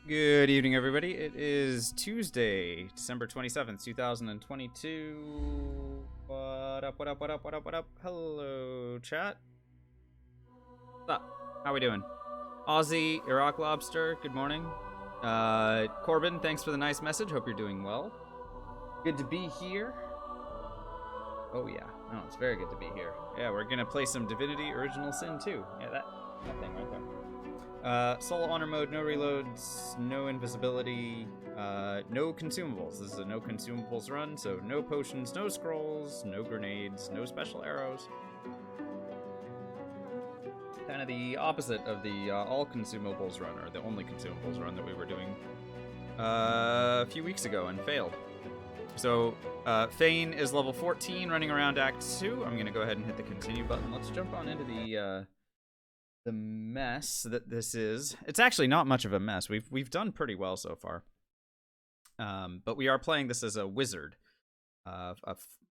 Good evening, everybody. It is Tuesday, December 27th, 2022. What up, what up, what up, what up, what up? Hello, chat. What's up? How we doing? Aussie, Iraq Lobster, good morning. Corbin, thanks for the nice message. Hope you're doing well. Good to be here. Oh, yeah. No, it's very good to be here. Yeah, we're going to play some Divinity Original Sin 2. Yeah, that thing right there. Solo honor mode, no reloads, no invisibility, no consumables. This is a no consumables run, so no potions, no scrolls, no grenades, no special arrows. Kind of the opposite of the all consumables run, or the only consumables run that we were doing a few weeks ago and failed. So, Fane is level 14, running around Act 2. I'm going to go ahead and hit the continue button. Let's jump on into the mess that this is. It's actually not much of a mess. We've done pretty well so far. But we are playing this as a wizard, a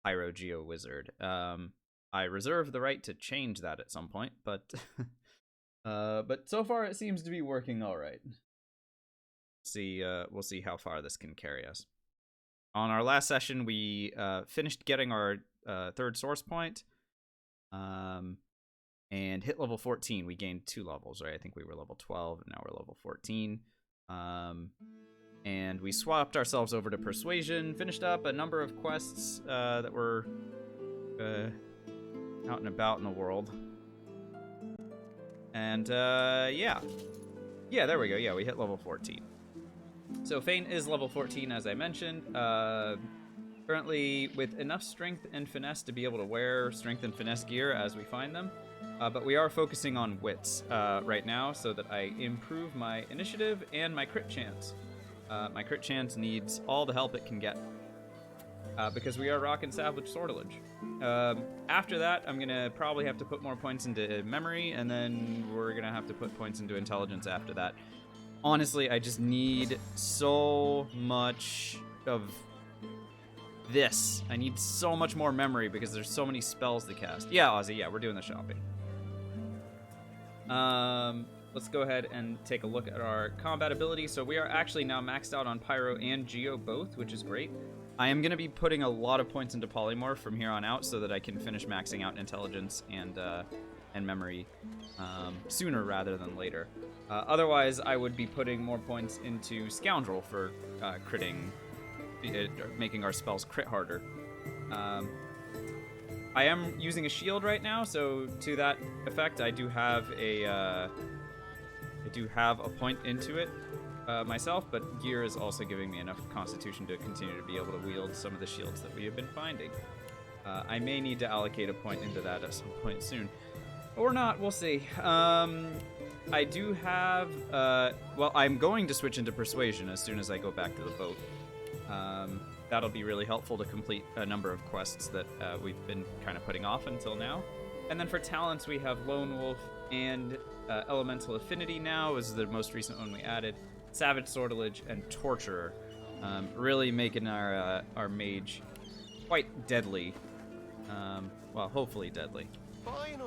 Pyro-Geo wizard. I reserve the right to change that at some point, but so far it seems to be working all right. We'll see how far this can carry us. On our last session, we finished getting our third source point. And hit level 14. We gained 2 levels, right? I think we were level 12, and now we're level 14. And we swapped ourselves over to Persuasion, finished up a number of quests that were out and about in the world. And, yeah. Yeah, there we go. Yeah, we hit level 14. So Fane is level 14, as I mentioned. Currently with enough strength and finesse to be able to wear strength and finesse gear as we find them. But we are focusing on wits right now so that I improve my initiative and my crit chance. My crit chance needs all the help it can get because we are rocking Savage Sortilege. After that, I'm going to probably have to put more points into memory, and then we're going to have to put points into intelligence after that. Honestly, I just need so much of this. I need so much more memory because there's so many spells to cast. Yeah, Ozzy, yeah, we're doing the shopping. Let's go ahead and take a look at our combat ability. So we are actually now maxed out on Pyro and Geo both, which is great. I am going to be putting a lot of points into Polymorph from here on out so that I can finish maxing out intelligence and memory sooner rather than later. Otherwise, I would be putting more points into Scoundrel for critting, making our spells crit harder. I am using a shield right now, so to that effect, I do have a point into it myself. But gear is also giving me enough constitution to continue to be able to wield some of the shields that we have been finding. I may need to allocate a point into that at some point soon, or not. We'll see. I do have. Well, I'm going to switch into Persuasion as soon as I go back to the boat. That'll be really helpful to complete a number of quests that we've been kind of putting off until now. And then for talents, we have Lone Wolf and Elemental Affinity now is the most recent one we added. Savage Sortilege and Torturer, really making our mage quite deadly. Well, hopefully deadly.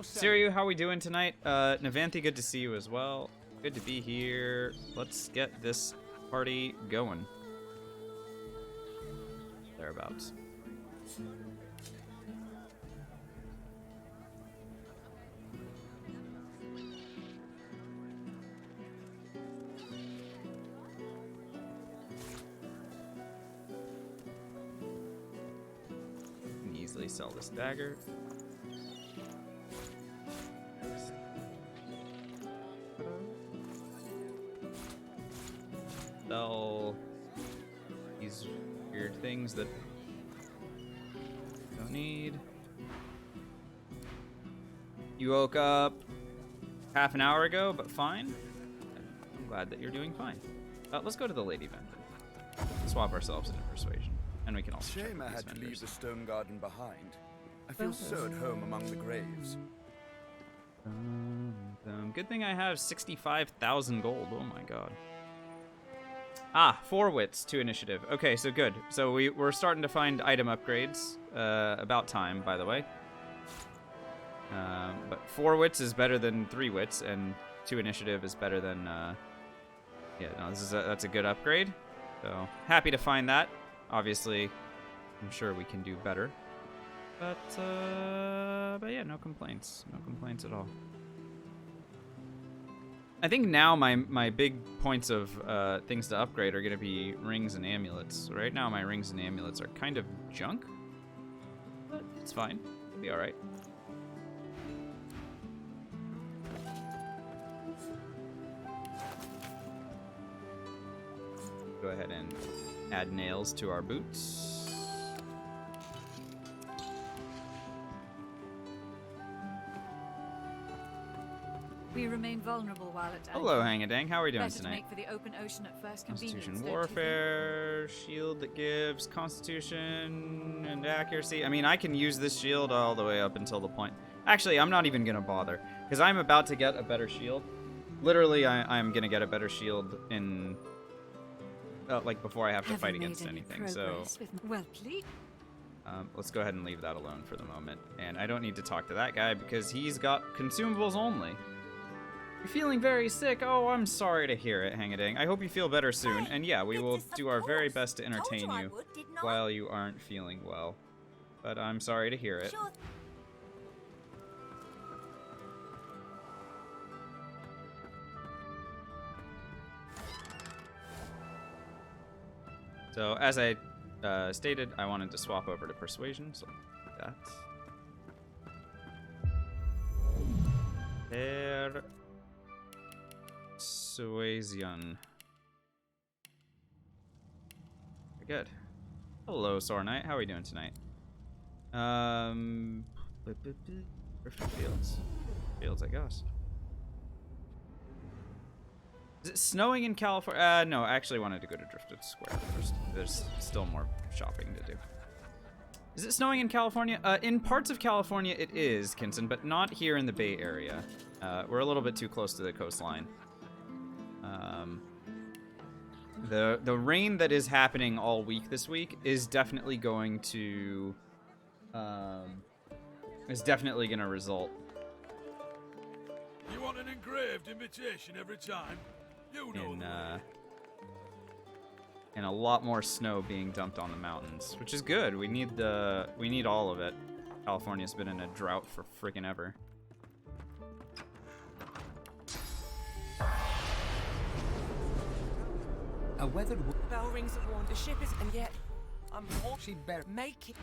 Siriu, how we doing tonight? Navanthi, good to see you as well. Good to be here. Let's get this party going. Thereabouts. Can easily sell this dagger. Sell these weird things that don't need. You woke up half an hour ago, but fine. I'm glad that you're doing fine. Let's go to the Lady Vendor. Swap ourselves into Persuasion, and we can also Shame I had to leave the Stone Garden behind. I feel so at home among the graves. Good thing I have 65,000 gold. Oh my god. 4 wits, 2 initiative. Okay, so good. So we're starting to find item upgrades. About time, by the way. But 4 wits is better than 3 wits, and 2 initiative is better than Yeah, no, that's a good upgrade. So happy to find that. Obviously, I'm sure we can do better. But yeah, no complaints. No complaints at all. I think now my big points of things to upgrade are going to be rings and amulets. Right now, my rings and amulets are kind of junk, but it's fine. It'll be all right. Go ahead and add nails to our boots. We remain vulnerable while at Hello, Hangadang. How are we doing Better tonight? to make for the open ocean at first convenience, Constitution don't you think? warfare, shield that gives constitution and accuracy. I mean, I can use this shield all the way up until the point. Actually, I'm not even gonna bother because I'm about to get a better shield. Literally, I'm gonna get a better shield in like before I have to fight against anything. So Well, please. let's go ahead and leave that alone for the moment. And I don't need to talk to that guy because he's got consumables only. You're feeling very sick. Oh, I'm sorry to hear it, Hangadang. I hope you feel better soon. And yeah, we will do our very best to entertain you while you aren't feeling well. But I'm sorry to hear it. So, as I stated, I wanted to swap over to Persuasion, so that. Persuasion. Very good. Hello, Sore Knight. How are we doing tonight? Drifted Fields. Fields, I guess. Is it snowing in California? No, I actually wanted to go to Drifted Square first. There's still more shopping to do. Is it snowing in California? In parts of California it is, Kinson, but not here in the Bay Area. We're a little bit too close to the coastline. The rain that is happening all week this week is definitely going to result You want an engraved invitation every time? You know in a lot more snow being dumped on the mountains, which is good. We need all of it. California's been in a drought for freaking ever. A weathered bell rings that warn the ship is, and yet I'm she'd better make it.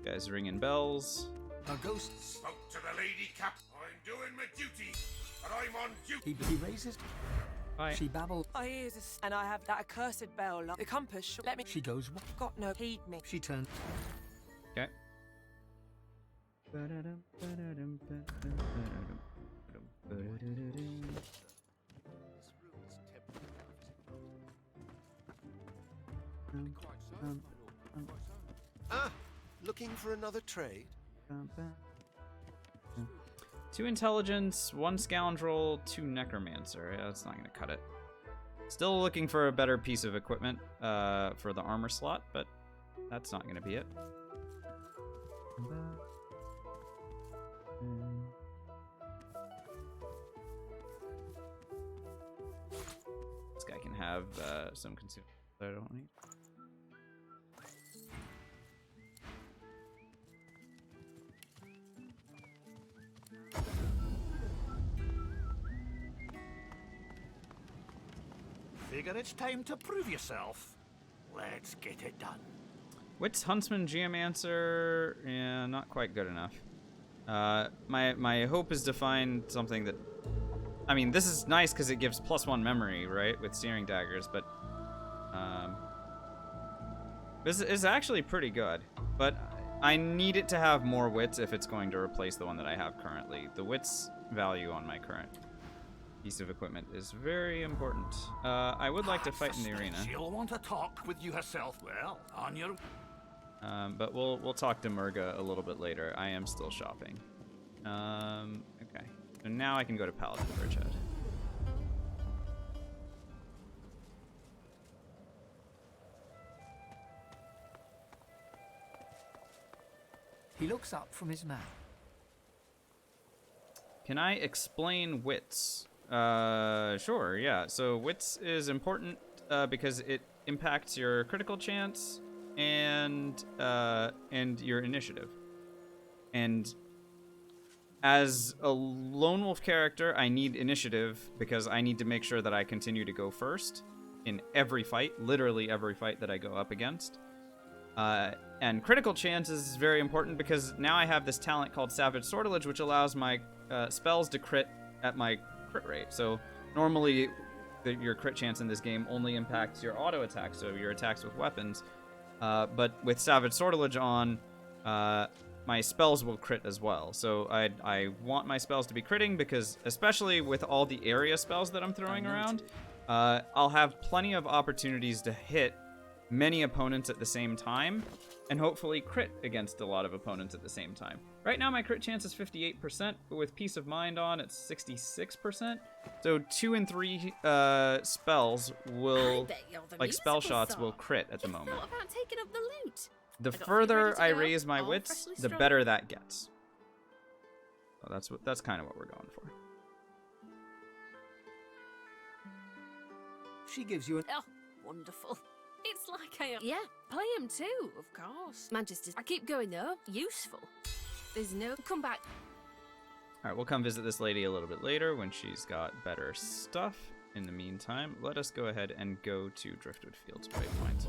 Guys ringing bells. a ghost. Spoke to the lady cap. I'm doing my duty, but I'm on duty. He raises. Bye. She babbles. My ears are and I have that accursed bell. The compass. Let me. She goes. Got no heed me. She turns. Okay. Looking for another trade? 2 intelligence, 1 scoundrel, 2 necromancer. Yeah, that's not gonna cut it. Still looking for a better piece of equipment for the armor slot, but that's not gonna be it. This guy can have some consumables that I don't need. Figure it's time to prove yourself. Let's get it done. Wits, Huntsman, Geomancer, yeah, not quite good enough. My hope is to find something that... I mean, this is nice because it gives +1 memory, right, with Searing Daggers, but... this is actually pretty good, but I need it to have more wits if it's going to replace the one that I have currently. The wits value on my current piece of equipment is very important. I would like to fight in the arena. She'll want to talk with you herself. Well, on your... But we'll talk to Murga a little bit later. I am still shopping. Okay. So now I can go to Paladin Bridgehead. He looks up from his map. Can I explain wits? Sure, yeah. So wits is important because it impacts your critical chance and your initiative. And as a lone wolf character, I need initiative because I need to make sure that I continue to go first in every fight, literally every fight that I go up against. And critical chance is very important because now I have this talent called Savage Sortilege, which allows my spells to crit at my crit rate. So normally your crit chance in this game only impacts your auto attacks, so your attacks with weapons. But with Savage Sortilege on, my spells will crit as well. So I want my spells to be critting because, especially with all the area spells that I'm throwing around, I'll have plenty of opportunities to hit many opponents at the same time and hopefully crit against a lot of opponents at the same time. Right now my crit chance is 58%, but with Peace of Mind on, it's 66%. So 2 and 3 spells will, like spell shots, will crit at the moment. About taking up the loot. The further I raise my wits, the better that gets. So that's kind of what we're going for. She gives you an... Oh, wonderful. It's like I... Yeah, play him too, of course. Manchester. I keep going though. Useful. There's no... Come back. Alright, we'll come visit this lady a little bit later when she's got better stuff. In the meantime, let us go ahead and go to Driftwood Fields Waypoint.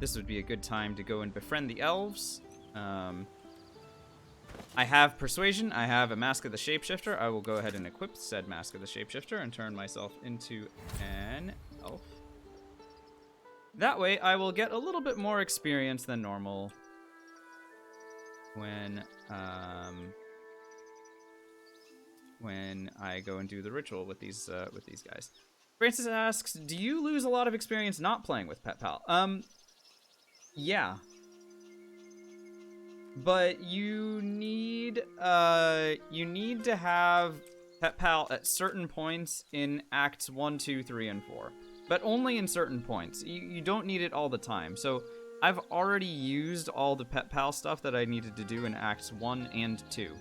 This would be a good time to go and befriend the elves. I have Persuasion. I have a Mask of the Shapeshifter. I will go ahead and equip said Mask of the Shapeshifter and turn myself into an elf. That way, I will get a little bit more experience than normal when I go and do the ritual with these guys. Francis asks, "Do you lose a lot of experience not playing with Pet Pal?" Yeah. But you need to have Pet Pal at certain points in Acts 1, 2, 3, and 4. But only in certain points. You don't need it all the time. So I've already used all the Pet Pal stuff that I needed to do in Acts 1 and 2.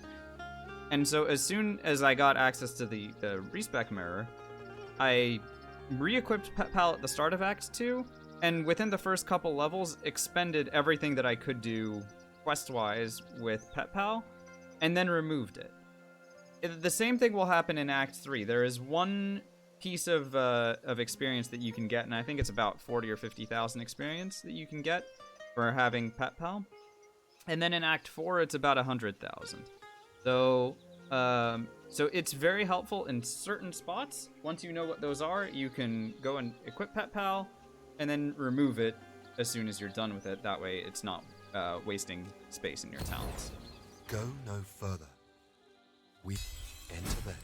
And so as soon as I got access to the respec mirror, I re-equipped Pet Pal at the start of Act 2, and within the first couple levels, expended everything that I could do quest-wise with Pet Pal, and then removed it. The same thing will happen in Act 3. There is one piece of experience that you can get, and I think it's about 40 or 50,000 experience that you can get for having Pet Pal. And then in Act 4, it's about 100,000. So it's very helpful in certain spots. Once you know what those are, you can go and equip Pet Pal, and then remove it as soon as you're done with it. That way, it's not wasting space in your talents. Go no further. We enter then.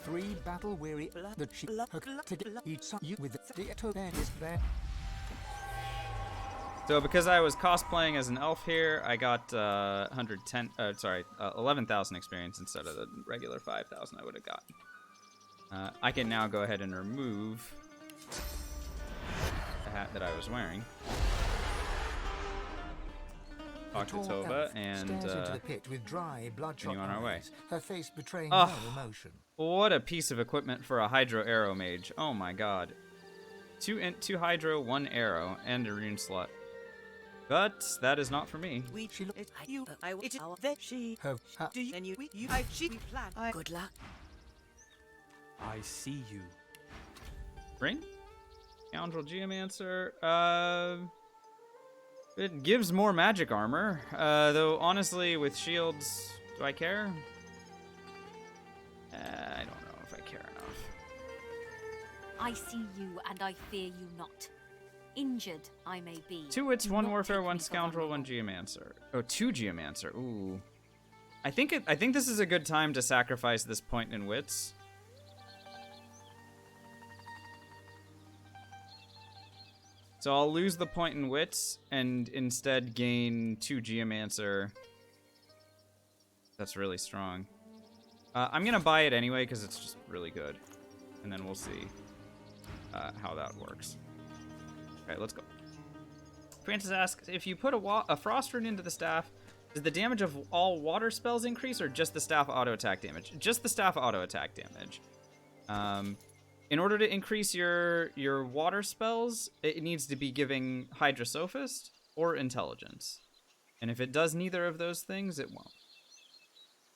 3 battle-weary that she to eat you with the there is there. So because I was cosplaying as an elf here, I got 11,000 experience instead of the regular 5,000 I would have gotten. I can now go ahead and remove the hat that I was wearing. Talk to Tova and into the pit with dry, bloodshot continue on our way. eyes, her face betraying no emotion. What a piece of equipment for a Hydro Arrow Mage. Oh my god. 2 Hydro, 1 Arrow, and a rune slot. But that is not for me. Good luck. I see you. Ring? Scoundrel Geomancer. It gives more magic armor. Though, honestly, with shields, do I care? I don't know if I care enough. I see you, and I fear you not. Injured I may be. 2 wits, 1 warfare, 1 scoundrel, 1 geomancer. Oh, 2 geomancer. Ooh. I think this is a good time to sacrifice this point in wits. So I'll lose the point in wits and instead gain 2 geomancer. That's really strong. I'm gonna buy it anyway because it's just really good, and then we'll see how that works. Okay, let's go. Francis asks, if you put a frost rune into the staff, Does the damage of all water spells increase, or just the staff auto attack damage? Just the staff auto attack damage. In order to increase your water spells, it needs to be giving Hydrosophist or Intelligence. And if it does neither of those things, it won't.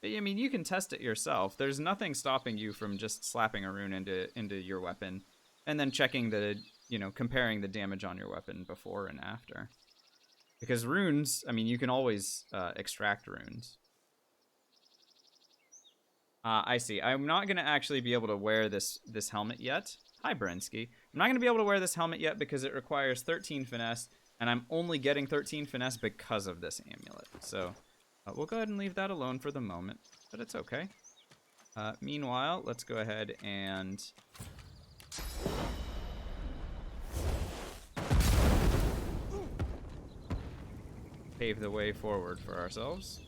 I mean, you can test it yourself. There's nothing stopping you from just slapping a rune into your weapon and then checking the, comparing the damage on your weapon before and after. Because runes, I mean, you can always extract runes. I see. I'm not going to actually be able to wear this helmet yet. Hi, Berensky. I'm not going to be able to wear this helmet yet because it requires 13 finesse, and I'm only getting 13 finesse because of this amulet. So we'll go ahead and leave that alone for the moment, but it's okay. Meanwhile, let's go ahead and pave the way forward for ourselves.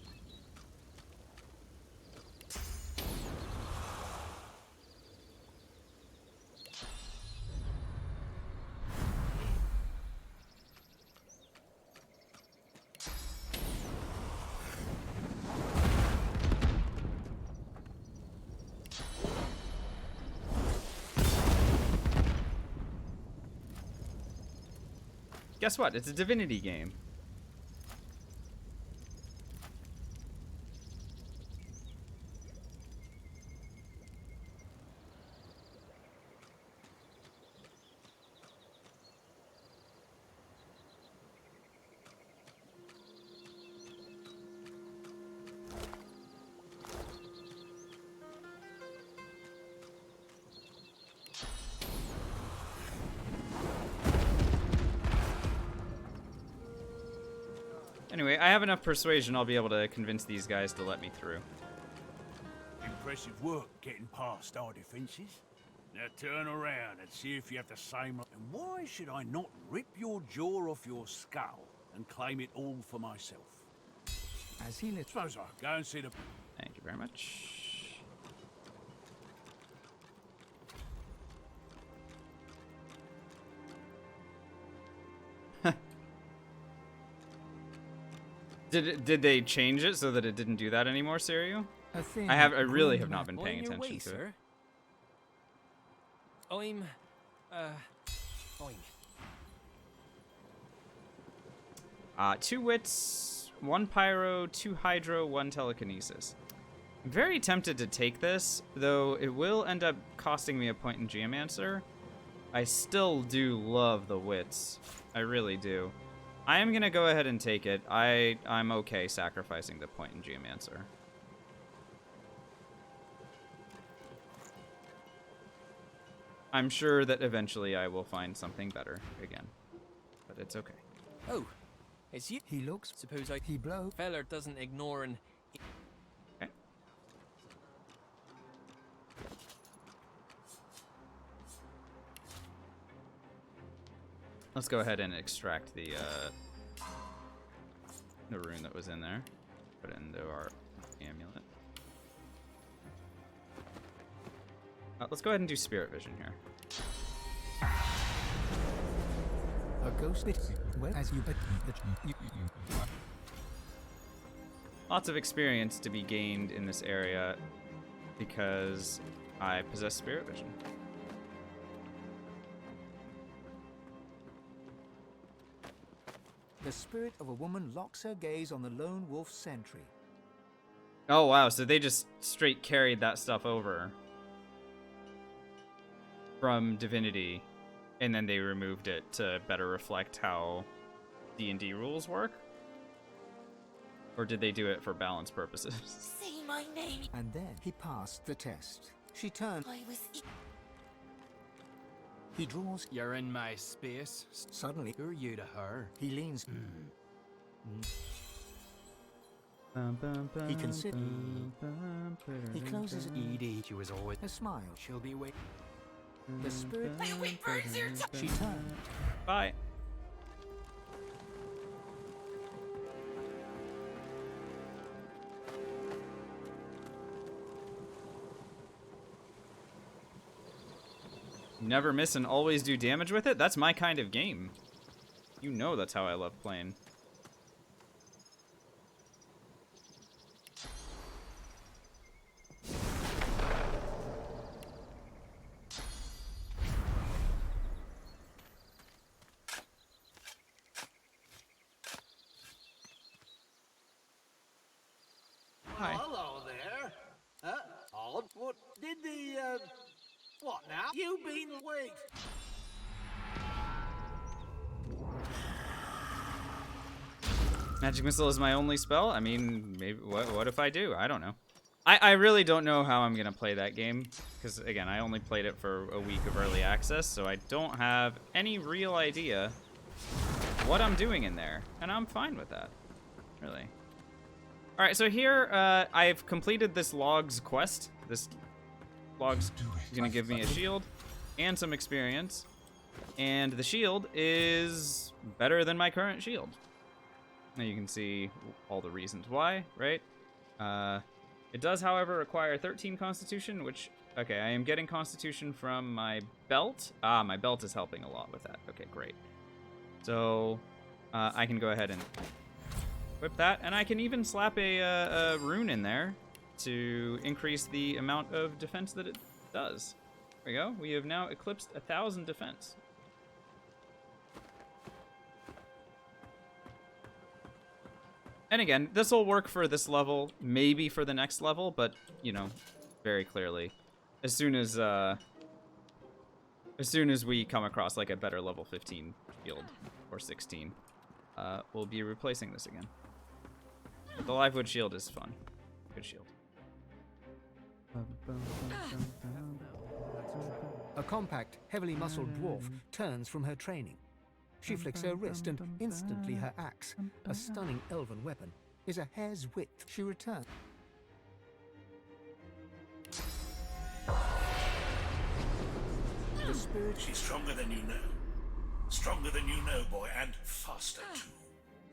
Guess what? It's a Divinity game. Anyway, I have enough persuasion, I'll be able to convince these guys to let me through. Impressive work getting past our defences. Now turn around and see if you have the same... And why should I not rip your jaw off your skull and claim it all for myself? As he lit... Suppose I'll go and see the... Thank you very much. Did they change it so that it didn't do that anymore, Serio? I really have not been paying attention to it. I'm fine. 2 wits, 1 pyro, 2 hydro, 1 telekinesis. I'm very tempted to take this, though it will end up costing me a point in Geomancer. I still do love the wits. I really do. I am gonna go ahead and take it. I'm okay sacrificing the point in Geomancer. I'm sure that eventually I will find something better again, but it's okay. Oh, it's you. He looks... Suppose He blow... feller doesn't ignore an... Okay. Let's go ahead and extract the rune that was in there. Put it into our amulet. Let's go ahead and do Spirit Vision here. A ghost bit... Well, as you... Lots of experience to be gained in this area because I possess Spirit Vision. The spirit of a woman locks her gaze on the lone wolf sentry. Oh wow, so they just straight carried that stuff over from Divinity, and then they removed it to better reflect how D&D rules work? Or did they do it for balance purposes? Say my name. And then he passed the test. She turned. I was... He draws. You're in my space. Suddenly, Who are you to her? he leans. He considers. He closes it. Edie, she was always... A smile. She'll be waiting. The spirit. She turned. Bye. Never miss and always do damage with it? That's my kind of game. You know that's how I love playing. What now? You been wait. Magic Missile is my only spell. I mean, maybe what if I do? I don't know. I really don't know how I'm gonna play that game because again, I only played it for a week of early access, so I don't have any real idea what I'm doing in there, and I'm fine with that, really. All right, so here I've completed this Logs quest. This Logs is gonna give me a shield and some experience, and the shield is better than my current shield. Now you can see all the reasons why, right? It does, however, require 13 Constitution, which, okay, I am getting Constitution from my belt. Ah, my belt is helping a lot with that. Okay, great. So I can go ahead and equip that, and I can even slap a rune in there to increase the amount of defense that it does. There we go. We have now eclipsed 1,000 defense. And again, this will work for this level, maybe for the next level, but, you know, very clearly, as soon as we come across, like, a better level 15 shield, or 16, we'll be replacing this again. But the Livewood shield is fun. Good shield. A compact, heavily muscled dwarf turns from her training. She flicks her wrist and instantly her axe, a stunning elven weapon, is a hair's width. She returns. The spirit... She's stronger than you know. Stronger than you know, boy, and faster, too.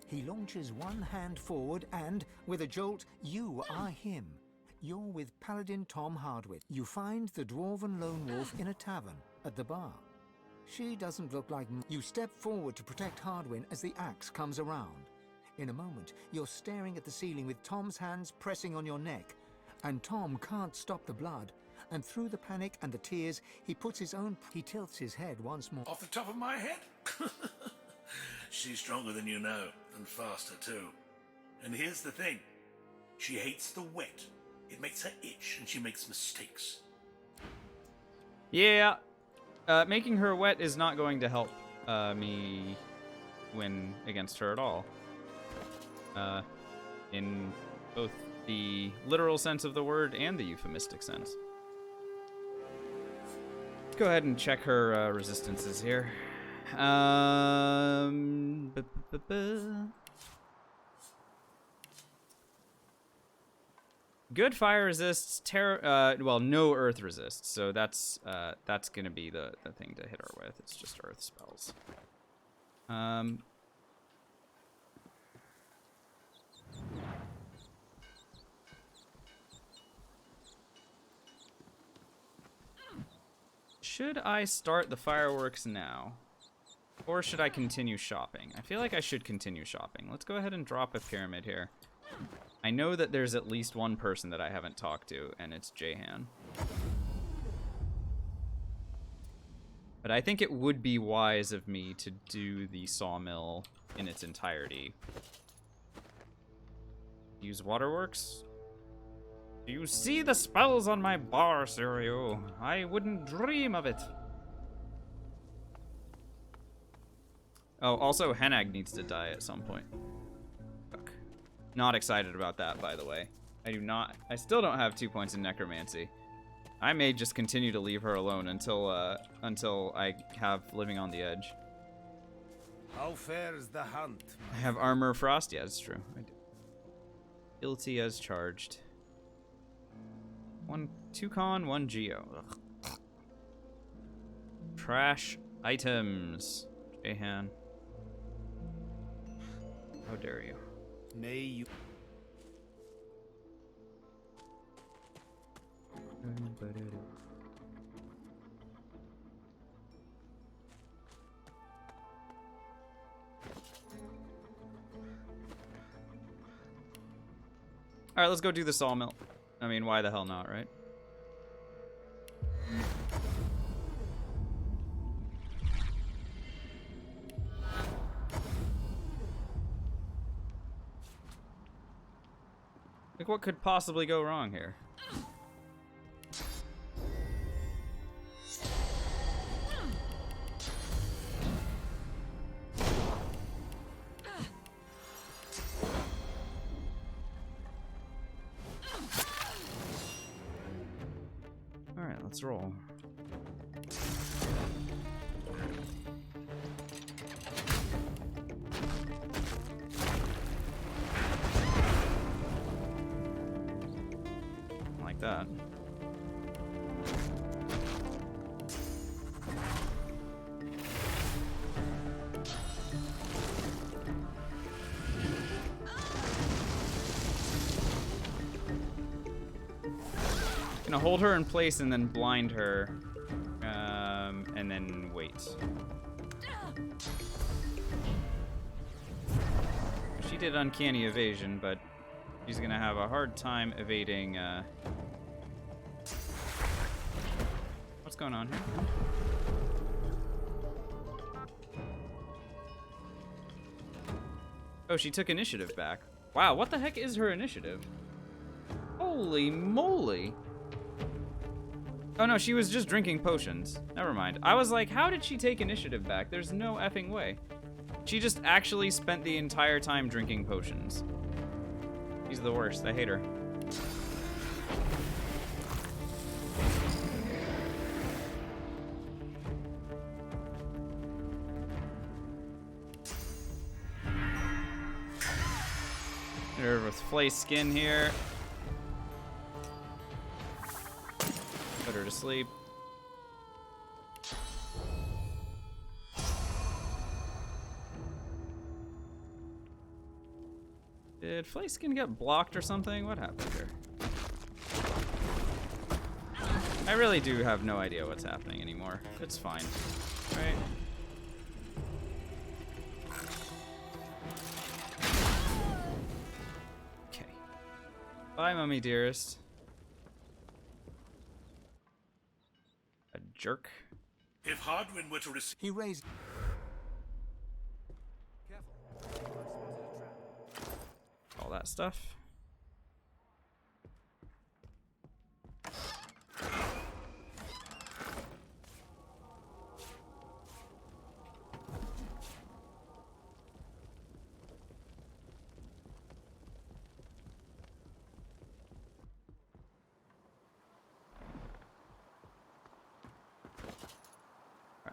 He launches one hand forward and, with a jolt, you are him. You're with Paladin Tom Hardwit. You find the dwarven lone wolf in a tavern at the bar. She doesn't look like... You step forward to protect Hardwin as the axe comes around. In a moment, you're staring at the ceiling with Tom's hands pressing on your neck. And Tom can't stop the blood. And through the panic and the tears, he puts his own... He tilts his head once more. Off the top of my head? She's stronger than you know, and faster, too. And here's the thing. She hates the wet. It makes her itch, and she makes mistakes. Yeah. Making her wet is not going to help me win against her at all. In both the literal sense of the word and the euphemistic sense. Let's go ahead and check her resistances here. Good fire resists, well, no earth resists, so that's gonna be the thing to hit her with. It's just earth spells. Should I start the fireworks now? Or should I continue shopping? I feel like I should continue shopping. Let's go ahead and drop a pyramid here. I know that there's at least one person that I haven't talked to, and it's Jahan. But I think it would be wise of me to do the sawmill in its entirety. Use waterworks? Do you see the spells on my bar, Sirio? I wouldn't dream of it. Oh, also, Henag needs to die at some point. Fuck. Not excited about that, by the way. I still don't have 2 points in Necromancy. I may just continue to leave her alone until I have Living on the Edge. How fares the hunt? I have Armor Frost. Yeah, it's true. I do. Guilty as charged. 2 con, 1 geo. Ugh. Trash items. Jahan. How dare you? May you... Alright, let's go do the sawmill. I mean, why the hell not, right? Like, what could possibly go wrong here? let's roll. Like that. Gonna hold her in place and then blind her, and then wait. She did uncanny evasion, but she's gonna have a hard time evading. What's going on here? Oh, she took initiative back. Wow, what the heck is her initiative? Holy moly! Oh no, she was just drinking potions. Never mind. I was like, how did she take initiative back? There's no effing way. She just actually spent the entire time drinking potions. She's the worst. I hate her. Hit her with flay skin here. Put her to sleep. Did flay skin get blocked or something? What happened here? I really do have no idea what's happening anymore. It's fine. Right? Okay. Bye, Mummy dearest. A jerk. If Hardwin were to receive... He raised... All that stuff.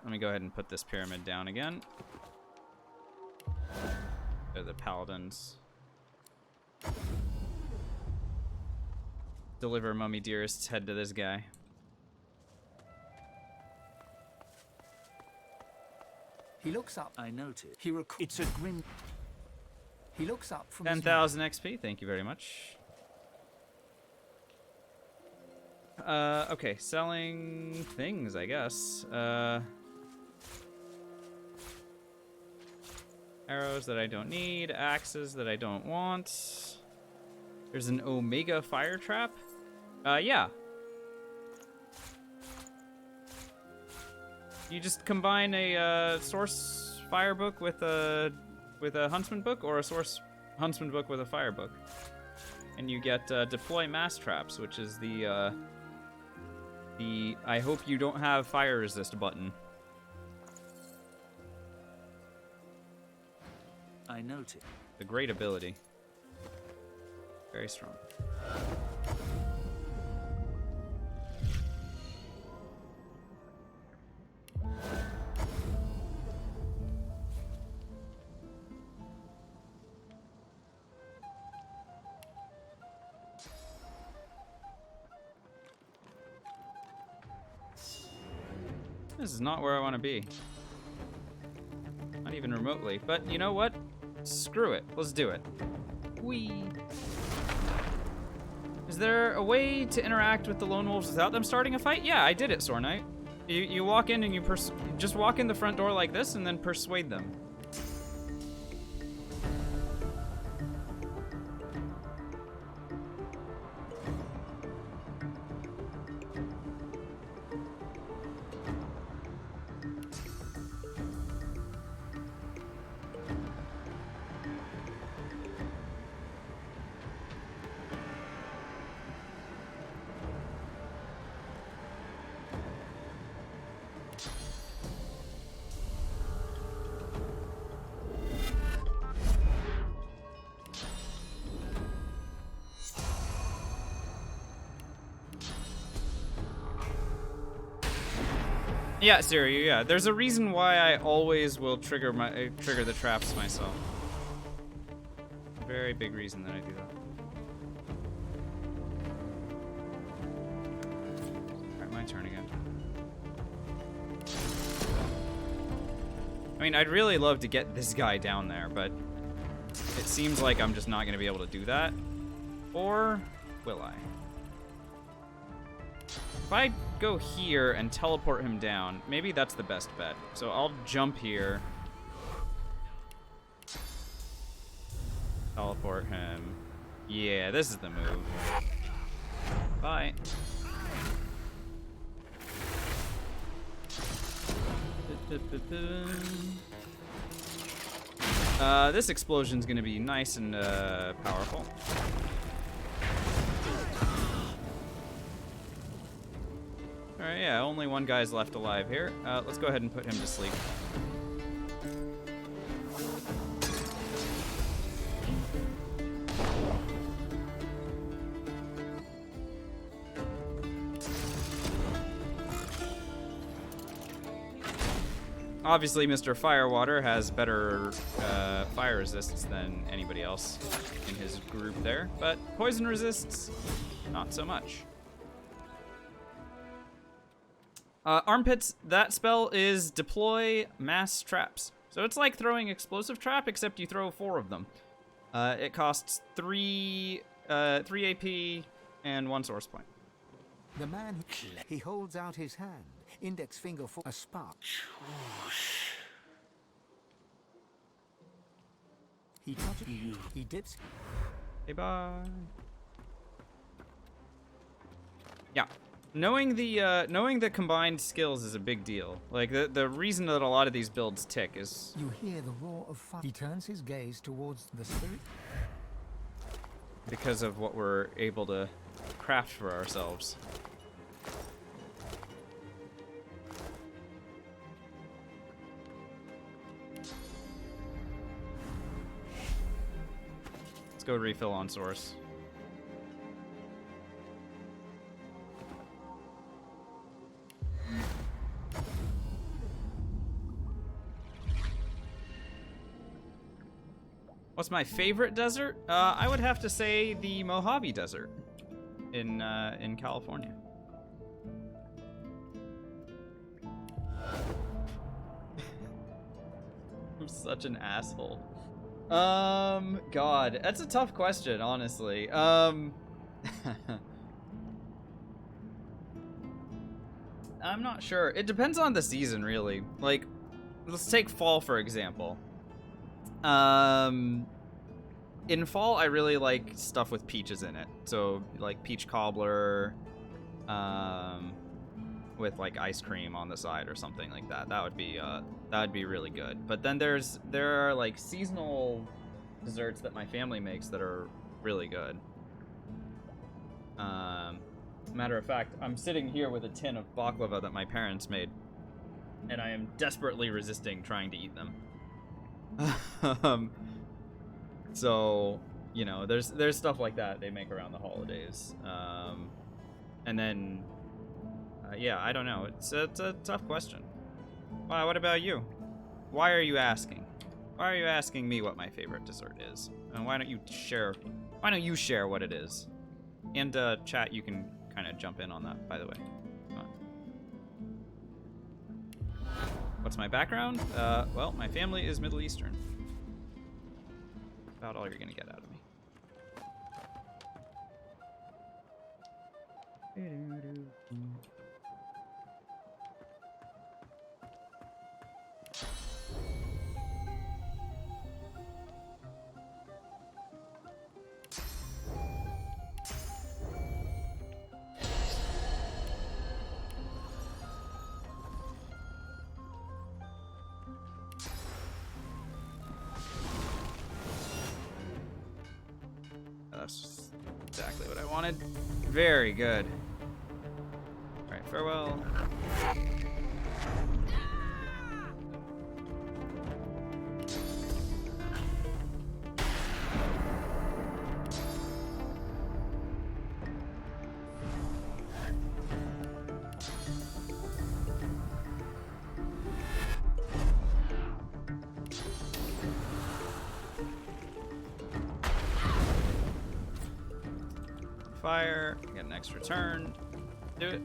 Let me go ahead and put this pyramid down again. They're the paladins. Deliver Mummy Dearest's head to this guy. He looks up. I noted. He It's a grim... He looks up from 10,000 XP, thank you very much. Okay, selling things, I guess. Arrows that I don't need, axes that I don't want. There's an Omega fire trap. Yeah. You just combine a source fire book with a huntsman book, or a source huntsman book with a fire book, and you get deploy mass traps, which is the I hope you don't have fire resist button. I noted. A great ability. Very strong. This is not where I want to be. Not even remotely. But you know what? Screw it. Let's do it. Whee! Is there a way to interact with the lone wolves without them starting a fight? Yeah, I did it, Sore Knight. You walk in and you just walk in the front door like this and then persuade them. Yeah, Siri, yeah. There's a reason why I always will trigger the traps myself. Very big reason that I do that. Alright, my turn again. I mean, I'd really love to get this guy down there, but it seems like I'm just not going to be able to do that. Or will I? If I go here and teleport him down, maybe that's the best bet. So I'll jump here. Teleport him. Yeah, this is the move. Bye. This explosion's gonna be nice and powerful. Alright, yeah, only one guy's left alive here. Let's go ahead and put him to sleep. Obviously, Mr. Firewater has better fire resists than anybody else in his group there, but poison resists, not so much. Armpits, that spell is deploy mass traps. So it's like throwing explosive trap, except you throw 4 of them. It costs 3 AP and 1 source point. The man, he holds out his hand, index finger for a spark. He touches you, he dips. Hey, bye. Yeah. Knowing the combined skills is a big deal. Like, the reason that a lot of these builds tick is... You hear the roar of fire. He turns his gaze towards the spirit. Because of what we're able to craft for ourselves. Let's go refill on source. What's my favorite desert? I would have to say the Mojave Desert in California. I'm such an asshole. God, that's a tough question, honestly. I'm not sure. It depends on the season, really. Like, let's take fall, for example. In fall, I really like stuff with peaches in it. So, like, peach cobbler, with, like, ice cream on the side or something like that. That would be really good. But then there are, like, seasonal desserts that my family makes that are really good. Matter of fact, I'm sitting here with a tin of baklava that my parents made, and I am desperately resisting trying to eat them. So, you know, there's stuff like that they make around the holidays. And then, yeah, I don't know. It's a tough question. Well, what about you? Why are you asking? Why are you asking me what my favorite dessert is? And why don't you share what it is? And chat, you can kind of jump in on that, by the way. Come on. What's my background? Well, my family is Middle Eastern. About all you're gonna get out of me. That's exactly what I wanted. Very good. Alright, farewell. fire. Get an extra turn. Do it.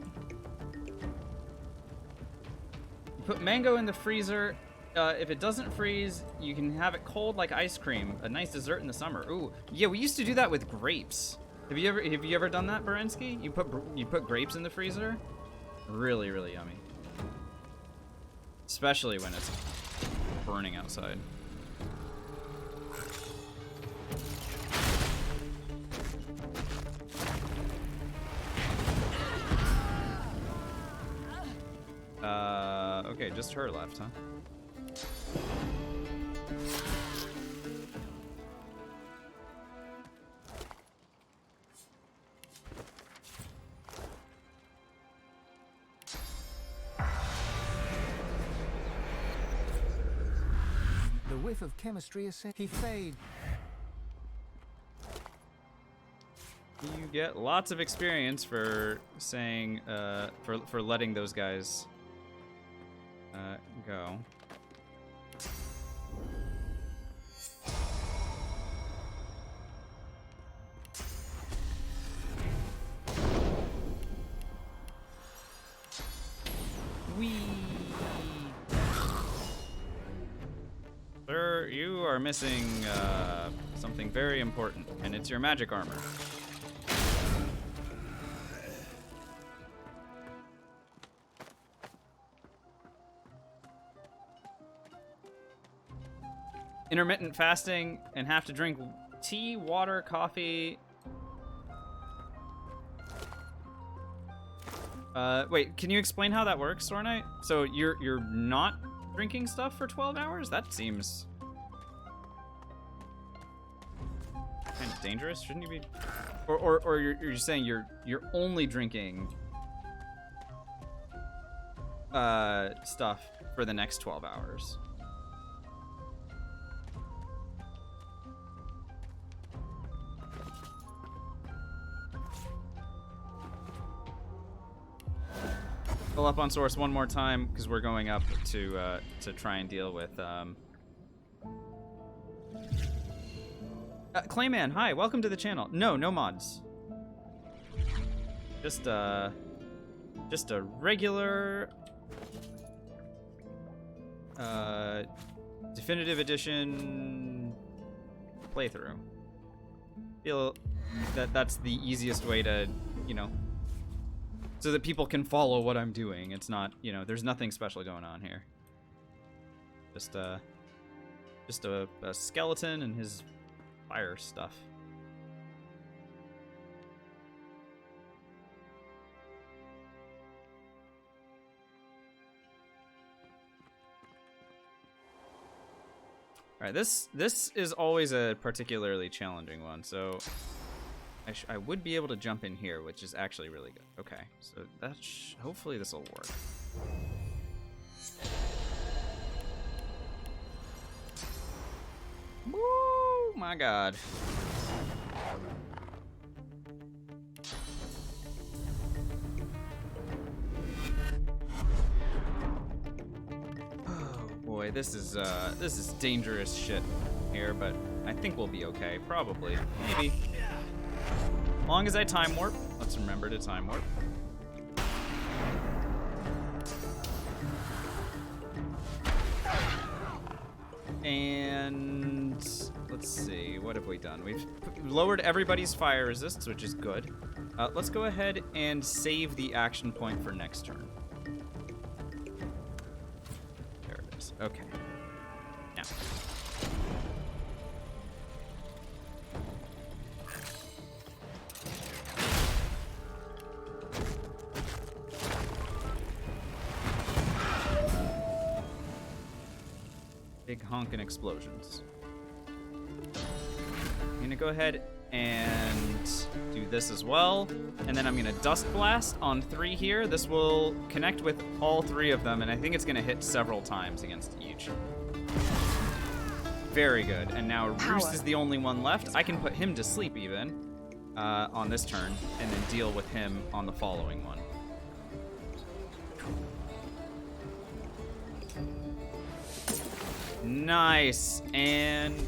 You put mango in the freezer. If it doesn't freeze, you can have it cold like ice cream. A nice dessert in the summer. Ooh, yeah, we used to do that with grapes. Have you ever done that, Berensky? You put grapes in the freezer? Really, really yummy. Especially when it's burning outside. Okay, just her left, huh? The whiff of chemistry is set. He fade. You get lots of experience for saying, for letting those guys go. Sir, you are missing something very important, and it's your magic armor. Intermittent fasting and have to drink tea, water, coffee. Wait, can you explain how that works, Sornite? So you're not drinking stuff for 12 hours? That seems kind of dangerous. Shouldn't you be? Or you're saying you're only drinking stuff for the next 12 hours. Pull up on source one more time because we're going up to try and deal with Clayman. Hi, welcome to the channel. No mods. Just a regular definitive edition playthrough. Feel that's the easiest way to, you know, so that people can follow what I'm doing. It's not, you know, there's nothing special going on here. Just a skeleton and his fire stuff. All right, this is always a particularly challenging one, so I would be able to jump in here, which is actually really good. Okay, so hopefully this will work. Woo, my God. Oh boy, this is dangerous shit here, but I think we'll be okay. Probably, maybe. As long as I time warp. Let's remember to time warp. And let's see, what have we done? We've lowered everybody's fire resist, which is good. Let's go ahead and save the action point for next turn. There it is. Okay. Now. Big honking explosions. I'm gonna go ahead and do this as well, and then I'm gonna dust blast on 3 here. This will connect with all 3 of them, and I think it's gonna hit several times against each. Very good. And now Roos is the only one left. I can put him to sleep even on this turn, and then deal with him on the following one. Nice and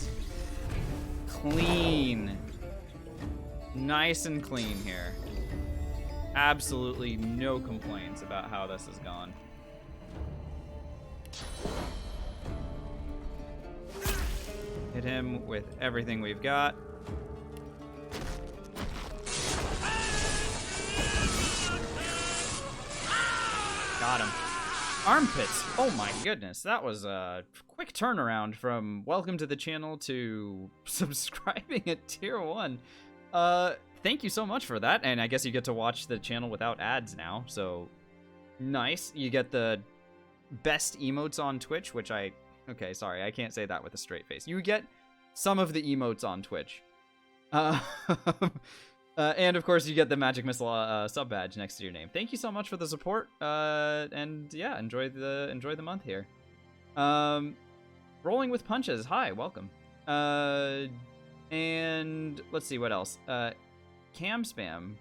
clean. Nice and clean here. Absolutely no complaints about how this has gone. Hit him with everything we've got. Got him. Armpits. Oh my goodness. That was a quick turnaround from welcome to the channel to subscribing at tier 1. Thank you so much for that. And I guess you get to watch the channel without ads now. So nice. You get the best emotes on Twitch, which okay, sorry, I can't say that with a straight face. You get some of the emotes on Twitch. And of course, you get the Magic Missile sub badge next to your name. Thank you so much for the support. And yeah, enjoy the month here. Rolling with Punches. Hi, welcome. And let's see what else. Cam Spam.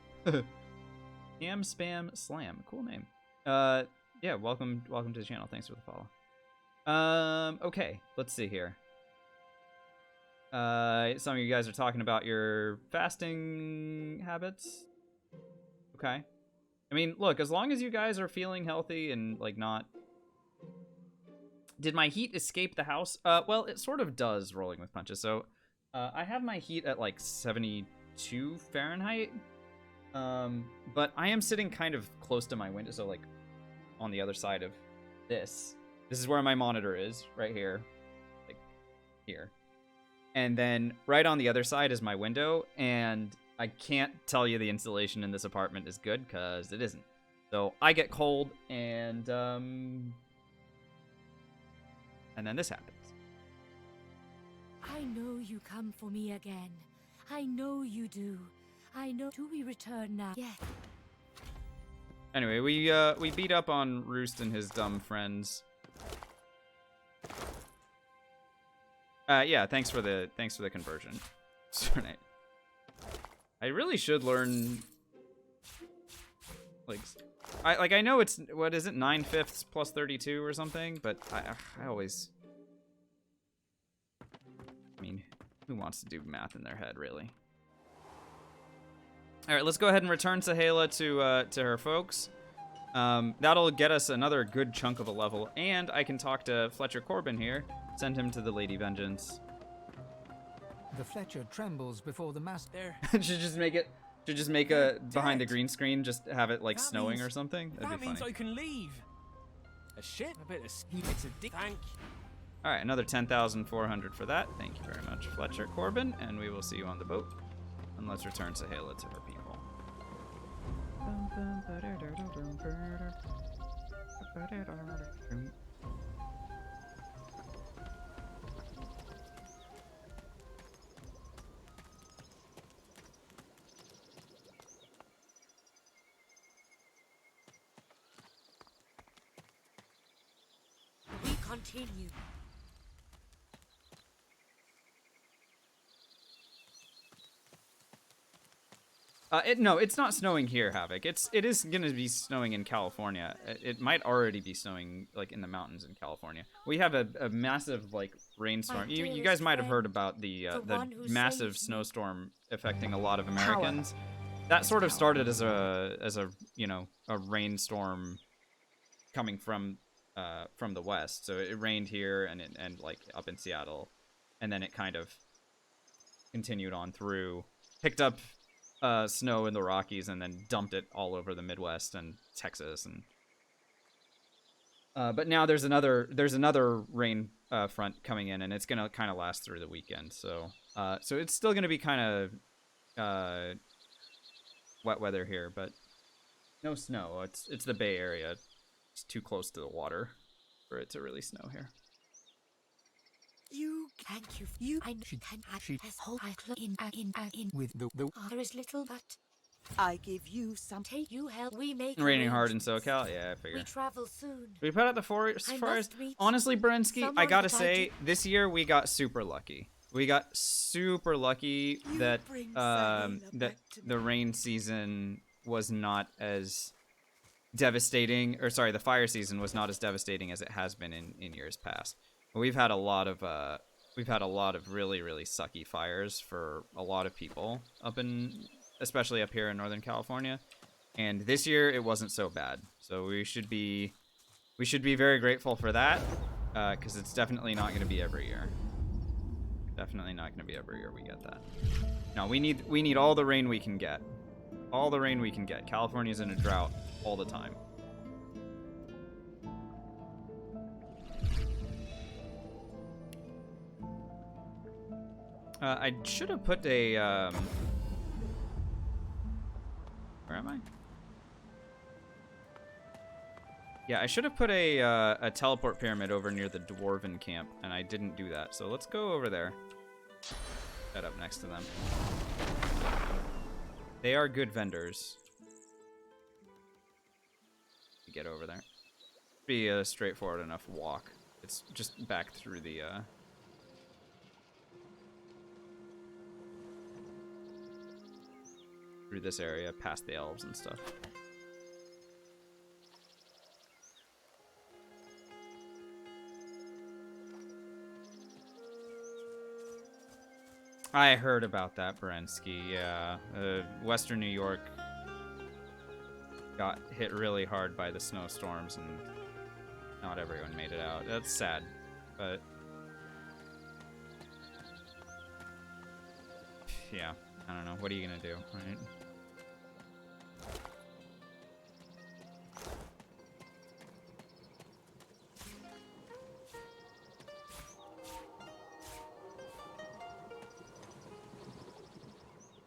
Cam Spam Slam. Cool name. Yeah, welcome to the channel. Thanks for the follow. Okay, let's see here. Some of you guys are talking about your fasting habits. Okay. I mean, look, as long as you guys are feeling healthy and, like, not... Did my heat escape the house? Well, it sort of does, rolling with punches. So, I have my heat at, like, 72 Fahrenheit. But I am sitting kind of close to my window, so, like, on the other side of this. This is where my monitor is, right here. Like, here. And then right on the other side is my window, and I can't tell you the insulation in this apartment is good, because it isn't. So I get cold, and then this happens. I know you come for me again. I know you do. I know. Do we return now? Yes. Anyway, we beat up on Roost and his dumb friends. Yeah, thanks for the conversion. I really should learn, like, I know it's, what is it, 9/5 plus 32 or something, but I always, I mean, who wants to do math in their head, really? All right, let's go ahead and return Sahala to her folks. That'll get us another good chunk of a level, and I can talk to Fletcher Corbin here. Send him to the Lady Vengeance. The Fletcher trembles before the master. Should just make a behind the green screen, just have it like snowing or something. That'd be funny. That means I can leave. A ship, a bit of it's a thank. All right, another 10,400 for that. Thank you very much, Fletcher Corbin, and we will see you on the boat. And let's return Sahala to her people. We continue. No, it's not snowing here, Havoc. It is gonna be snowing in California. It might already be snowing like in the mountains in California. We have a massive like rainstorm. You guys might have heard about the massive snowstorm affecting a lot of Americans. That sort of started as a you know, a rainstorm coming from the west. So it rained here and like up in Seattle, and then it kind of continued on through, picked up snow in the Rockies, and then dumped it all over the Midwest and Texas. And but now there's another rain front coming in, and it's gonna kind of last through the weekend. So so it's still gonna be kind of wet weather here, but no snow. It's the Bay Area. It's too close to the water for it to really snow here. Thank you. I know she has whole in with the there is little, but I give you some. Take you help. We make Raining hard in SoCal. Yeah, I figure. We travel soon. We put out the forest. Honestly, Berensky, I gotta say, this year we got super lucky. We got super lucky that that the rain season was not as devastating, or sorry, the fire season was not as devastating as it has been in years past. We've had a lot of really sucky fires for a lot of people up in especially up here in Northern California. And this year it wasn't so bad. So we should be very grateful for that, because it's definitely not going to be every year. Definitely not going to be every year we get that. No, we need all the rain we can get. All the rain we can get. California's in a drought all the time. I should have put a, where am I? Yeah, I should have put a teleport pyramid over near the dwarven camp, and I didn't do that. So let's go over there. Set up next to them. They are good vendors. To get over there. Be a straightforward enough walk. It's just back through the, through this area, past the elves and stuff. I heard about that, Berensky, yeah. Western New York got hit really hard by the snowstorms, and not everyone made it out. That's sad, but... yeah, I don't know. What are you gonna do, right?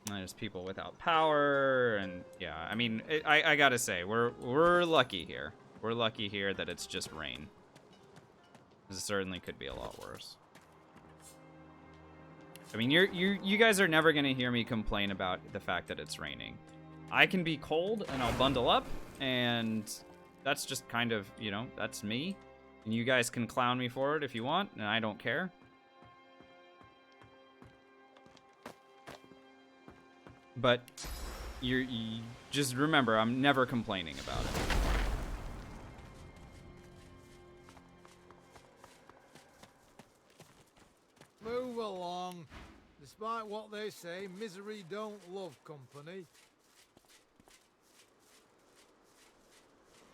There's people without power, and yeah, I mean, I gotta say, we're lucky here. We're lucky here that it's just rain. This certainly could be a lot worse. I mean, you guys are never gonna hear me complain about the fact that it's raining. I can be cold and I'll bundle up, and that's just kind of, you know, that's me. And you guys can clown me for it if you want, and I don't care. But you just remember, I'm never complaining about it. Move along. Despite what they say, misery don't love company.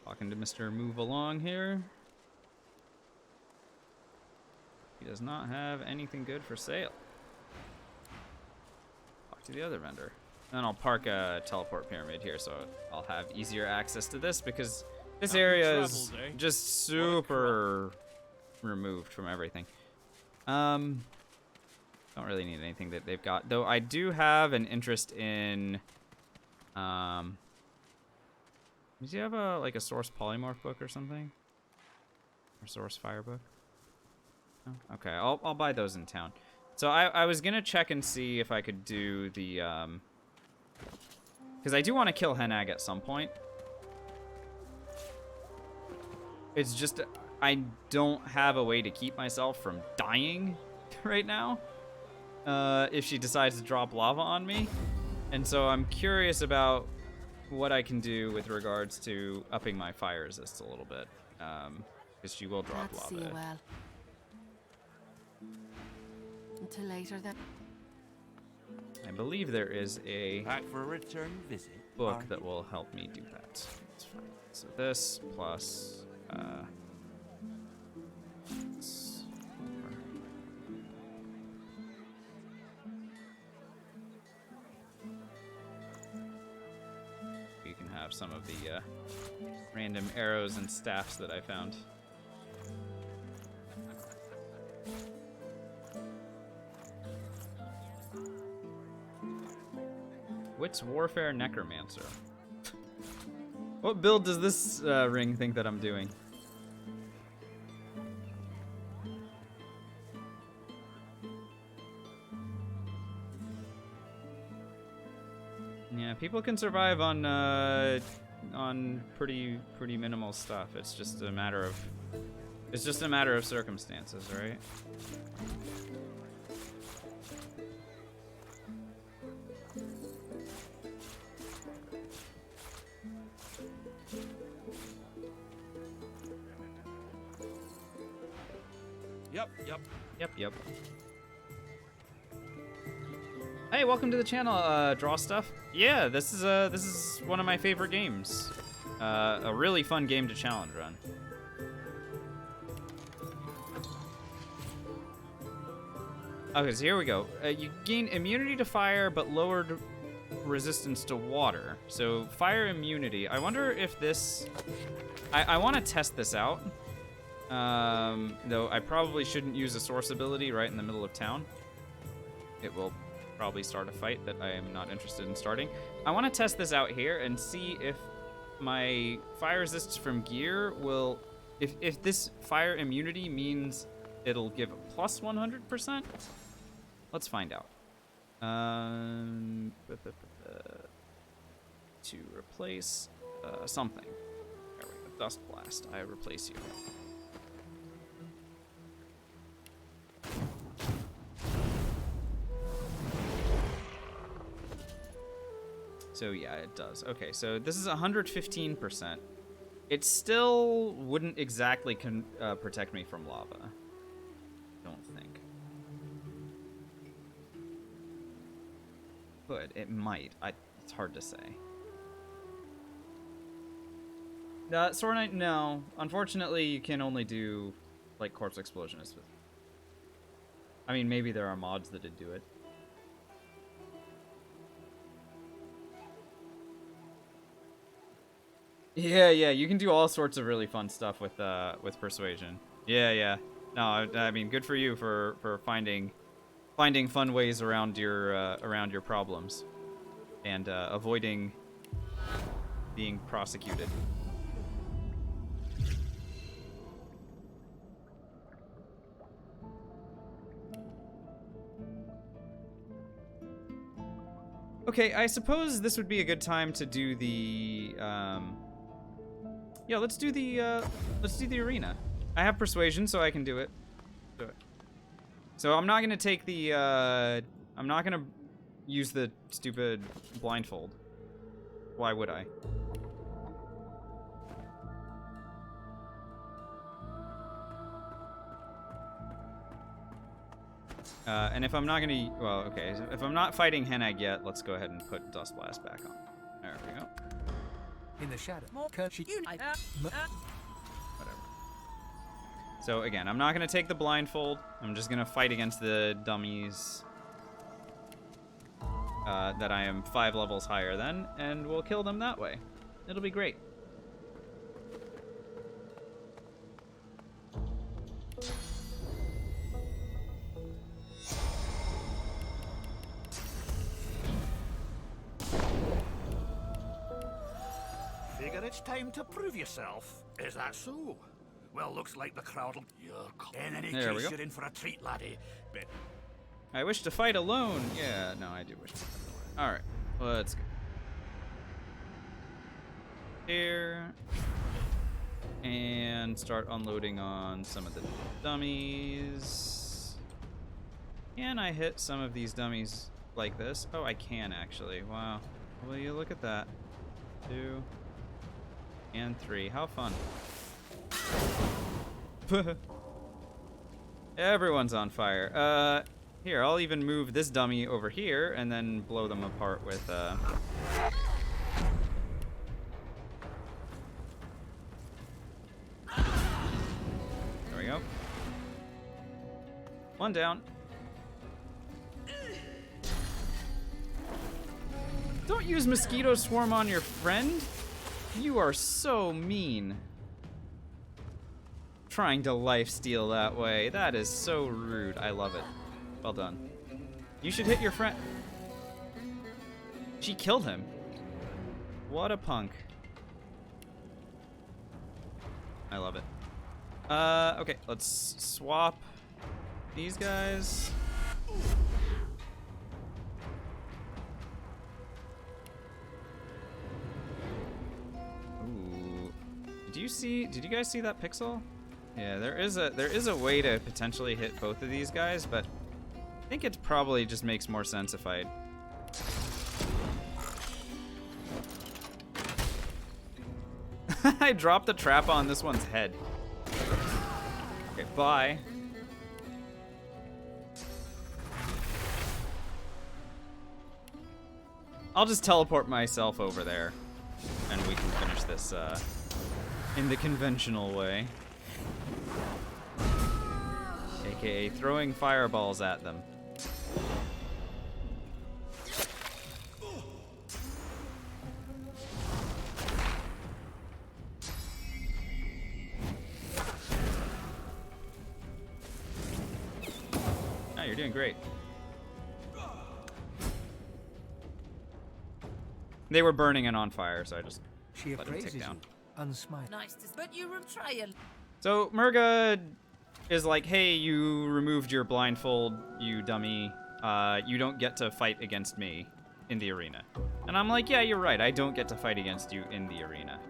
Talking to Mr. Move Along here. He does not have anything good for sale. Talk to the other vendor. And I'll park a teleport pyramid here, so I'll have easier access to this, because this area is just super removed from everything. Don't really need anything that they've got, though. I do have an interest in. Does he have a like a source polymorph book or something? Or source fire book? Oh, okay, I'll buy those in town. So I was gonna check and see if I could do the because I do want to kill Henag at some point. It's just I don't have a way to keep myself from dying right now if she decides to drop lava on me. And so I'm curious about what I can do with regards to upping my fire resist a little bit. Because she will drop lava. See well. Until later then. I believe there is a back for a return visit book that will help me do that. That's fine. So this plus you can have some of the random arrows and staffs that I found. Wits Warfare Necromancer. What build does this ring think that I'm doing? Yeah, people can survive on pretty minimal stuff. It's just a matter of circumstances, right? Yep. Yep. Hey, welcome to the channel, Draw Stuff. Yeah, this is one of my favorite games. A really fun game to challenge run. Okay, so here we go. You gain immunity to fire, but lowered resistance to water. So fire immunity. I wonder if this... I want to test this out. Though I probably shouldn't use a source ability right in the middle of town. It will probably start a fight that I am not interested in starting. I want to test this out here and see if my fire resists from gear will... If this fire immunity means it'll give a plus 100%. Let's find out. To replace something. There we go. Dust Blast. I replace you. So yeah, it does. Okay, so this is 115%. It still wouldn't exactly protect me from lava. Don't think. Could. It might. It's hard to say. Sword Knight, no. Unfortunately, you can only do, like, Corpse Explosionist with... I mean, maybe there are mods that would do it. Yeah, you can do all sorts of really fun stuff with Persuasion. Yeah. No, I mean, good for you for finding fun ways around your problems and avoiding being prosecuted. Okay, I suppose this would be a good time to do the yeah, let's do the arena. I have persuasion, so I can do it. So I'm not gonna take the I'm not gonna use the stupid blindfold. Why would I? And if I'm not gonna, well, okay, if I'm not fighting Henag yet, let's go ahead and put Dust Blast back on. There we go. In the shadow. Whatever. So again, I'm not gonna take the blindfold. I'm just gonna fight against the dummies that I am 5 levels higher than, and we'll kill them that way. It'll be great. Figure it's time to prove yourself. Is that so? Well, looks like the crowd'll... In any There we case, go. you're in for a treat, laddie. But I wish to fight alone. Yeah, no, I do wish to fight alone. Alright, let's go. Here. And start unloading on some of the dummies. Can I hit some of these dummies like this? Oh, I can actually. Wow. Will you look at that? 2 and 3. How fun. Everyone's on fire. Here, I'll even move this dummy over here and then blow them apart with, There we go. One down. Don't use Mosquito Swarm on your friend. You are so mean. Trying to lifesteal that way. That is so rude. I love it. Well done. You should hit your friend. She killed him. What a punk. I love it. Okay, let's swap these guys. Ooh. Did you guys see that pixel? Yeah, there is a way to potentially hit both of these guys, but I think it probably just makes more sense if I... I dropped the trap on this one's head. Okay, bye. I'll just teleport myself over there, and we can finish this in the conventional way. AKA throwing fireballs at them. Oh, you're doing great. They were burning and on fire, so I just She let them appraises tick down. you, unsmiling. Nice to but you try. So Murga is like, hey, you removed your blindfold, you dummy. You don't get to fight against me in the arena. And I'm like, yeah, you're right. I don't get to fight against you in the arena.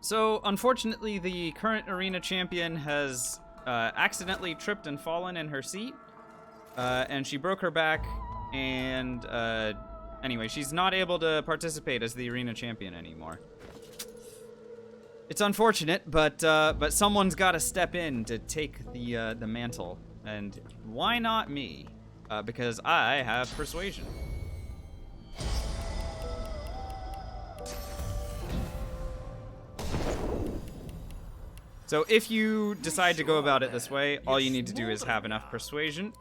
So, unfortunately, the current arena champion has accidentally tripped and fallen in her seat, and she broke her back, and anyway, she's not able to participate as the arena champion anymore. It's unfortunate, but someone's got to step in to take the mantle, and why not me? Because I have persuasion. So if you decide to go about it this way, all you need to do is have enough persuasion,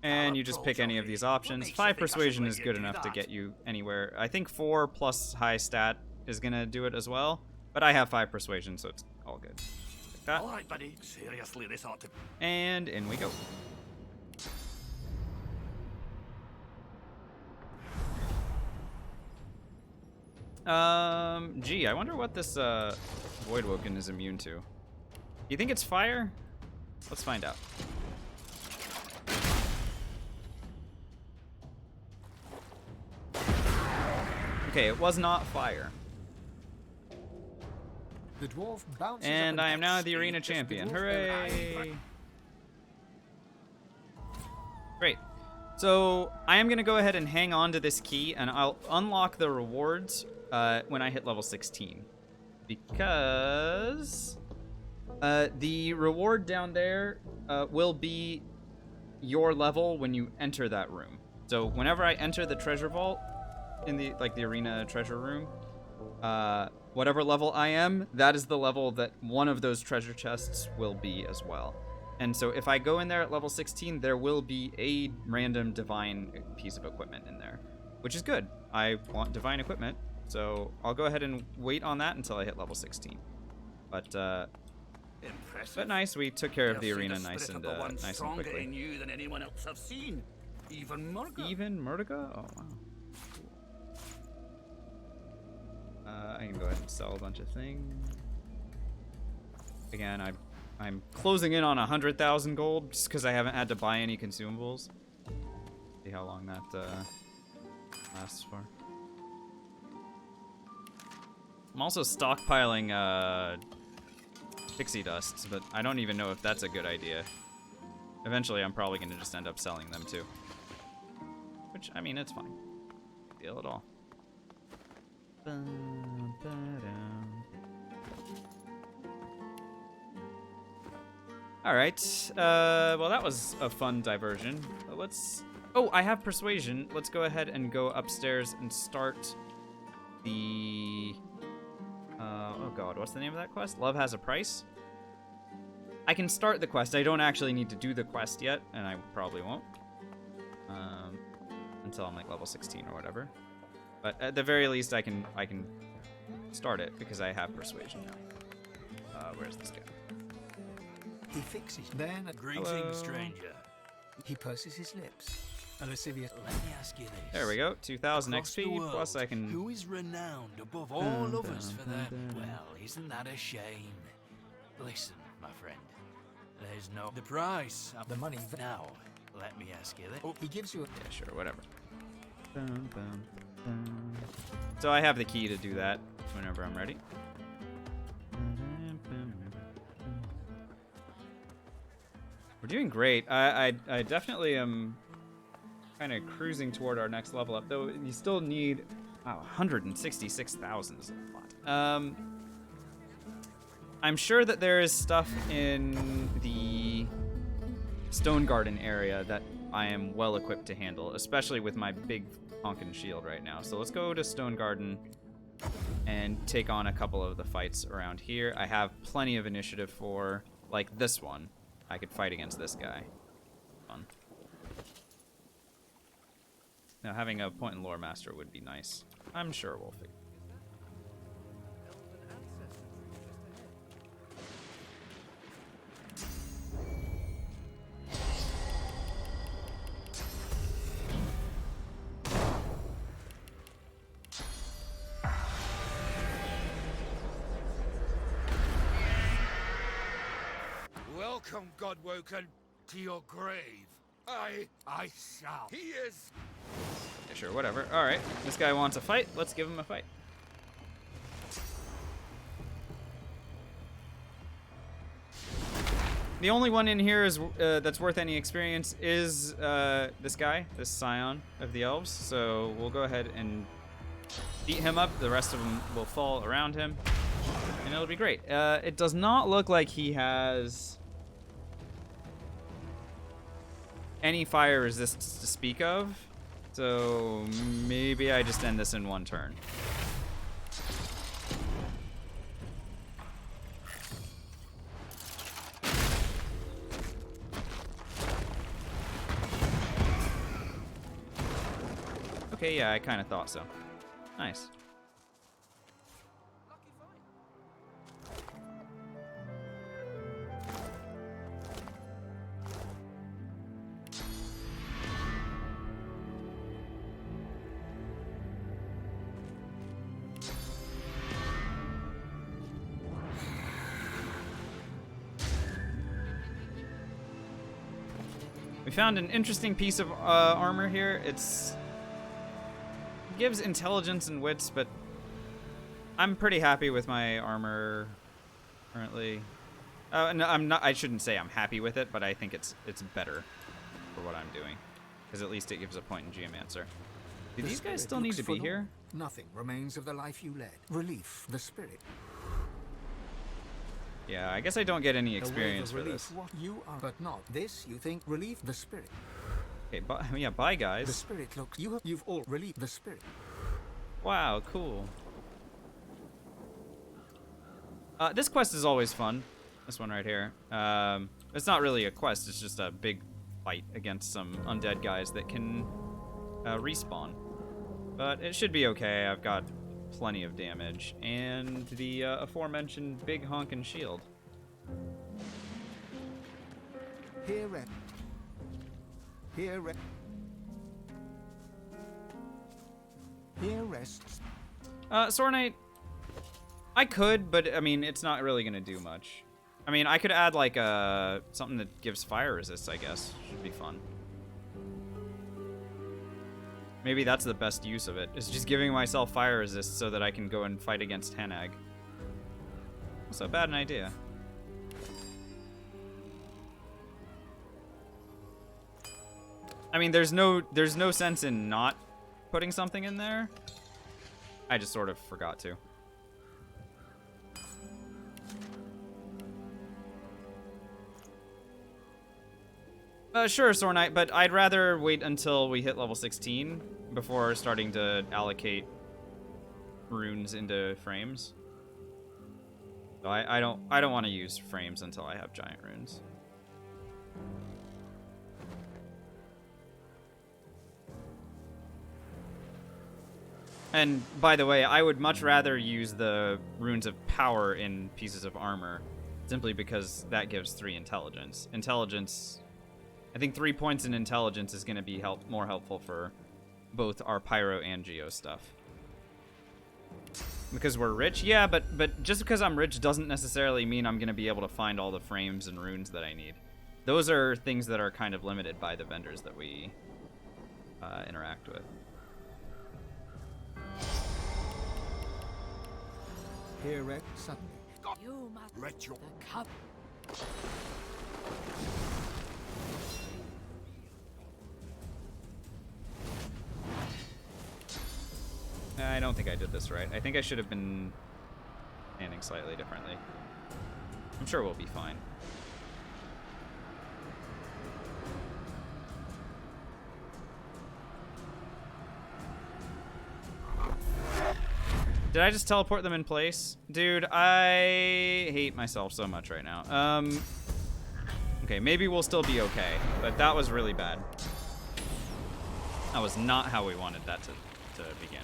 and you just pick any of these options. 5 persuasion is good enough to get you anywhere. I think 4 plus high stat is gonna do it as well, but I have 5 persuasion, so it's all good. Like that. All right, buddy. Seriously, this ought to... And in we go. Gee, I wonder what this Voidwoken is immune to. You think it's fire? Let's find out. Okay, it was not fire. The dwarf bounces And up I am now the arena champion. Hooray! Great. So I am going to go ahead and hang on to this key, and I'll unlock the rewards when I hit level 16. Because the reward down there will be your level when you enter that room. So whenever I enter the treasure vault in the arena treasure room, whatever level I am, that is the level that one of those treasure chests will be as well. And so if I go in there at level 16, there will be a random divine piece of equipment in there, which is good. I want divine equipment, so I'll go ahead and wait on that until I hit level 16. But nice, we took care of the arena nice and quickly. In you than anyone else I've seen. Even Murga. Even Murga? Oh wow. I can go ahead and sell a bunch of things. Again, I'm closing in on 100,000 gold just because I haven't had to buy any consumables. See how long that lasts for. I'm also stockpiling pixie dusts, but I don't even know if that's a good idea. Eventually, I'm probably going to just end up selling them too. Which, I mean, it's fine. No big deal at all. Alright, well that was a fun diversion. Let's... Oh, I have persuasion. Let's go ahead and go upstairs and start the... oh god, what's the name of that quest? Love Has a Price? I can start the quest. I don't actually need to do the quest yet, and I probably won't. Until I'm like level 16 or whatever. But at the very least, I can start it because I have persuasion now. Where's this guy? He fixes. Then Greetings, stranger. He purses his lips. Lascivious. Let me ask you this. There we go. 2,000 Across the XP, world, plus I can... Who is renowned above all others for their... Well, isn't that a shame? Listen, my friend. There's no... The price of the money... Now, let me ask you this. Oh, he gives you... Yeah, sure, whatever. So I have the key to do that whenever I'm ready. We're doing great. I definitely am kind of cruising toward our next level up, though you still need... Wow, 166,000 is a lot. I'm sure that there is stuff in the Stone Garden area that I am well equipped to handle, especially with my big honkin' shield right now. So let's go to Stone Garden and take on a couple of the fights around here. I have plenty of initiative for, like, this one. I could fight against this guy. Fun. Now, having a point and lore master would be nice. I'm sure we'll figure. Welcome, Godwoken, to your grave. I shall. He is... Yeah, sure, whatever. Alright, this guy wants a fight. Let's give him a fight. The only one in here is that's worth any experience is this guy, this Scion of the Elves. So we'll go ahead and beat him up. The rest of them will fall around him, and it'll be great. It does not look like he has any fire resistance to speak of, so maybe I just end this in one turn. Okay, yeah, I kind of thought so. Nice. We found an interesting piece of armor here. It gives intelligence and wits, but I'm pretty happy with my armor currently. No, I'm not. I shouldn't say I'm happy with it, but I think it's better for what I'm doing, because at least it gives a point in Geomancer. Do these guys still need to be here? Nothing remains of the life you led. Relief, the spirit. Yeah, I guess I don't get any experience for this. What you are, but not this. You think relief the spirit. Okay, yeah, bye guys. The spirit looks. You've all relieved the spirit. Wow, cool. This quest is always fun. This one right here. It's not really a quest. It's just a big fight against some undead guys that can respawn. But it should be okay. I've got plenty of damage, and the aforementioned big honkin' shield. Here rests. Sword Knight, I could, but I mean, it's not really gonna do much. I mean, I could add like something that gives fire resist, I guess. Should be fun. Maybe that's the best use of it, is just giving myself fire resist so that I can go and fight against Hanag. That's not bad an idea. I mean, there's no sense in not putting something in there. I just sort of forgot to. Sure, Sword Knight, but I'd rather wait until we hit level 16 before starting to allocate runes into frames. So I don't want to use frames until I have giant runes. And by the way, I would much rather use the runes of power in pieces of armor, simply because that gives 3 intelligence. Intelligence I think 3 points in intelligence is going to be more helpful for both our pyro and geo stuff. Because we're rich? Yeah, but just because I'm rich doesn't necessarily mean I'm going to be able to find all the frames and runes that I need. Those are things that are kind of limited by the vendors that we interact with. Here, Red, suddenly. You must let your the cup. I don't think I did this right. I think I should have been standing slightly differently. I'm sure we'll be fine. Did I just teleport them in place? Dude, I hate myself so much right now. Okay, maybe we'll still be okay, but that was really bad. That was not how we wanted that to begin.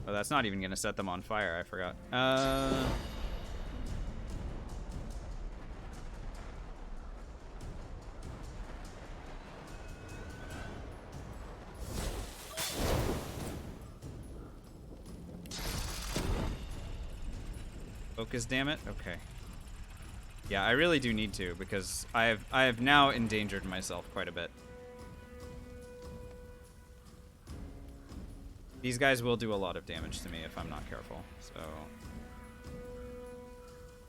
Oh, that's not even gonna set them on fire, I forgot. Focus, damn it. Okay. Yeah, I really do need to because I have now endangered myself quite a bit. These guys will do a lot of damage to me if I'm not careful. So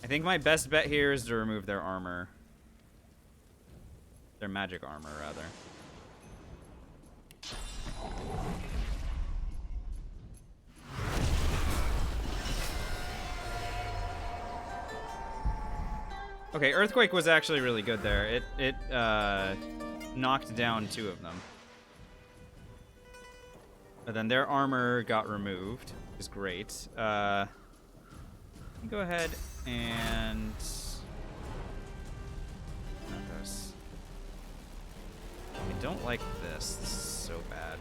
I think my best bet here is to remove their armor. Their magic armor, rather. Okay, Earthquake was actually really good there. It knocked down 2 of them. But then their armor got removed, which is great. Go ahead and... Not this. I don't like this. This is so bad.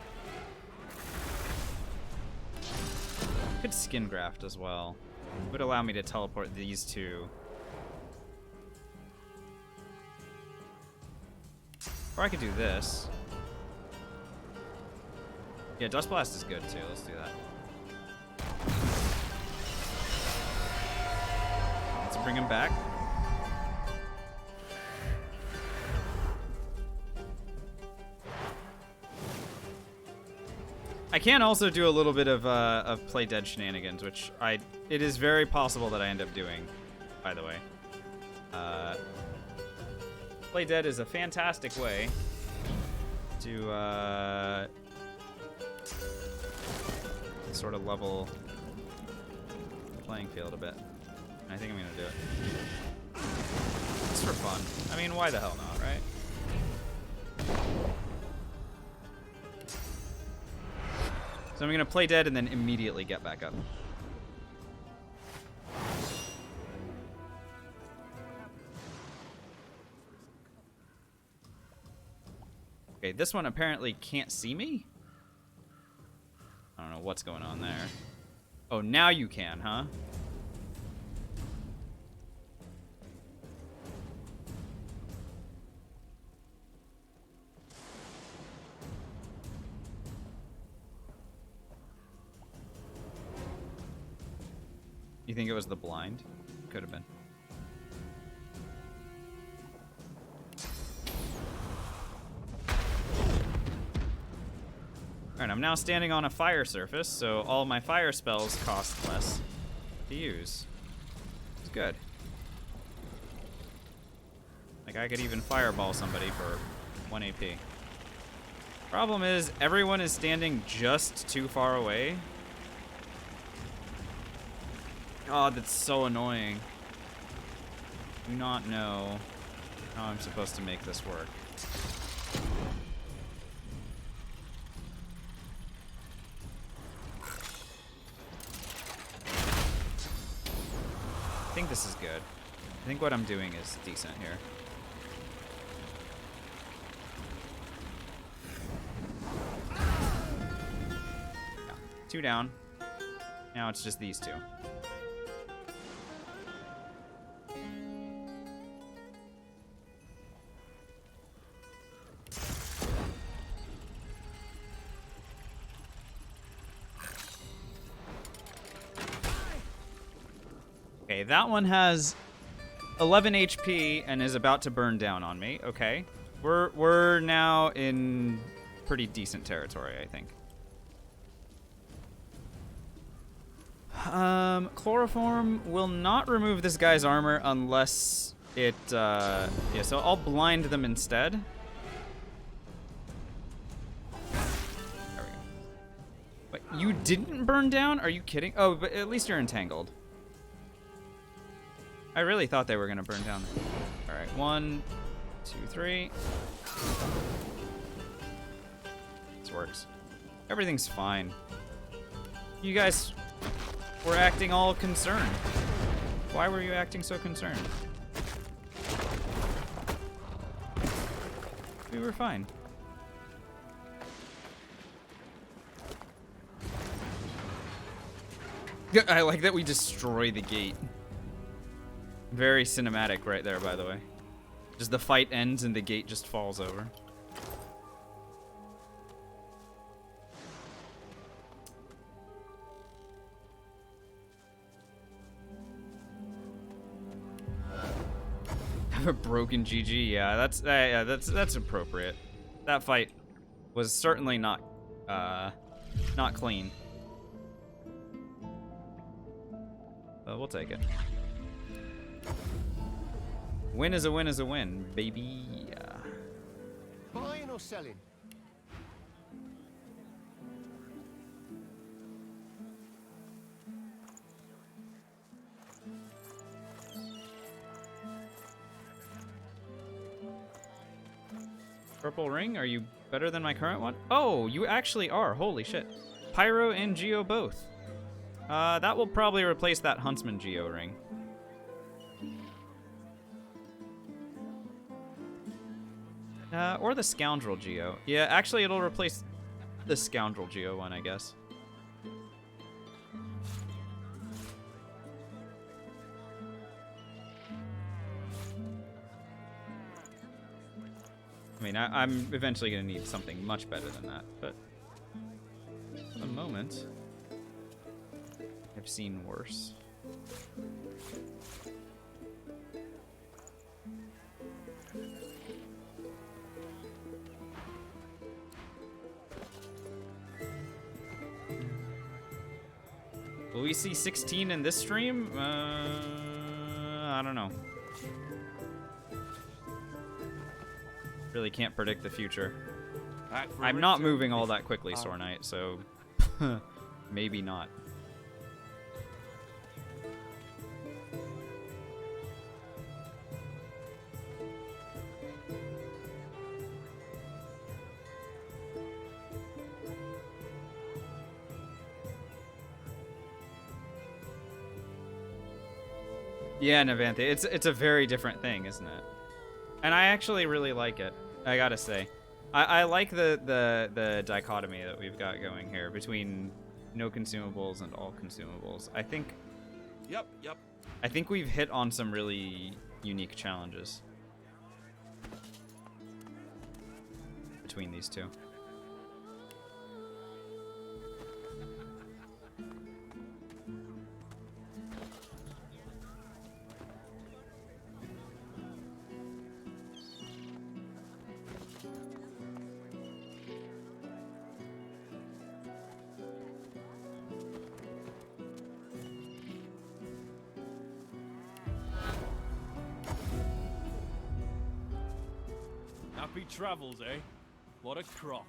Could skin graft as well. It would allow me to teleport these 2. Or I could do this. Yeah, Dust Blast is good too. Let's do that. Let's bring him back. I can also do a little bit of play dead shenanigans, which it is very possible that I end up doing, by the way. Play dead is a fantastic way to sort of level the playing field a bit. And I think I'm gonna do it. Just for fun. I mean, why the hell not, right? So I'm gonna play dead and then immediately get back up. Okay, this one apparently can't see me? I don't know what's going on there. Oh, now you can, huh? You think it was the blind? Could have been. Alright, I'm now standing on a fire surface, so all my fire spells cost less to use. It's good. Like, I could even fireball somebody for 1 AP. Problem is, everyone is standing just too far away. God, that's so annoying. I do not know how I'm supposed to make this work. I think this is good. I think what I'm doing is decent here. Yeah, 2 down. Now it's just these 2. Yeah. Okay, that one has 11 HP and is about to burn down on me. Okay. We're now in pretty decent territory, I think. Chloroform will not remove this guy's armor unless it, yeah, so I'll blind them instead. There we go. Wait, you didn't burn down? Are you kidding? Oh, but at least you're entangled. I really thought they were gonna burn down. All right, 1, 2, 3. This works. Everything's fine. You guys were acting all concerned. Why were you acting so concerned? We were fine. I like that we destroy the gate. Very cinematic right there, by the way. Just the fight ends and the gate just falls over. Have a broken GG. Yeah, that's appropriate. That fight was certainly not clean. But we'll take it. Win is a win is a win, baby. Buying or selling? Purple ring, are you better than my current one? Oh, you actually are. Holy shit. Pyro and Geo both. That will probably replace that Huntsman Geo ring. Or the Scoundrel Geo. Yeah, actually it'll replace the Scoundrel Geo one, I guess. I mean, I'm eventually going to need something much better than that, but for the moment, I've seen worse. Will we see 16 in this stream? I don't know. Really can't predict the future. I'm not moving all that quickly, Sore Knight, so maybe not. Yeah, Navanthe, it's a very different thing, isn't it? And I actually really like it. I gotta say, I like the dichotomy that we've got going here between no consumables and all consumables. I think. Yep. I think we've hit on some really unique challenges between these two. Happy travels, eh? What a crock.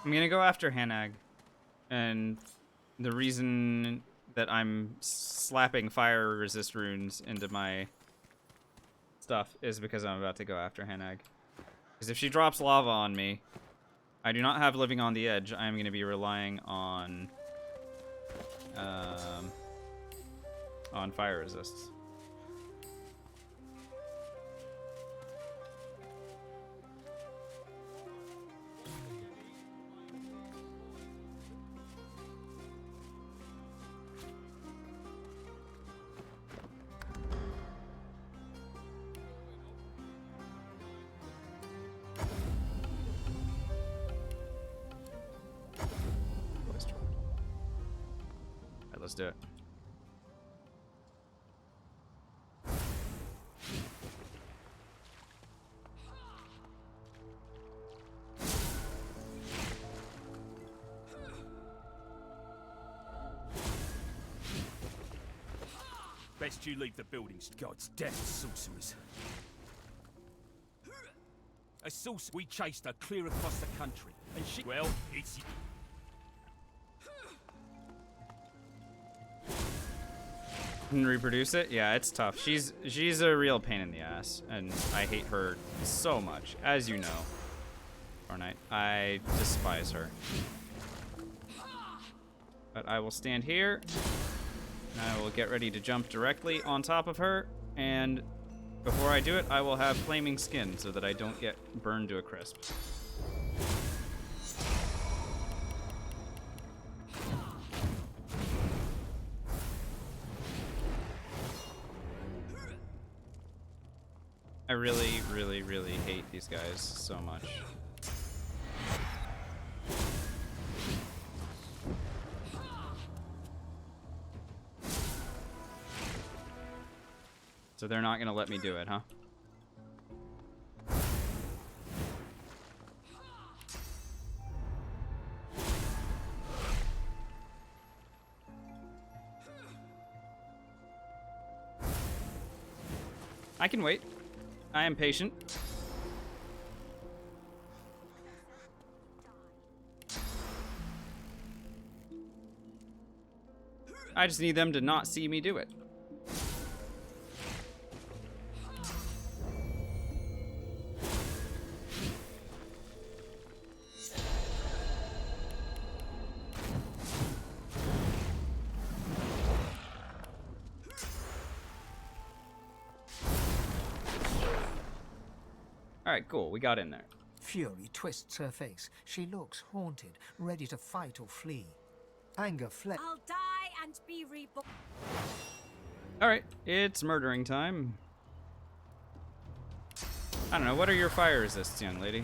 I'm gonna go after Hanag, and the reason that I'm slapping fire resist runes into my stuff is because I'm about to go after Hanag. Because if she drops lava on me, I do not have Living on the Edge. I'm gonna be relying on fire resists. let's do it. Best you leave the buildings. God's damn sorcerers. A sorcerer. We chased her clear across the country. And she... Well, it's... Can reproduce it? Yeah, it's tough. She's a real pain in the ass, and I hate her so much, as you know. Fortnite. I despise her. But I will stand here. And I will get ready to jump directly on top of her, and before I do it, I will have flaming skin so that I don't get burned to a crisp. I really, really, really hate these guys so much. So they're not gonna let me do it, huh? I can wait. I am patient. I just need them to not see me do it. Alright, cool. We got in there. Fury twists her face. She looks haunted, ready to fight or flee. Anger fled. I'll die and be reborn. Alright, it's murdering time. I don't know, what are your fire resists, young lady?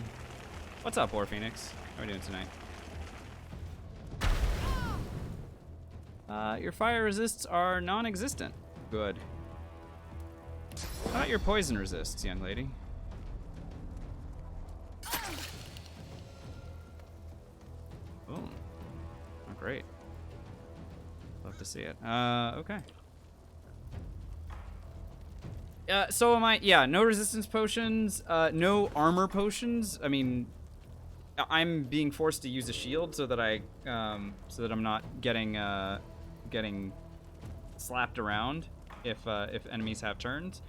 What's up, War Phoenix? How are we doing tonight? Your fire resists are non-existent. Good. How about your poison resists, young lady? Boom. Oh, great. Love to see it. Okay. So am I, yeah, no resistance potions, no armor potions. I mean, I'm being forced to use a shield so that I'm not getting slapped around if enemies have turns.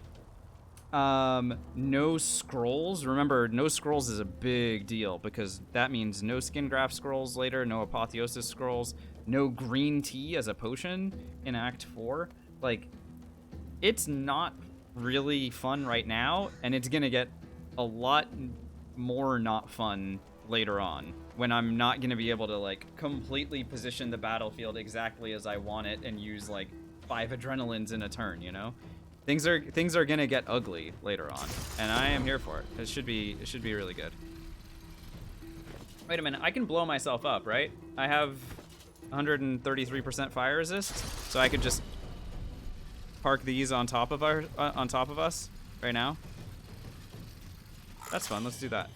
No scrolls. Remember, no scrolls is a big deal because that means no skin graft scrolls later, no apotheosis scrolls, no green tea as a potion in Act 4. Like, it's not really fun right now, and it's gonna get a lot more not fun later on when I'm not gonna be able to like completely position the battlefield exactly as I want it and use like 5 adrenalines in a turn, you know? Things are gonna get ugly later on, and I am here for it. It should be really good. Wait a minute, I can blow myself up, right? I have 133% fire resist, so I could just park these on top of us right now. That's fun. Let's do that.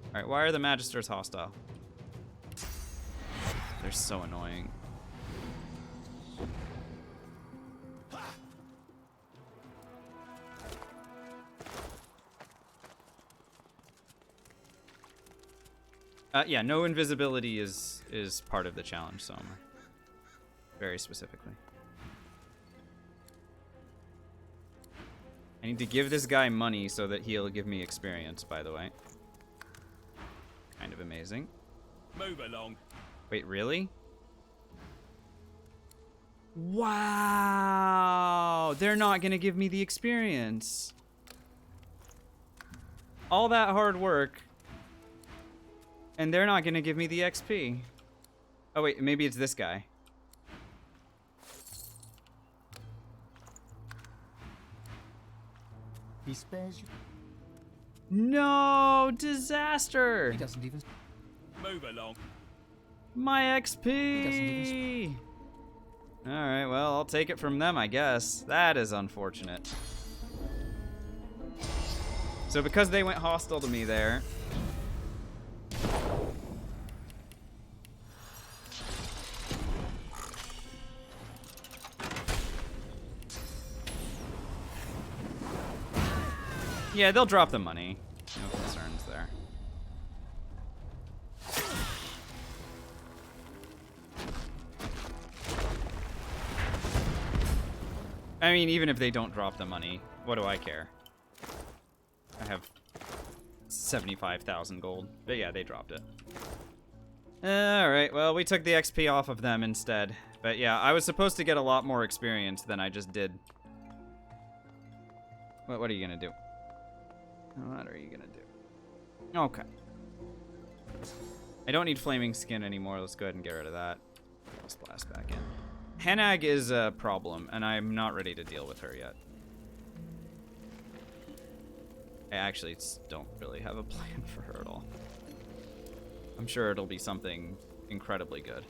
All right, why are the Magisters hostile? They're so annoying. Yeah, no invisibility is part of the challenge, so very specifically. I need to give this guy money so that he'll give me experience, by the way. Kind of amazing. Move along. Wait, really? Wow! They're not gonna give me the experience. All that hard work, and they're not gonna give me the XP. Oh wait, maybe it's this guy. He spares you. No, disaster! He doesn't even... Move along. My XP! Alright, well, I'll take it from them, I guess. That is unfortunate. So because they went hostile to me there... Yeah, they'll drop the money. No concerns there. I mean, even if they don't drop the money, what do I care? I have 75,000 gold. But yeah, they dropped it. Alright, well, we took the XP off of them instead. But yeah, I was supposed to get a lot more experience than I just did. What are you gonna do? What are you gonna do? Okay. I don't need flaming skin anymore. Let's go ahead and get rid of that. Let's blast back in. Henag is a problem, and I'm not ready to deal with her yet. I actually don't really have a plan for her at all. I'm sure it'll be something incredibly good.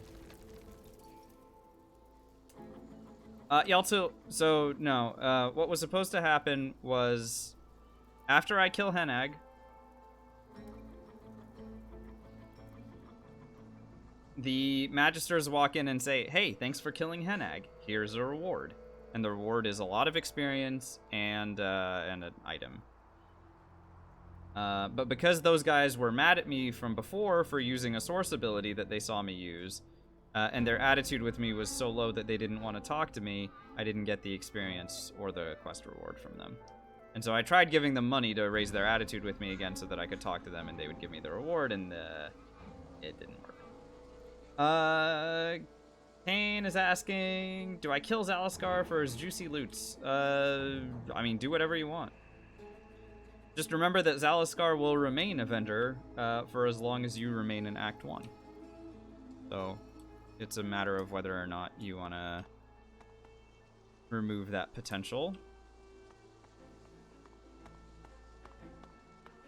Yeah, so no, what was supposed to happen was after I kill Henag, the Magisters walk in and say, hey, thanks for killing Henag. Here's a reward. And the reward is a lot of experience and an item. But because those guys were mad at me from before for using a source ability that they saw me use, and their attitude with me was so low that they didn't want to talk to me, I didn't get the experience or the quest reward from them. And so I tried giving them money to raise their attitude with me again so that I could talk to them and they would give me the reward, and it didn't work. Fane is asking, do I kill Zaliskar for his juicy loots? I mean, do whatever you want. Just remember that Zaliskar will remain a vendor for as long as you remain in Act 1. So it's a matter of whether or not you want to remove that potential.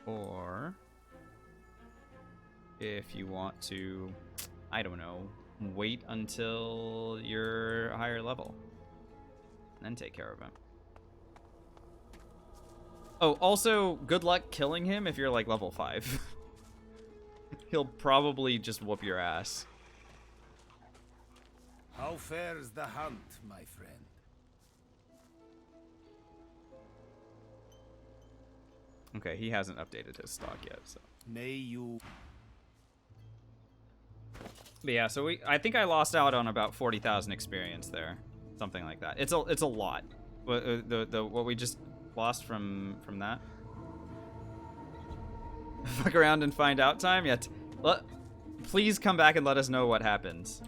Or if you want to, I don't know, wait until you're a higher level and then take care of him. Oh, also, good luck killing him if you're like level 5. He'll probably just whoop your ass. How fares the hunt, my friend? Okay, he hasn't updated his stock yet, so. May you... But yeah, so I think I lost out on about 40,000 experience there. Something like that. It's a lot. What we just lost from that. Fuck around and find out time? Yeah. Please come back and let us know what happens.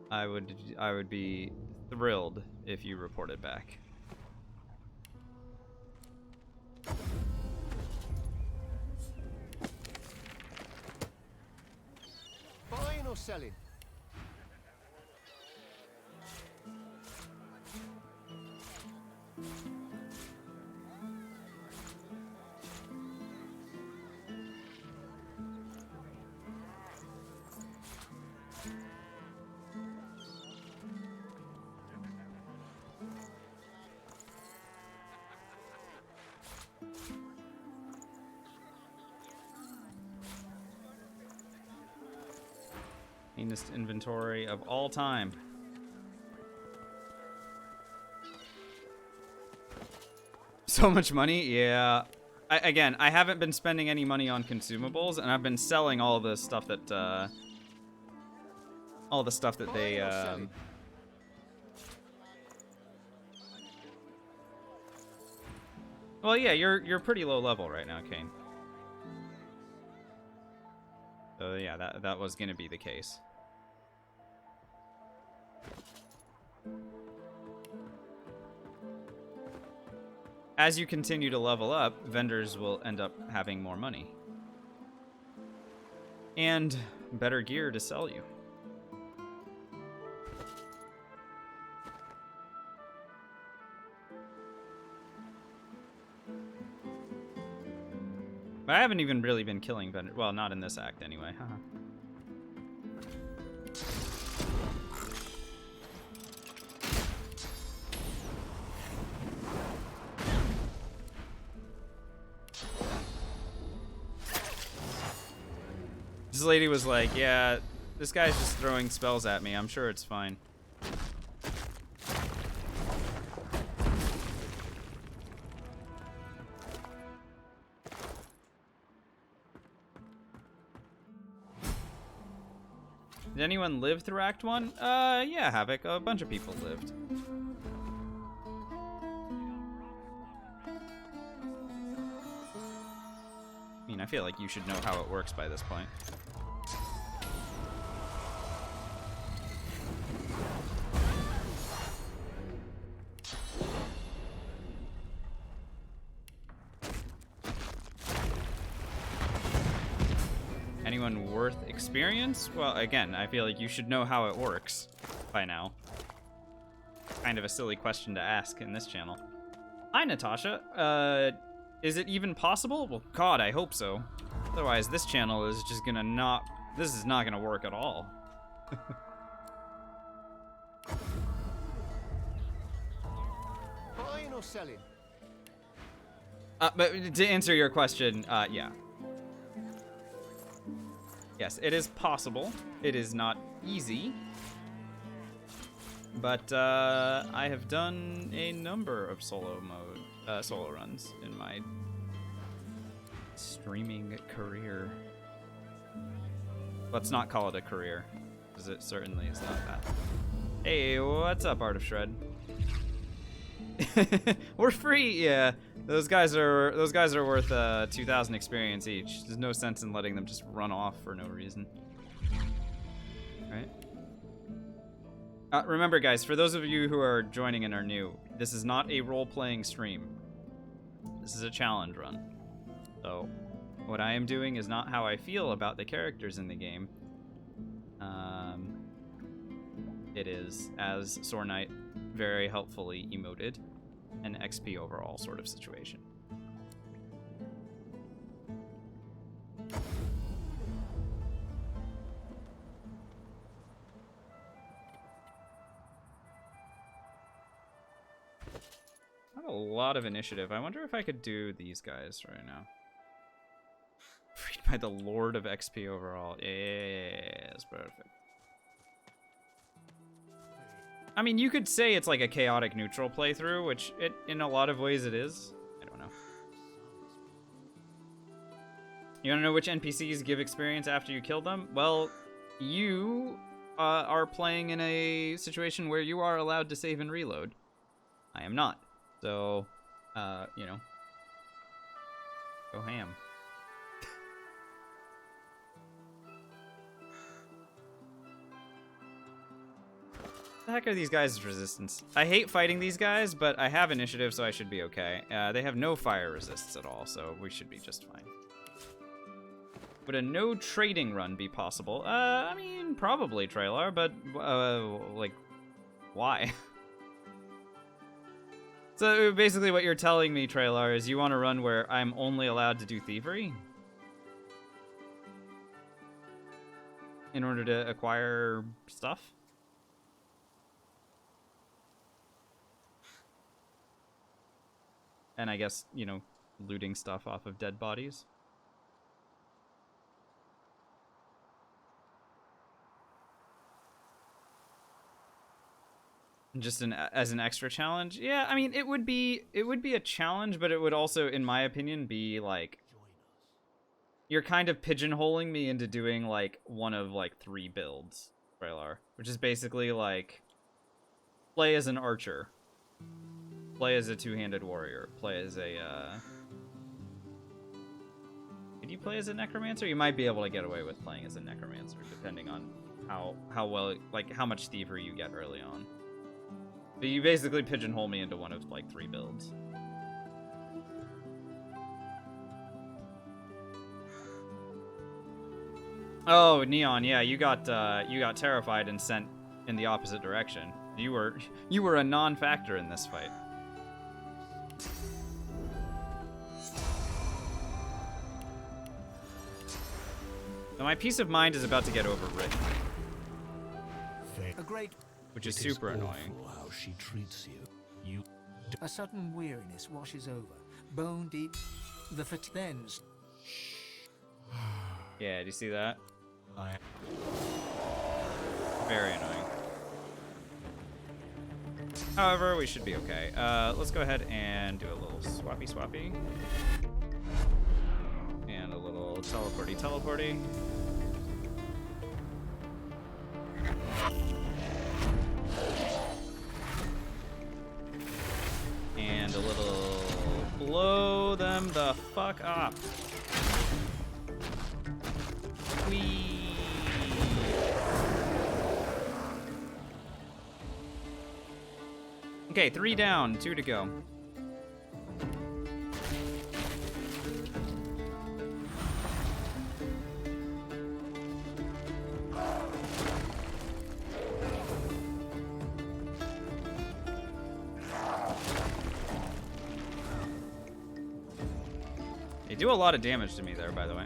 I would be thrilled if you reported back. Buying or selling? Cleanest inventory of all time. So much money? Yeah. Again, I haven't been spending any money on consumables, and I've been selling all the stuff that, they, Well, yeah, you're pretty low level right now, Kane. So yeah, that was gonna be the case. As you continue to level up, vendors will end up having more money. And better gear to sell you. I haven't even really been killing vendors. Well, not in this act anyway. Haha. This lady was like, yeah, this guy's just throwing spells at me. I'm sure it's fine. Did anyone live through Act 1? Yeah, Havoc. A bunch of people lived. I mean, I feel like you should know how it works by this point. Anyone worth experience? Well, again, I feel like you should know how it works by now. Kind of a silly question to ask in this channel. Hi, Natasha. Is it even possible? Well, God, I hope so. Otherwise, this channel is just gonna not... This is not gonna work at all. Buying or selling? But to answer your question, yeah. Yes, it is possible. It is not easy. But I have done a number of solo runs in my streaming career. Let's not call it a career, because it certainly is not that. Hey, what's up, Art of Shred? We're free, yeah. Those guys are worth 2,000 experience each. There's no sense in letting them just run off for no reason. Right? Remember, guys, for those of you who are joining and are new, this is not a role-playing stream. This is a challenge run. So, what I am doing is not how I feel about the characters in the game. It is, as Sore Knight very helpfully emoted, an XP overall sort of situation. I have a lot of initiative. I wonder if I could do these guys right now. Freed by the Lord of XP overall. Yes, perfect. I mean, you could say it's like a chaotic neutral playthrough, which it in a lot of ways it is. I don't know. You wanna know which NPCs give experience after you kill them? Well, you are playing in a situation where you are allowed to save and reload. I am not. So, you know, go ham. The heck are these guys' resistance? I hate fighting these guys, but I have initiative, so I should be okay. They have no fire resists at all, so we should be just fine. Would a no trading run be possible? I mean, probably, Trailer, but, like, why? So basically what you're telling me, Trailer, is you want to run where I'm only allowed to do thievery? In order to acquire stuff? And I guess, you know, looting stuff off of dead bodies. Just as an extra challenge? Yeah, I mean, it would be a challenge, but it would also, in my opinion, be like, you're kind of pigeonholing me into doing like one of like 3 builds, Raylar, which is basically like play as an archer, play as a 2-handed warrior, play as a could you play as a necromancer? You might be able to get away with playing as a necromancer depending on how well, like how much thievery you get early on. But you basically pigeonhole me into one of like 3 builds. Oh, Neon, yeah, you got terrified and sent in the opposite direction. You were a non-factor in this fight. Now my peace of mind is about to get overwritten, A great, which is super annoying. how she treats you. A sudden weariness washes over. Bone deep. The fatigue ends. Yeah, do you see that? Very annoying. However, we should be okay. Let's go ahead and do a little swappy. And a little teleporty. And a little blow them the fuck up. Whee! Okay, 3 down, 2 to go. They do a lot of damage to me there, by the way.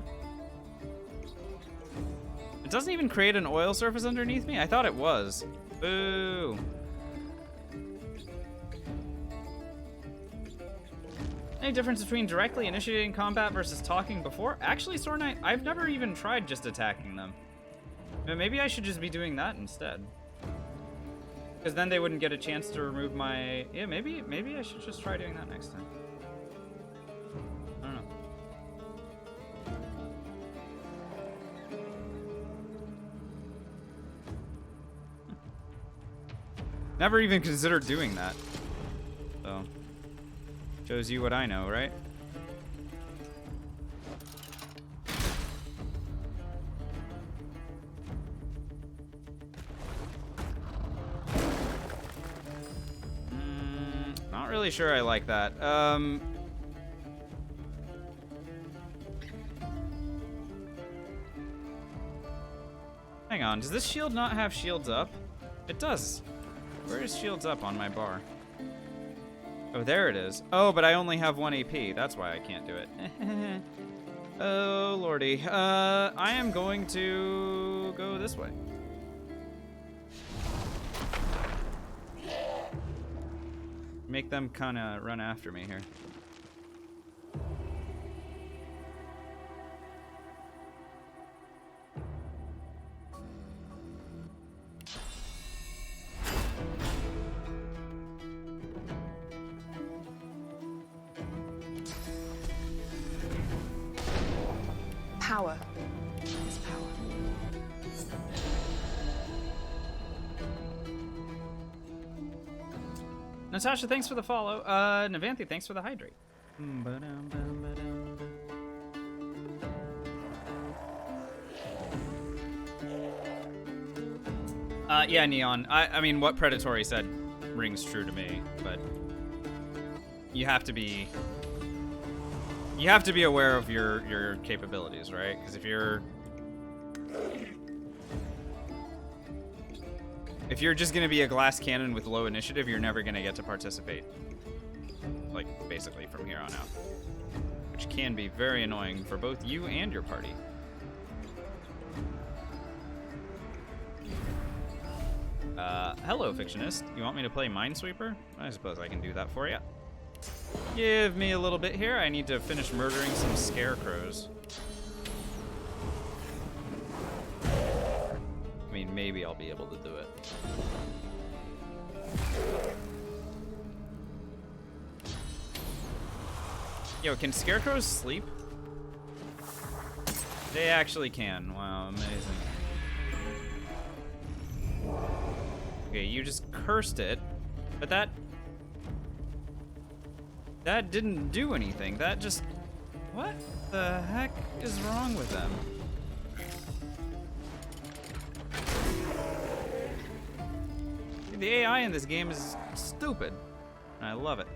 It doesn't even create an oil surface underneath me? I thought it was. Boo. Any difference between directly initiating combat versus talking before? Actually, Sword Knight, I've never even tried just attacking them. Maybe I should just be doing that instead. Because then they wouldn't get a chance to remove my... Yeah, maybe I should just try doing that next time. I don't know. Never even considered doing that. So... shows you what I know, right? Not really sure I like that. Hang on, does this shield not have shields up? It does. Where is shields up on my bar? Oh, there it is. Oh, but I only have 1 AP. That's why I can't do it. Oh, lordy. I am going to go this way. Make them kind of run after me here. Power is power. Natasha, thanks for the follow. Navanthi, thanks for the hydrate. Yeah, Neon. I mean, what Predatory said rings true to me, but you have to be aware of your capabilities, right? Because if you're just gonna be a glass cannon with low initiative, you're never gonna get to participate, like, basically from here on out, which can be very annoying for both you and your party. Hello, Fictionist. You want me to play Minesweeper? I suppose I can do that for you. Give me a little bit here. I need to finish murdering some scarecrows. I mean, maybe I'll be able to do it. Yo, can scarecrows sleep? They actually can. Wow, amazing. Okay, you just cursed it, but that didn't do anything. That just... What the heck is wrong with them? The AI in this game is stupid. And I love it.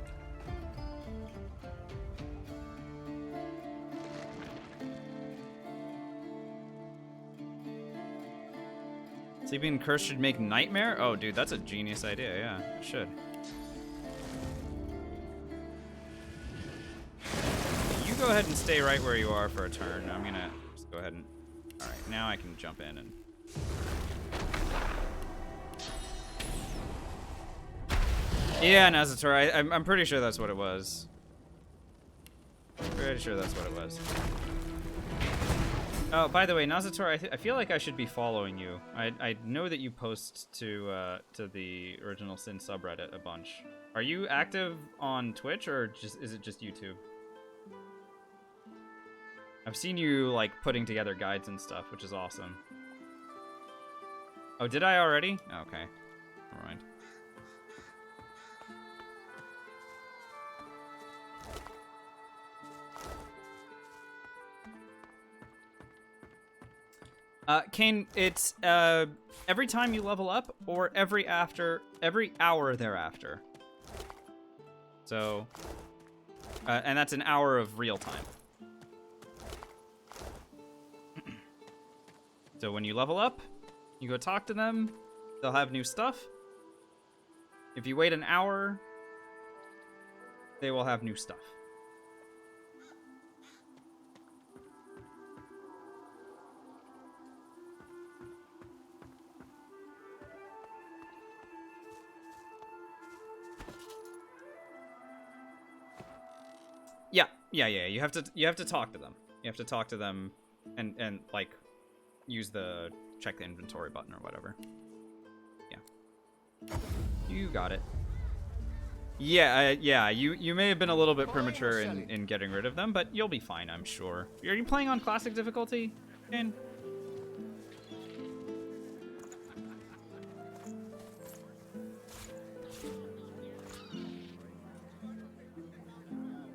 Sleeping Curse should make Nightmare? Oh, dude, that's a genius idea. Yeah, it should. You go ahead and stay right where you are for a turn. I'm gonna just go ahead and... Alright. now I can jump in and... Yeah, Nazator, I'm pretty sure that's what it was. Pretty sure that's what it was. Oh, by the way, Nazator, I feel like I should be following you. I know that you post to the Original Sin subreddit a bunch. Are you active on Twitch, or is it just YouTube? I've seen you, like, putting together guides and stuff, which is awesome. Oh, did I already? Okay. Never mind. Kane, it's every time you level up or every hour thereafter. So, and that's an hour of real time. So when you level up, you go talk to them, they'll have new stuff. If you wait an hour, they will have new stuff. Yeah. You have to talk to them. You have to talk to them, and like use the check the inventory button or whatever. Yeah. You got it. Yeah. You may have been a little bit premature in getting rid of them, but you'll be fine, I'm sure. Are you playing on classic difficulty, Kane?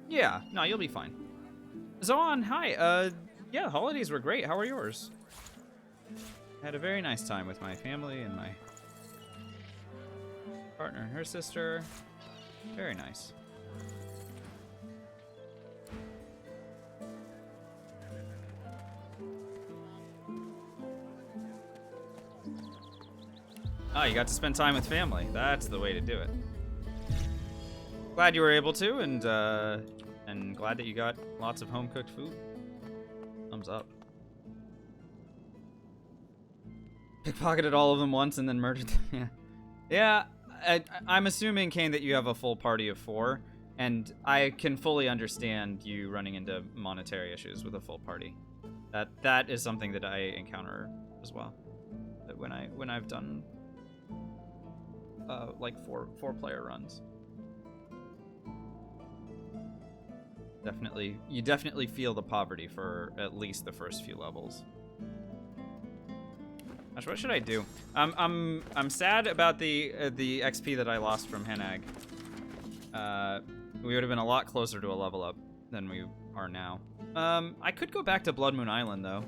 Yeah, no, you'll be fine. Zoan, hi. Yeah, holidays were great. How are yours? I had a very nice time with my family and my partner and her sister. Very nice. Oh, you got to spend time with family. That's the way to do it. Glad you were able to, and glad that you got lots of home-cooked food. Thumbs up. Pickpocketed all of them once and then murdered them. Yeah. I'm assuming, Kane, that you have a full party of 4, and I can fully understand you running into monetary issues with a full party. That is something that I encounter as well. That when I've done like four-player runs. You definitely feel the poverty for at least the first few levels. Gosh, what should I do? I'm sad about the XP that I lost from Henag. We would have been a lot closer to a level up than we are now. I could go back to Blood Moon Island though.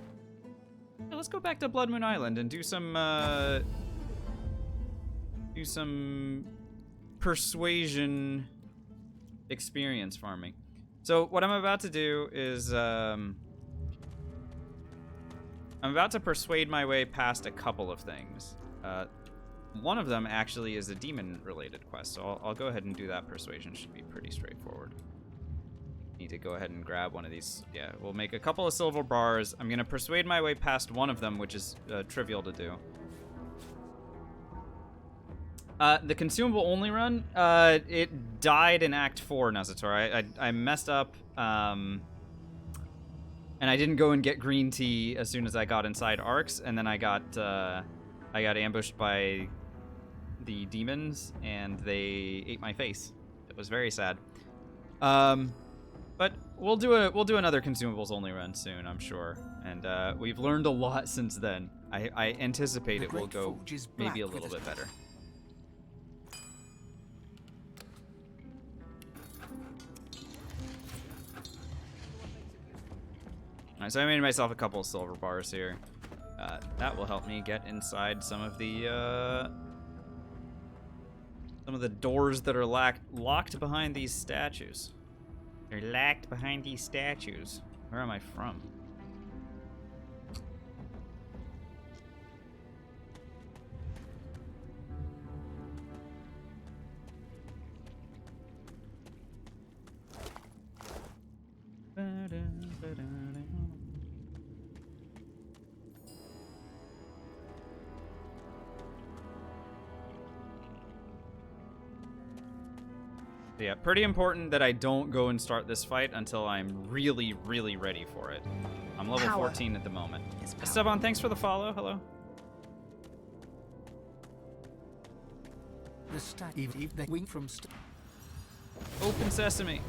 Yeah, let's go back to Blood Moon Island and do some persuasion experience farming. So what I'm about to do is I'm about to persuade my way past a couple of things. One of them actually is a demon-related quest, so I'll go ahead and do that. Persuasion should be pretty straightforward. Need to go ahead and grab one of these. Yeah, we'll make a couple of silver bars. I'm gonna persuade my way past one of them, which is trivial to do. The consumable only run, it died in Act 4, Nazator. I messed up, and I didn't go and get green tea as soon as I got inside Arcs, and then I got ambushed by the demons, and they ate my face. It was very sad. But we'll do another consumables only run soon, I'm sure. And we've learned a lot since then. I anticipate it will go maybe a little bit better. Alright, so I made myself a couple of silver bars here. That will help me get inside some of the doors that are locked behind these statues. They're locked behind these statues. Where am I from? Yeah, pretty important that I don't go and start this fight until I'm really, really ready for it. I'm level 14 at the moment. Esteban, thanks for the follow. Hello. The stat they wing from Open Sesame.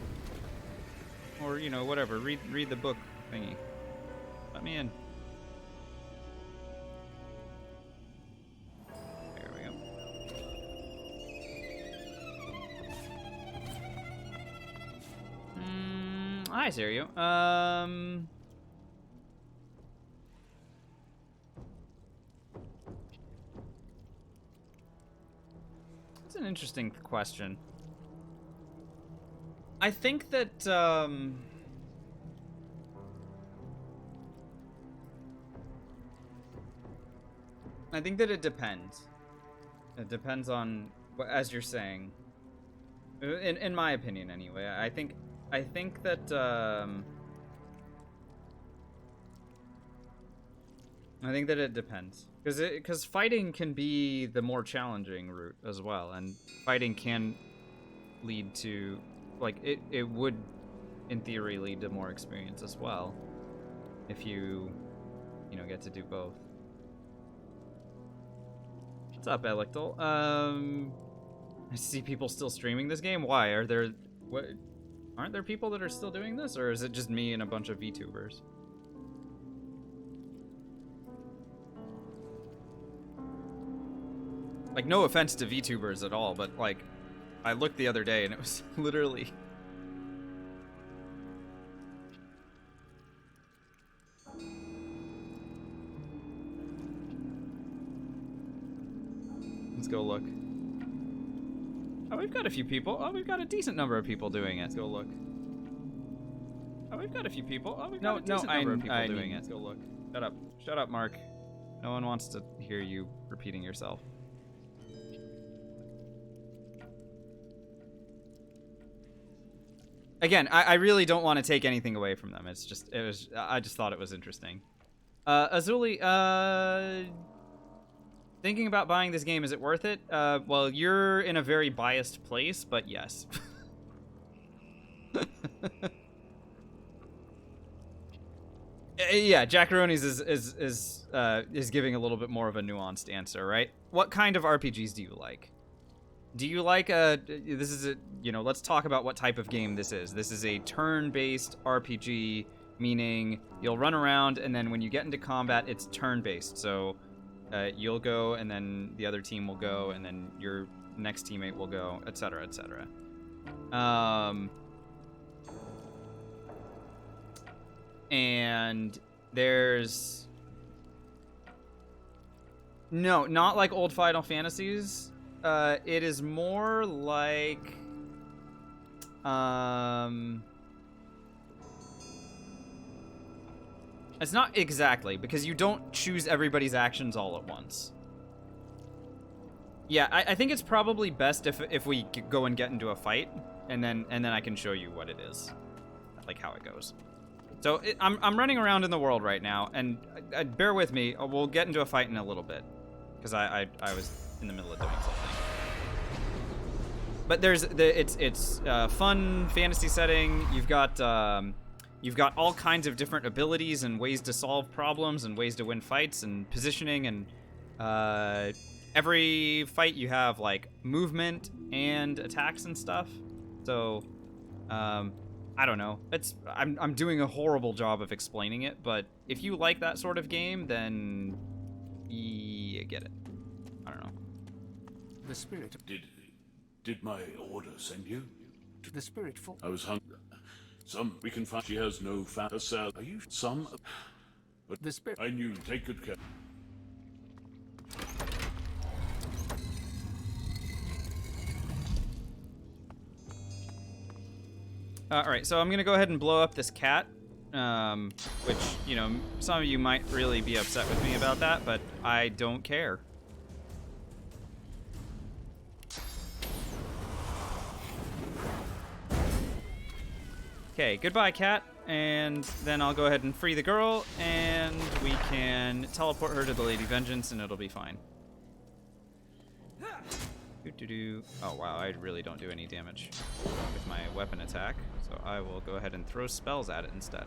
Or, you know, whatever. Read the book thingy. Let me in. There we go. Hi, Serio. It's an interesting question. I think that, I think that it depends. It depends on, as you're saying. In my opinion, anyway. I think that, I think that it depends. Because fighting can be the more challenging route as well, and fighting can lead to, like, it would, in theory, lead to more experience as well, if you know, get to do both. What's up, Electal? I see people still streaming this game. Why? Aren't there people that are still doing this, or is it just me and a bunch of VTubers? Like, no offense to VTubers at all, but, like, I looked the other day and it was literally... Let's go look. Oh, we've got a few people. Oh, we've got a decent number of people doing it. Let's go look. Oh, we've got a few people. Oh, we've got a decent number of people doing it. Let's go look. Shut up. Shut up, Mark. No one wants to hear you repeating yourself. Again, I really don't want to take anything away from them. It's just, I just thought it was interesting. Azuli, thinking about buying this game, is it worth it? Well, you're in a very biased place, but yes. Yeah, Jackaronis is giving a little bit more of a nuanced answer, right? What kind of RPGs do you like? Do you like this is a, you know, let's talk about what type of game this is. This is a turn-based RPG, meaning you'll run around, and then when you get into combat, it's turn-based. So you'll go, and then the other team will go, and then your next teammate will go, etc., etc. And there's... No, not like old Final Fantasies. It is more like... It's not exactly, because you don't choose everybody's actions all at once. Yeah, I think it's probably best if we go and get into a fight, and then I can show you what it is, like how it goes. So I'm running around in the world right now, and bear with me. We'll get into a fight in a little bit, because I was in the middle of doing something. But it's fun fantasy setting. You've got all kinds of different abilities and ways to solve problems and ways to win fights and positioning, and every fight you have like movement and attacks and stuff. So I don't know. I'm doing a horrible job of explaining it, but if you like that sort of game, then you get it. I don't know. The spirit. Did my order send you? The spirit for. I was hungry. Some we can find. She has no fat. Are you some? But the spirit. I knew. Take good care. All right, so I'm gonna go ahead and blow up this cat, which, you know, some of you might really be upset with me about that, but I don't care. Okay, goodbye, cat. And then I'll go ahead and free the girl, and we can teleport her to the Lady Vengeance, and it'll be fine. Oh wow, I really don't do any damage with my weapon attack, so I will go ahead and throw spells at it instead.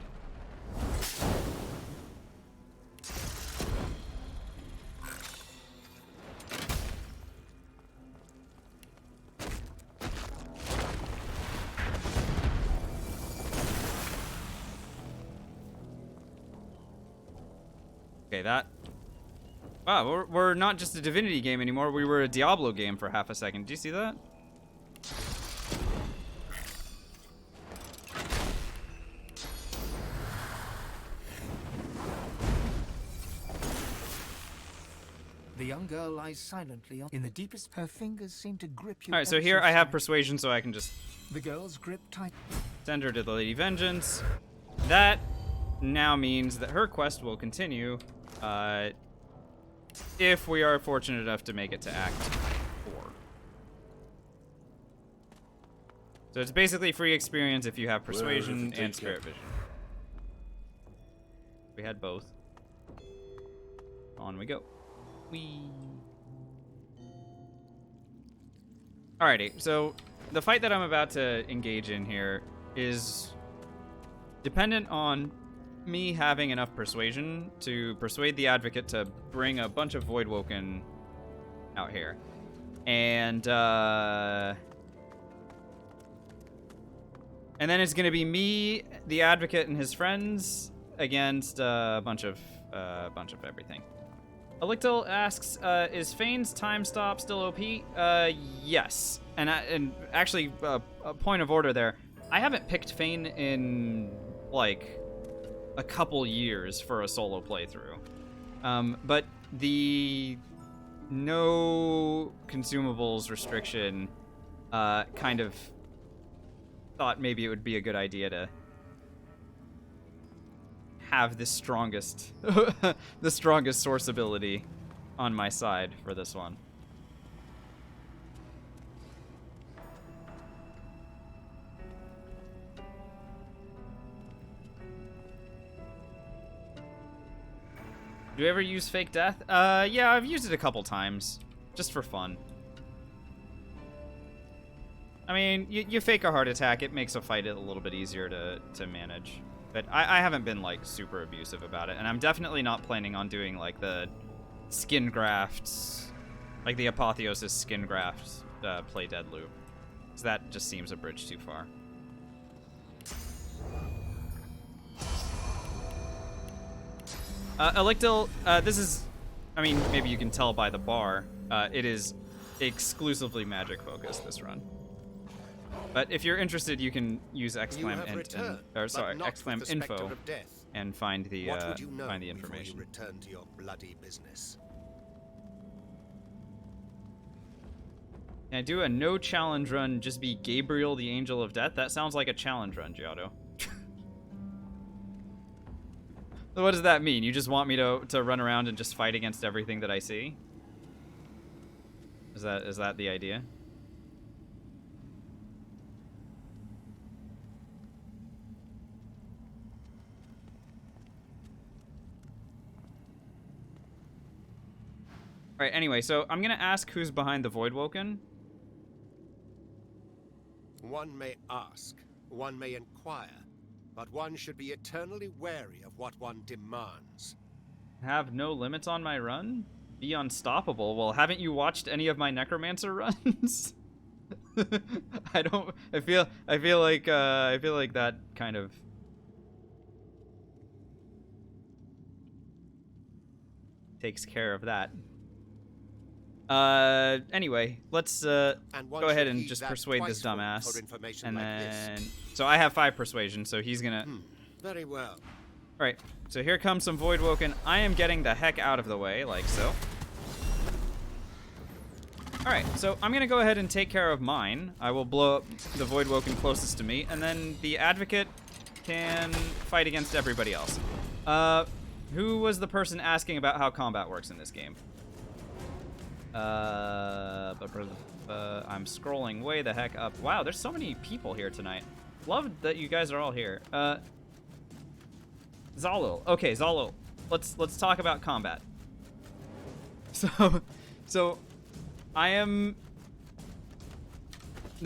Okay, that... Wow, we're not just a Divinity game anymore. We were a Diablo game for half a second. Did you see that? The young girl lies silently in the deepest. Her fingers seem to grip you. Alright, so here I have Persuasion, so I can just... The girl's grip tight. Send her to the Lady Vengeance. That now means that her quest will continue, if we are fortunate enough to make it to Act 4. So it's basically free experience if you have Persuasion and Spirit Vision. We had both. On we go. Whee! Alrighty, so the fight that I'm about to engage in here is dependent on me having enough persuasion to persuade the Advocate to bring a bunch of Voidwoken out here. And then it's gonna be me, the Advocate, and his friends against a bunch of everything. Elictil asks, is Fane's time stop still OP? Yes. And actually, a point of order there. I haven't picked Fane in, like, a couple years for a solo playthrough. But the no consumables restriction kind of thought maybe it would be a good idea to have the strongest the strongest source ability on my side for this one. Do you ever use fake death? Yeah, I've used it a couple times, just for fun. I mean, you fake a heart attack, it makes a fight a little bit easier to manage. But I haven't been, like, super abusive about it, and I'm definitely not planning on doing, like, the skin grafts, like the Apotheosis skin grafts play dead loop, because that just seems a bridge too far. Elictil, this is, I mean, maybe you can tell by the bar, it is exclusively magic focused this run. But if you're interested, you can use exclam info and find the information. You return to your bloody business? Can I do a no challenge run, just be Gabriel the Angel of Death? That sounds like a challenge run, Giotto. What does that mean? You just want me to run around and just fight against everything that I see? Is that the idea? Alright, anyway, so I'm gonna ask who's behind the Voidwoken. One may ask, one may inquire, but one should be eternally wary of what one demands. Have no limits on my run? Be unstoppable? Well, haven't you watched any of my Necromancer runs? I feel like that kind of takes care of that. Anyway, let's go ahead and just persuade this dumbass. And then, so I have 5 persuasion, so he's gonna... Very well. Alright, so here comes some Voidwoken. I am getting the heck out of the way, like so. Alright, so I'm gonna go ahead and take care of mine. I will blow up the Voidwoken closest to me, and then the Advocate can fight against everybody else. Who was the person asking about how combat works in this game? I'm scrolling way the heck up. Wow, there's so many people here tonight. Love that you guys are all here. Zalul. Okay, Zalul. Let's talk about combat. So I am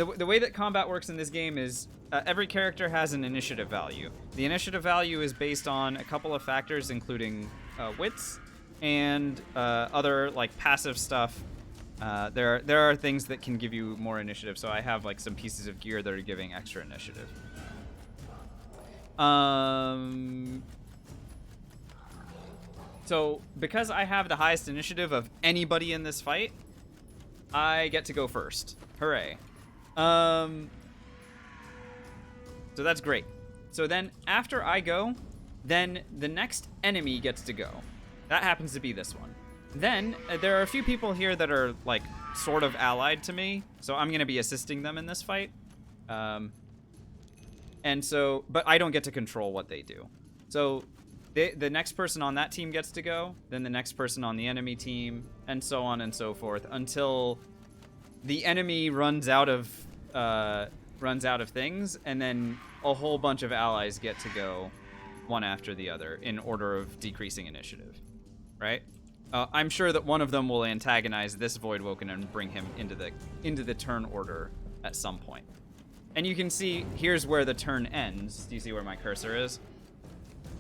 the way that combat works in this game is every character has an initiative value. The initiative value is based on a couple of factors, including wits and other like passive stuff. There are things that can give you more initiative. So I have like some pieces of gear that are giving extra initiative. So because I have the highest initiative of anybody in this fight, I get to go first. Hooray. So that's great. So then after I go, then the next enemy gets to go. That happens to be this one. Then there are a few people here that are like sort of allied to me, so I'm going to be assisting them in this fight. And so, but I don't get to control what they do. So the next person on that team gets to go, then the next person on the enemy team, and so on and so forth until the enemy runs out of things, and then a whole bunch of allies get to go one after the other in order of decreasing initiative, right? I'm sure that one of them will antagonize this Voidwoken and bring him into the turn order at some point. And you can see here's where the turn ends. Do you see where my cursor is?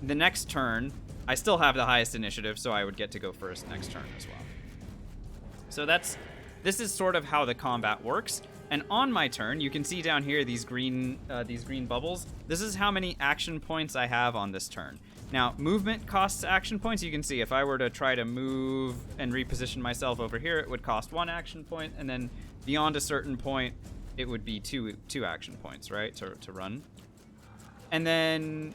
The next turn, I still have the highest initiative, so I would get to go first next turn as well. So this is sort of how the combat works. And on my turn, you can see down here these green bubbles. This is how many action points I have on this turn. Now, movement costs action points. You can see if I were to try to move and reposition myself over here, it would cost 1 action point, and then beyond a certain point, it would be two action points, right, to run. And then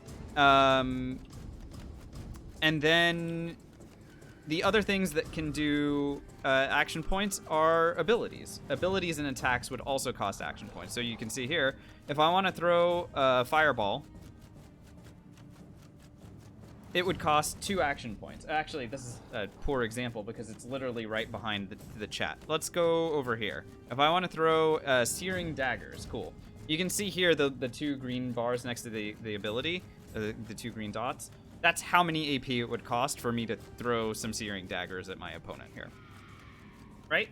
the other things that can do action points are abilities. Abilities and attacks would also cost action points. So you can see here, if I want to throw a fireball, it would cost 2 action points. Actually, this is a poor example because it's literally right behind the chat. Let's go over here. If I want to throw searing daggers, cool. You can see here the 2 green bars next to the ability, the 2 green dots. That's how many AP it would cost for me to throw some searing daggers at my opponent here. Right?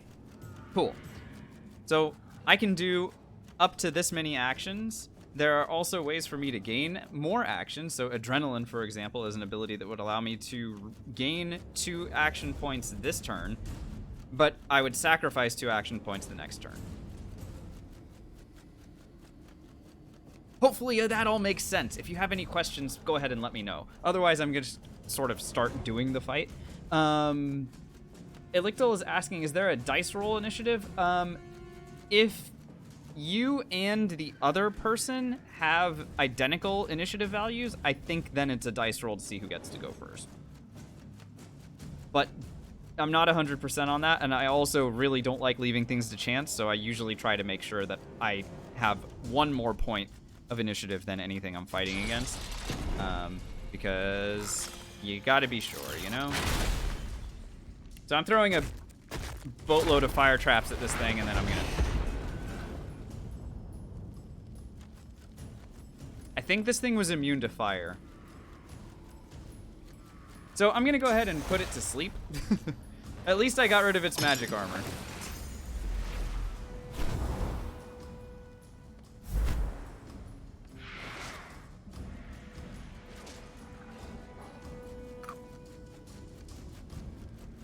Cool. So I can do up to this many actions. There are also ways for me to gain more actions. So Adrenaline, for example, is an ability that would allow me to gain 2 action points this turn, but I would sacrifice 2 action points the next turn. Hopefully that all makes sense. If you have any questions, go ahead and let me know. Otherwise, I'm going to sort of start doing the fight. Elictal is asking, is there a dice roll initiative? If you and the other person have identical initiative values, I think then it's a dice roll to see who gets to go first. But I'm not 100% on that, and I also really don't like leaving things to chance, so I usually try to make sure that I have 1 more point of initiative than anything I'm fighting against, because you gotta be sure, you know? So I'm throwing a boatload of fire traps at this thing, and then I'm gonna... I think this thing was immune to fire. So I'm gonna go ahead and put it to sleep. At least I got rid of its magic armor.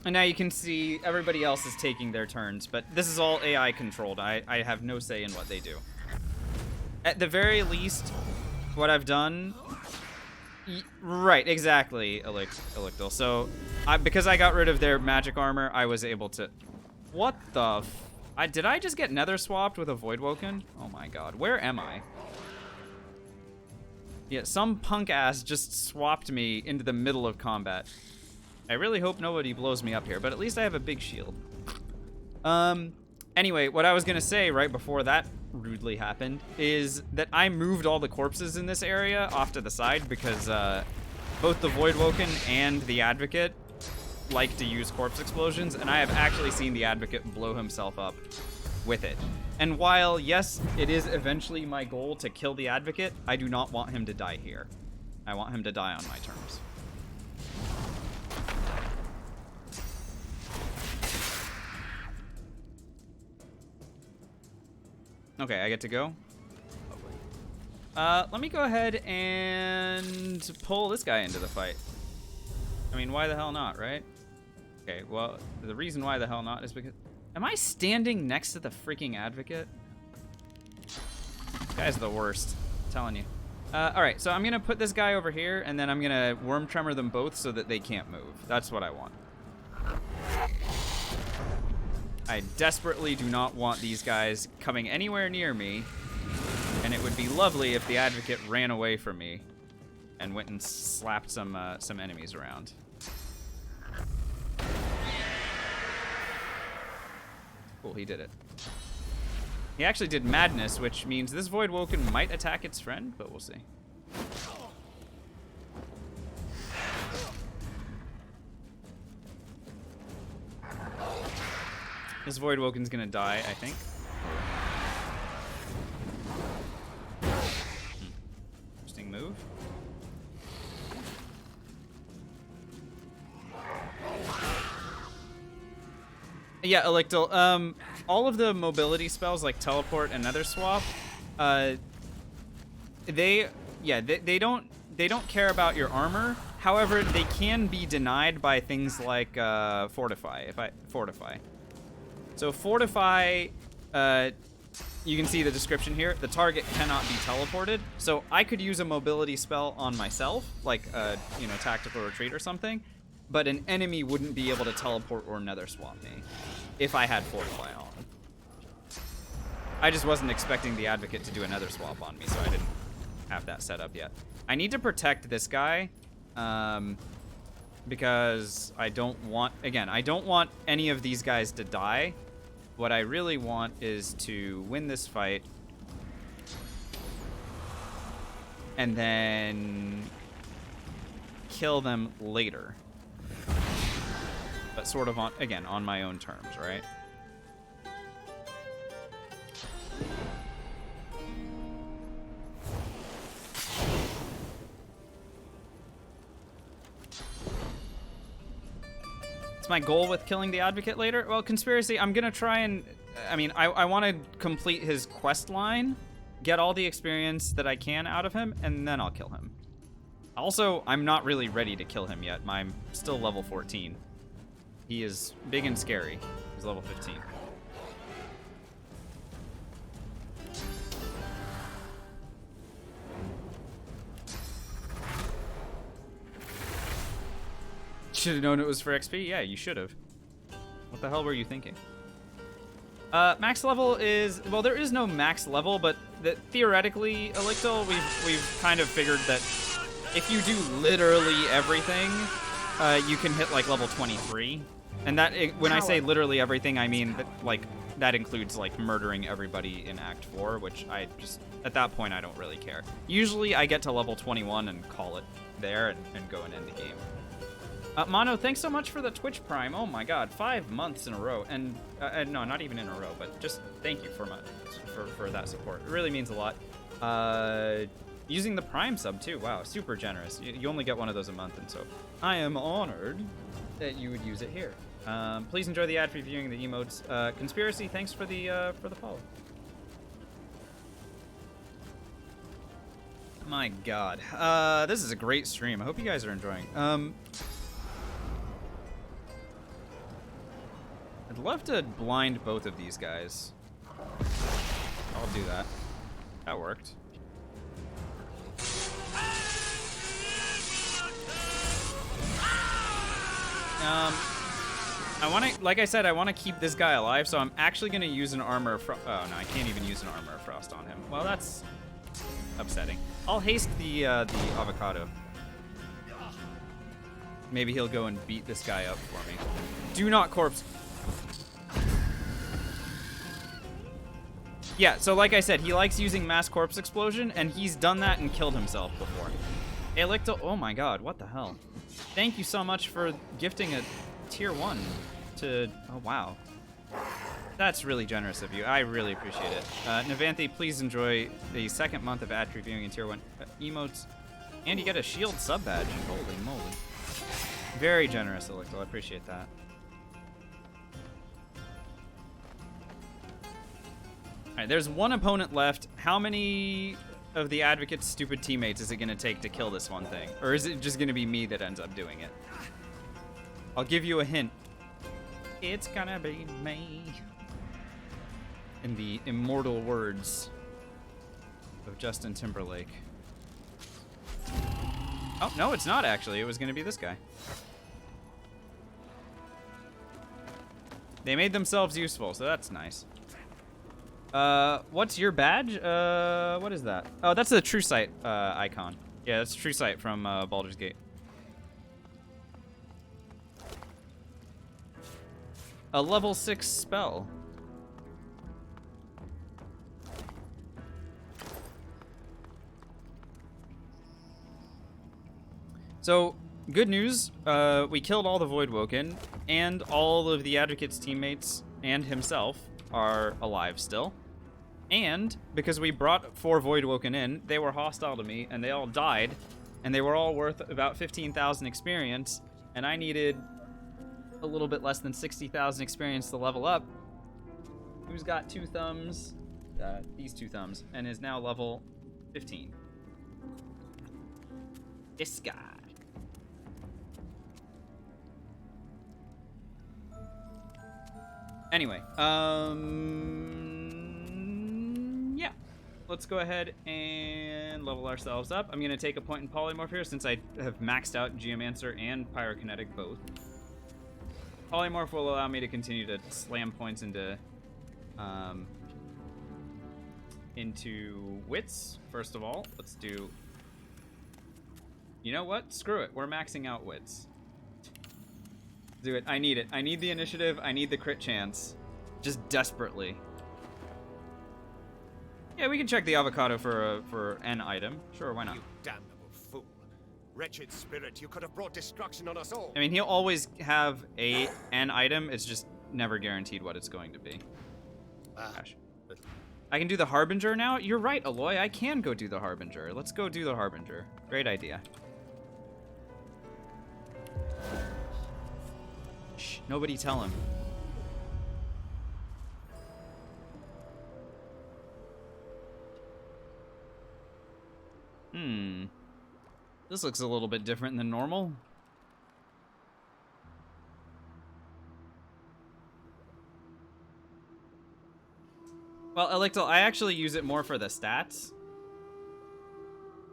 And now you can see everybody else is taking their turns, but this is all AI controlled. I have no say in what they do. At the very least, what I've done... Right, exactly, Elictal. So, because I got rid of their magic armor, I was able to... What the did I just get nether swapped with a Voidwoken? Oh my god, where am I? Yeah, some punk ass just swapped me into the middle of combat. I really hope nobody blows me up here, but at least I have a big shield. Anyway, what I was gonna say right before that rudely happened is that I moved all the corpses in this area off to the side because both the Voidwoken and the Advocate like to use corpse explosions, and I have actually seen the Advocate blow himself up with it. And while, yes, it is eventually my goal to kill the Advocate, I do not want him to die here. I want him to die on my terms. Okay, I get to go. Let me go ahead and pull this guy into the fight. I mean, why the hell not, right? Okay, well, the reason why the hell not is because... Am I standing next to the freaking advocate? This guy's the worst, I'm telling you. Alright, so I'm gonna put this guy over here, and then I'm gonna worm tremor them both so that they can't move. That's what I want. I desperately do not want these guys coming anywhere near me, and it would be lovely if the advocate ran away from me and went and slapped some enemies around. Cool, he did it. He actually did madness, which means this Void Woken might attack its friend, but we'll see. This Void Woken's gonna die, I think. Interesting move. Yeah, Elictal. All of the mobility spells like teleport and nether swap, they don't care about your armor. However, they can be denied by things like fortify. Fortify. So fortify, you can see the description here. The target cannot be teleported. So I could use a mobility spell on myself, like tactical retreat or something. But an enemy wouldn't be able to teleport or nether swap me if I had fortify on. I just wasn't expecting the advocate to do a nether swap on me, so I didn't have that set up yet. I need to protect this guy because I don't want any of these guys to die. What I really want is to win this fight and then kill them later. But sort of on my own terms, right? It's my goal with killing the advocate later. Well, Conspiracy, I'm gonna try and... I want to complete his quest line, get all the experience that I can out of him, and then I'll kill him. Also, I'm not really ready to kill him yet. I'm still level 14. He is big and scary. He's level 15. Should have known it was for XP? Yeah, you should have. What the hell were you thinking? Max level is... Well, there is no max level, but theoretically, Elictal, we've kind of figured that if you do literally everything, you can hit like level 23. And that, when I say literally everything, I mean that includes like murdering everybody in Act 4, which I just, at that point, I don't really care. Usually I get to level 21 and call it there and go and end the game. Mono, thanks so much for the Twitch Prime. Oh my god, 5 months in a row. And, no, not even in a row, but just thank you for that support. It really means a lot. Using the Prime sub too, wow, super generous. You only get one of those a month, and so I am honored that you would use it here. Please enjoy the ad reviewing the emotes. Conspiracy, thanks for the follow. My god. This is a great stream. I hope you guys are enjoying. I'd love to blind both of these guys. I'll do that. That worked. Like I said, I want to keep this guy alive, so I'm actually going to use an armor of frost. Oh, no, I can't even use an armor of frost on him. Well, that's upsetting. I'll haste the avocado. Maybe he'll go and beat this guy up for me. Do not corpse. Yeah, so like I said, he likes using mass corpse explosion, and he's done that and killed himself before. Elicto, oh my god, what the hell? Thank you so much for gifting a tier 1 to... Oh, wow. That's really generous of you. I really appreciate it. Navanthi, please enjoy the second month of ad reviewing in tier 1 emotes. And you get a shield sub badge. Holy moly. Very generous, Elicto. I appreciate that. Alright, there's one opponent left. How many of the Advocate's stupid teammates is it going to take to kill this one thing? Or is it just going to be me that ends up doing it? I'll give you a hint. It's gonna be me. In the immortal words of Justin Timberlake. Oh, no, it's not actually. It was gonna be this guy. They made themselves useful, so that's nice. What's your badge? What is that? Oh, that's the True Sight icon. Yeah, that's True Sight from Baldur's Gate. A level 6 spell. So, good news, we killed all the Voidwoken, and all of the Advocate's teammates and himself are alive still. And, because we brought 4 Voidwoken in, they were hostile to me, and they all died, and they were all worth about 15,000 experience, and I needed a little bit less than 60,000 experience to level up. Who's got 2 thumbs? These 2 thumbs, and is now level 15. This guy. Anyway, yeah. Let's go ahead and level ourselves up. I'm gonna take a point in Polymorph here since I have maxed out Geomancer and Pyrokinetic both. Polymorph will allow me to continue to slam points into wits. First of all, let's do. You know what? Screw it. We're maxing out wits. Do it. I need it. I need the initiative. I need the crit chance. Just desperately. Yeah, we can check the avocado for an item. Sure, why not? You damnable fool. Wretched spirit, you could have brought destruction on us all. I mean, he'll always have an item. It's just never guaranteed what it's going to be. Gosh. I can do the Harbinger now? You're right, Aloy. I can go do the Harbinger. Let's go do the Harbinger. Great idea. Shh, nobody tell him. This looks a little bit different than normal. Well, Electal, I actually use it more for the stats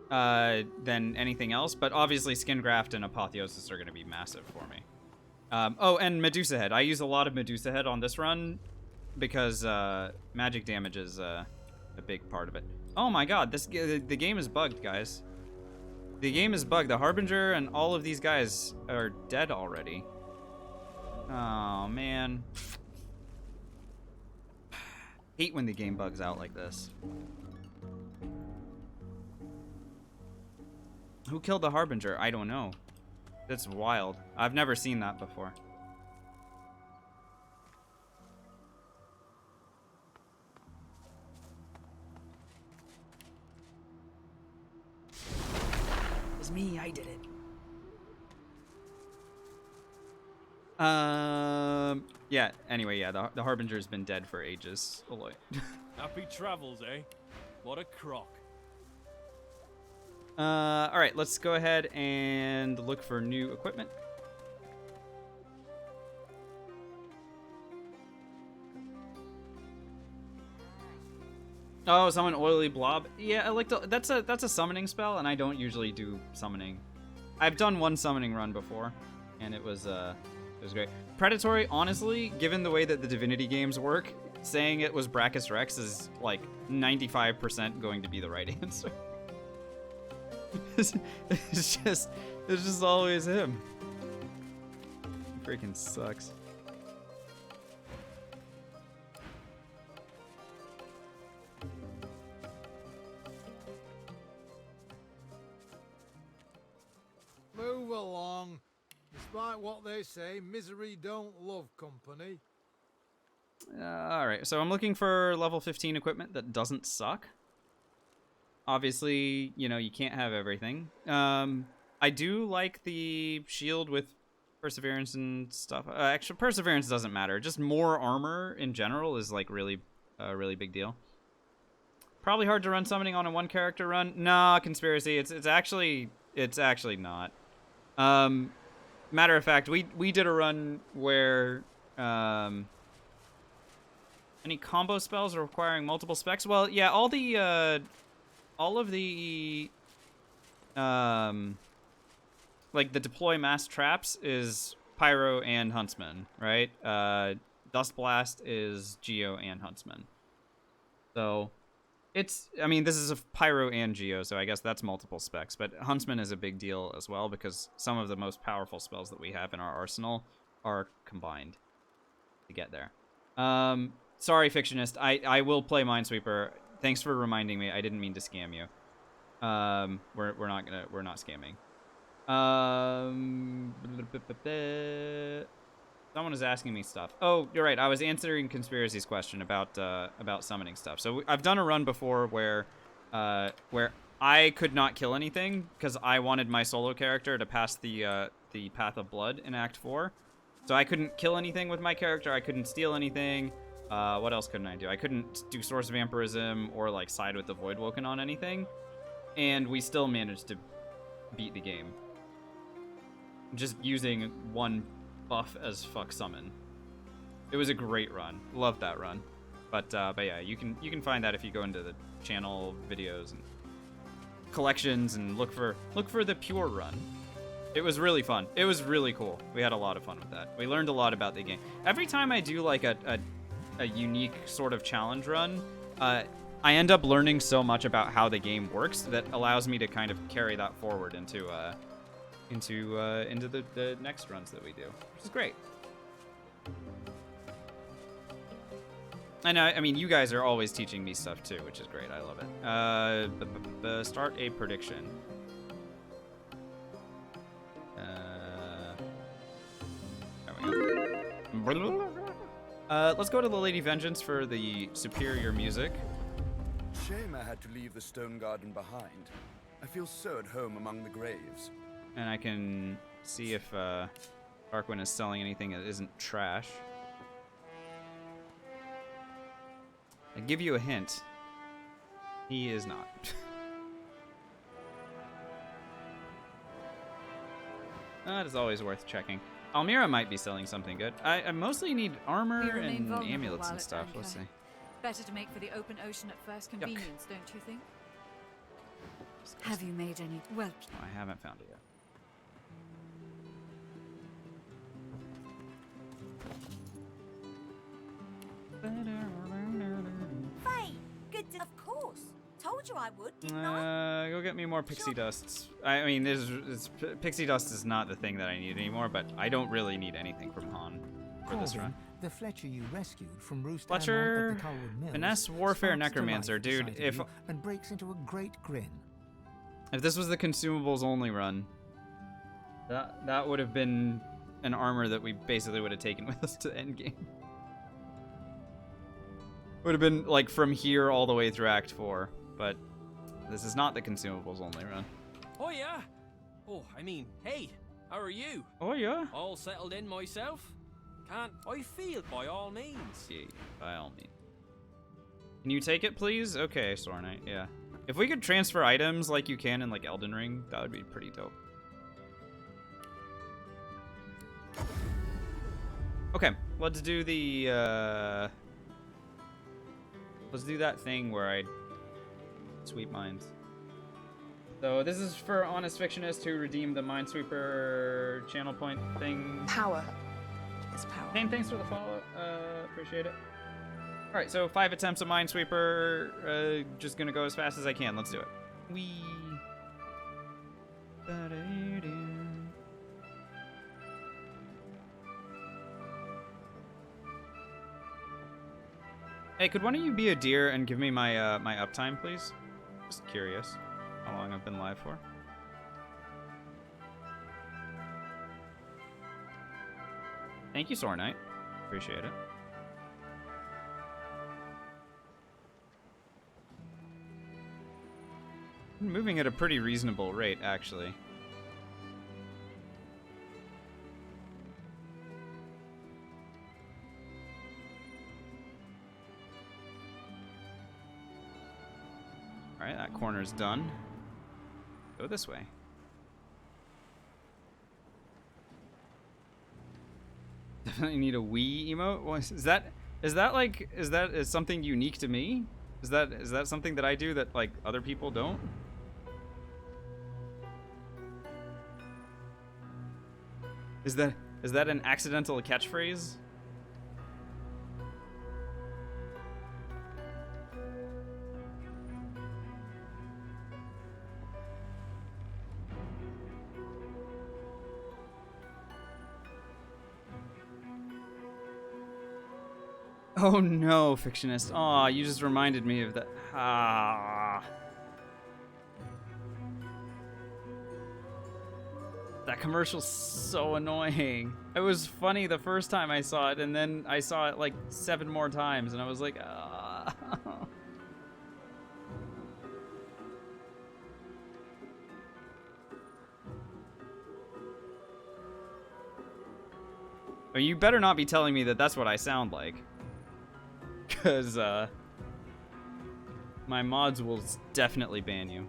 than anything else, but obviously Skin Graft and Apotheosis are going to be massive for me. Oh, and Medusa Head. I use a lot of Medusa Head on this run because magic damage is a big part of it. Oh my god, the game is bugged, guys. The game is bugged. The Harbinger and all of these guys are dead already. Oh, man. Hate when the game bugs out like this. Who killed the Harbinger? I don't know. That's wild. I've never seen that before. It's me, I did it. Yeah, anyway, yeah, the Harbinger's been dead for ages. Aloy. Happy travels, eh? What a crock. Alright, let's go ahead and look for new equipment. Oh, summon Oily Blob. Yeah, I like to, that's a summoning spell, and I don't usually do summoning. I've done one summoning run before, and it was great. Predatory, honestly, given the way that the Divinity games work, saying it was Brachus Rex is like 95% going to be the right answer. It's just always him. He freaking sucks. Move along. Despite what they say, misery don't love company. Alright, so I'm looking for level 15 equipment that doesn't suck. Obviously, you know, you can't have everything. I do like the shield with Perseverance and stuff. Actually, Perseverance doesn't matter. Just more armor in general is like really a really big deal. Probably hard to run summoning on a one character run. Nah, conspiracy. It's actually not. Matter of fact, we did a run where any combo spells requiring multiple specs. Well, yeah, all of the like the deploy mass traps is Pyro and Huntsman, right? Dust Blast is Geo and Huntsman. So I mean, this is a Pyro and Geo, so I guess that's multiple specs. But Huntsman is a big deal as well because some of the most powerful spells that we have in our arsenal are combined to get there. Sorry, Fictionist. I will play Minesweeper. Thanks for reminding me. I didn't mean to scam you. We're not scamming. Someone is asking me stuff. Oh, you're right. I was answering Conspiracy's question about summoning stuff. So I've done a run before where I could not kill anything because I wanted my solo character to pass the Path of Blood in Act 4. So I couldn't kill anything with my character. I couldn't steal anything. What else couldn't I do? I couldn't do Source Vampirism or like side with the Voidwoken on anything. And we still managed to beat the game. Just using one buff as fuck summon. It was a great run. Loved that run. But yeah, you can find that if you go into the channel videos and collections and look for the pure run. It was really fun. It was really cool. We had a lot of fun with that. We learned a lot about the game. Every time I do like a unique sort of challenge run, I end up learning so much about how the game works that allows me to kind of carry that forward into the next runs that we do, which is great. And I mean, you guys are always teaching me stuff too, which is great. I love it. Start a prediction. There we go. Let's go to the Lady Vengeance for the superior music. Shame I had to leave the stone garden behind. I feel so at home among the graves. And I can see if Darkwing is selling anything that isn't trash. I give you a hint. He is not. That is always worth checking. Almira might be selling something good. I mostly need armor and amulets and stuff. Let's see. Better to make for the open ocean at first convenience, don't you think? Have you made any? Well, oh, I haven't found it yet. Fane, good. Of course. Told you I would, didn't I? Go get me more pixie dusts. I mean, pixie dust is not the thing that I need anymore, but I don't really need anything from Han for this run. The Fletcher you rescued from Roost Fletcher, at the Colwood Mills, Finesse, Warfare, Necromancer, dude. If and breaks into a great grin. If this was the Consumables only run, that would have been an armor that we basically would have taken with us to endgame. Would have been like from here all the way through Act 4, but this is not the Consumables only run. Oh yeah. Oh, I mean, hey, how are you? Oh yeah. All settled in myself? Can't I feel by all means? Yeah, by all means. Can you take it, please? Okay, Sword Knight, yeah. If we could transfer items like you can in like Elden Ring, that would be pretty dope. Okay, let's do the let's do that thing where I sweep mines. So this is for Honest Fictionist who redeemed the Minesweeper channel point thing. Power is power. Name, thanks for the follow. Appreciate it. All right, so 5 attempts at Minesweeper. Just gonna go as fast as I can. Let's do it. Wee. Hey, could one of you be a deer and give me my my uptime, please? Just curious how long I've been live for. Thank you, Sword Knight. Appreciate it. I'm moving at a pretty reasonable rate, actually. Alright, that corner's done. Go this way. Definitely need a Wii emote? Is that something unique to me? Is that something that I do that like other people don't? Is that an accidental catchphrase? Oh no, Fictionist. Aw, you just reminded me of that. Ah. That commercial's so annoying. It was funny the first time I saw it, and then I saw it like 7 more times, and I was like, ah. Oh, you better not be telling me that that's what I sound like. Because, my mods will definitely ban you.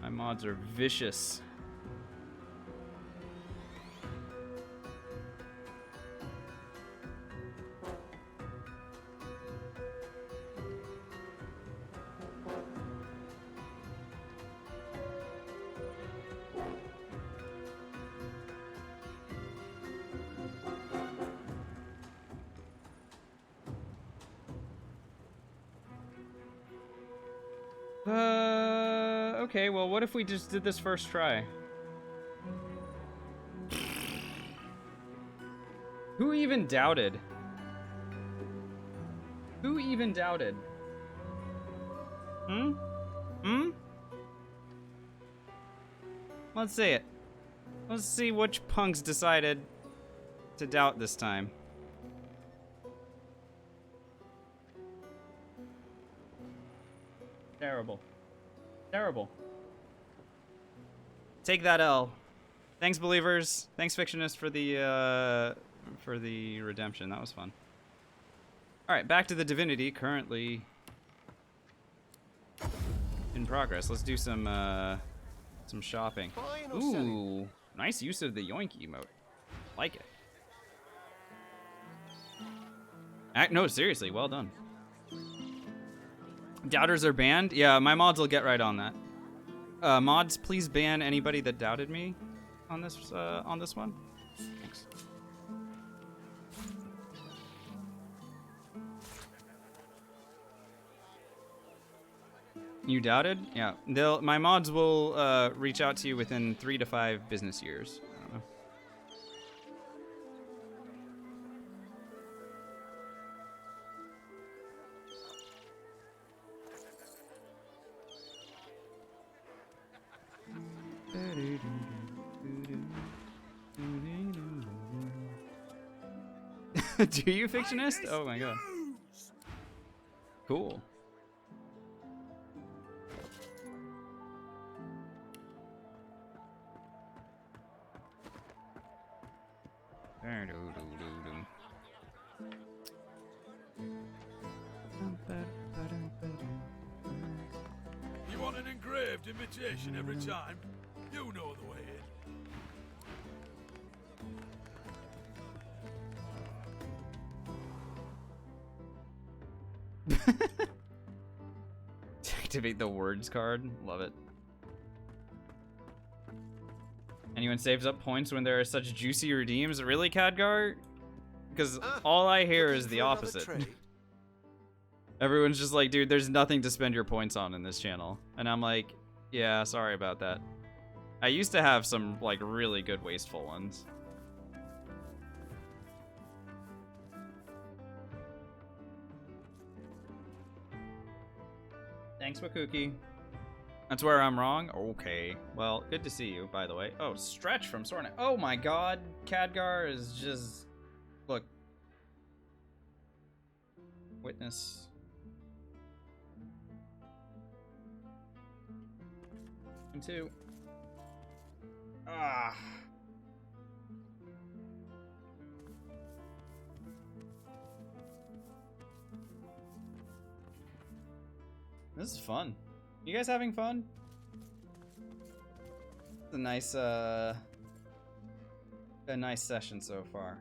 My mods are vicious. Okay, well, what if we just did this first try? Who even doubted? Who even doubted? Hmm? Hmm? Let's see it. Let's see which punks decided to doubt this time. Terrible. Terrible. Take that L. Thanks, believers. Thanks, Fictionist, for the redemption. That was fun. All right, back to the Divinity. Currently in progress. Let's do some shopping. Ooh, nice use of the yoink emote. Like it. No, seriously, well done. Doubters are banned? Yeah, my mods will get right on that. Mods, please ban anybody that doubted me on this one. Thanks. You doubted? Yeah. My mods will reach out to you within 3 to 5 business years. I don't know. Do you, Fictionist? Oh my god. Cool. You want an engraved imitation every time? You know the way in. Activate the words card. Love it. Anyone saves up points when there are such juicy redeems? Really, Khadgar? Because all I hear is the opposite. Everyone's just like, dude, there's nothing to spend your points on in this channel. And I'm like, yeah, sorry about that. I used to have some, like, really good wasteful ones. Thanks, Wakuki. That's where I'm wrong? Okay. Well, good to see you, by the way. Oh, Stretch from Sorna. Oh my god, Khadgar is just... Look. Witness. And 2. Ah. This is fun. You guys having fun? It's a nice session so far.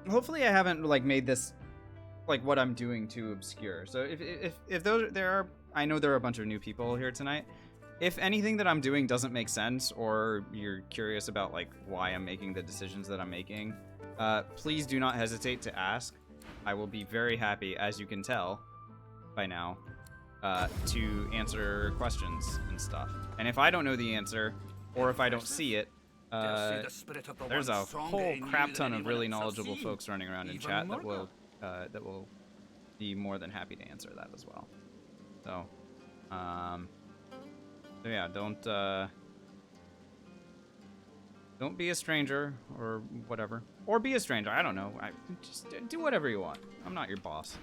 Hopefully I haven't like made this like what I'm doing too obscure. So if I know there are a bunch of new people here tonight. If anything that I'm doing doesn't make sense, or you're curious about like why I'm making the decisions that I'm making, please do not hesitate to ask. I will be very happy, as you can tell by now, to answer questions and stuff. And if I don't know the answer, or if I don't see it, there's a whole crap ton of really knowledgeable folks running around in chat that will be more than happy to answer that as well. So, so yeah, don't be a stranger or whatever, or be a stranger. I don't know. Just do whatever you want. I'm not your boss.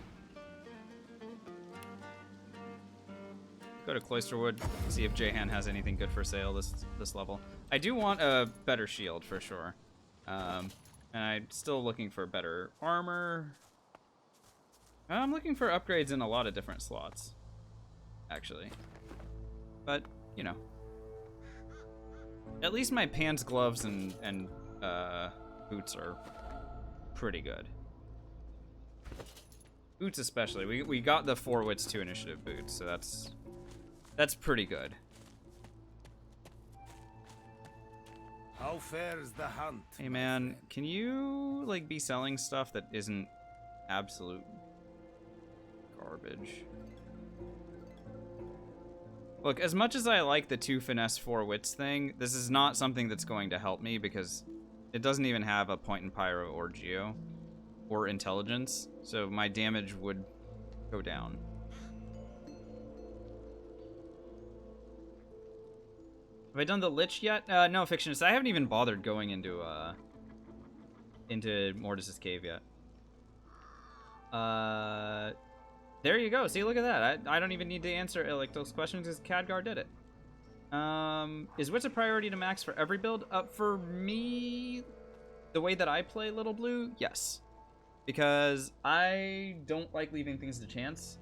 Go to Cloisterwood, see if Jahan has anything good for sale this level. I do want a better shield for sure, and I'm still looking for better armor. I'm looking for upgrades in a lot of different slots, actually. But you know, at least my pants, gloves, and boots are pretty good. Boots especially. We got the 4 Wits 2 initiative boots, so that's pretty good. How fares the hunt? Hey man, can you like be selling stuff that isn't absolute garbage? Look, as much as I like the 2 finesse 4 wits thing, this is not something that's going to help me because it doesn't even have a point in pyro or geo or intelligence, so my damage would go down. Have I done the Lich yet? No, Fictionist. I haven't even bothered going into Mortis's cave yet. There you go. See, look at that. I don't even need to answer like those questions because Khadgar did it. Is Wits a priority to max for every build? For me, the way that I play Little Blue, yes. Because I don't like leaving things to chance.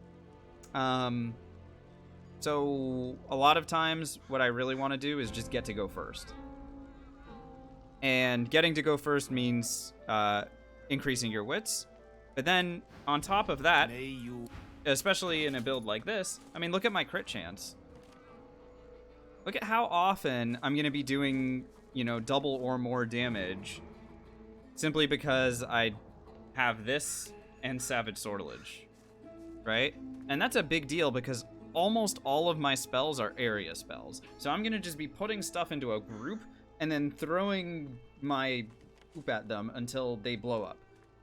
So a lot of times what I really want to do is just get to go first. And getting to go first means increasing your wits. But then on top of that, especially in a build like this, I mean, look at my crit chance. Look at how often I'm going to be doing, you know, double or more damage simply because I have this and Savage Sortilege, right? And that's a big deal because almost all of my spells are area spells. So I'm going to just be putting stuff into a group and then throwing my poop at them until they blow up.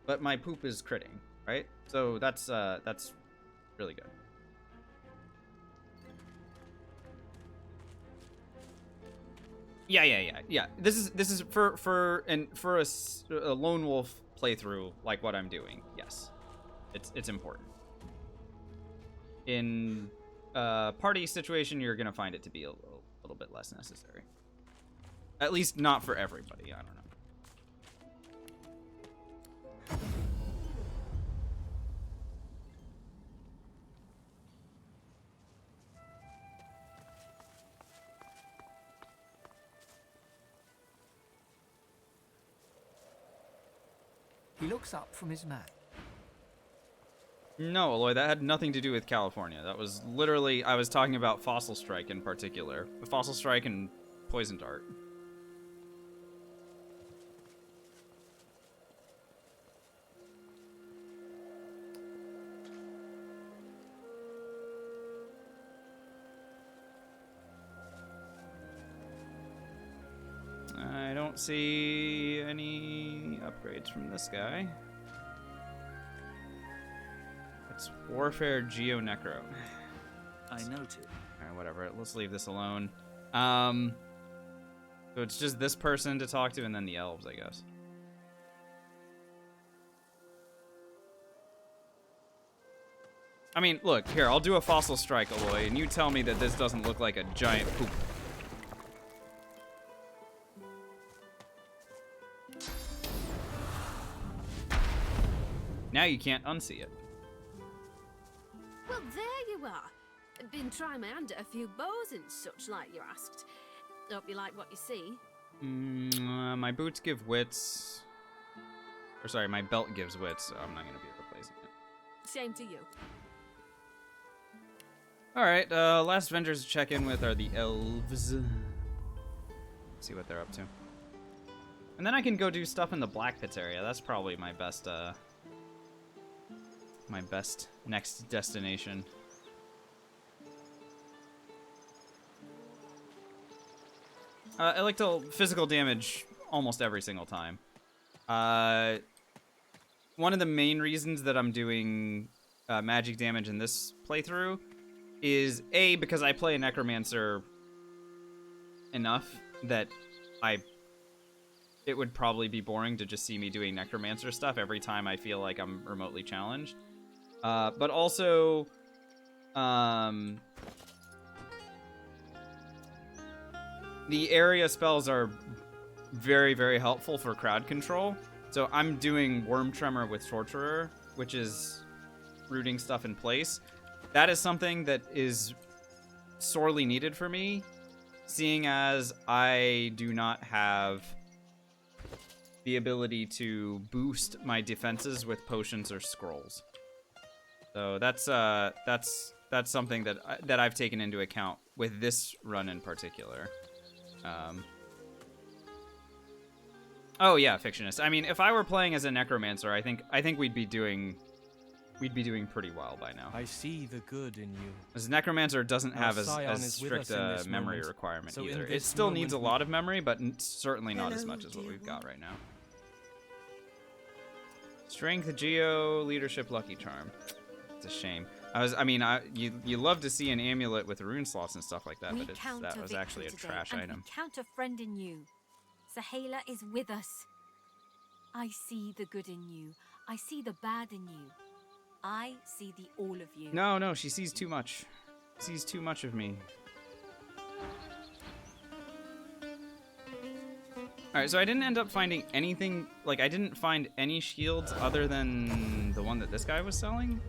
But my poop is critting, right? So that's really good. Yeah. This is for a lone wolf playthrough like what I'm doing. Yes, it's important. In party situation, you're gonna find it to be a little bit less necessary. At least not for everybody. I don't know. He looks up from his map. No, Aloy, that had nothing to do with California. That was literally, I was talking about Fossil Strike in particular. Fossil Strike and Poison Dart. I don't see any upgrades from this guy. It's Warfare Geo Necro. I noted. Alright, whatever. Let's leave this alone. So it's just this person to talk to and then the elves, I guess. I mean, look, here, I'll do a Fossil Strike, Aloy, and you tell me that this doesn't look like a giant poop. Now you can't unsee it. Well, there you are. Been trying my hand at a few bows and such, like you asked. Hope you like what you see. My boots give wits. Or sorry, my belt gives wits, so I'm not going to be replacing it. Same to you. Alright, last vendors to check in with are the elves. See what they're up to. And then I can go do stuff in the Black Pits area. That's probably my best next destination. I like to physical damage almost every single time. One of the main reasons that I'm doing magic damage in this playthrough is A, because I play a necromancer enough that it would probably be boring to just see me doing necromancer stuff every time I feel like I'm remotely challenged. But also, the area spells are very, very helpful for crowd control. So I'm doing Worm Tremor with Torturer, which is rooting stuff in place. That is something that is sorely needed for me, seeing as I do not have the ability to boost my defenses with potions or scrolls. So that's something that I've taken into account with this run in particular. Oh yeah, Fictionist. I mean, if I were playing as a necromancer, I think we'd be doing pretty well by now. I see the good in you. As necromancer doesn't have as strict a memory requirement either. It still needs a lot of memory, but certainly not as much as what we've got right now. Strength, Geo, Leadership, Lucky Charm. It's a shame. You love to see an amulet with rune slots and stuff like that, but that was actually a trash item. We count a friend in you. Sahela is with us. I see the good in you. I see the bad in you. I see the all of you. No, she sees too much. Sees too much of me. Alright, so I didn't end up finding anything, like I didn't find any shields other than the one that this guy was selling.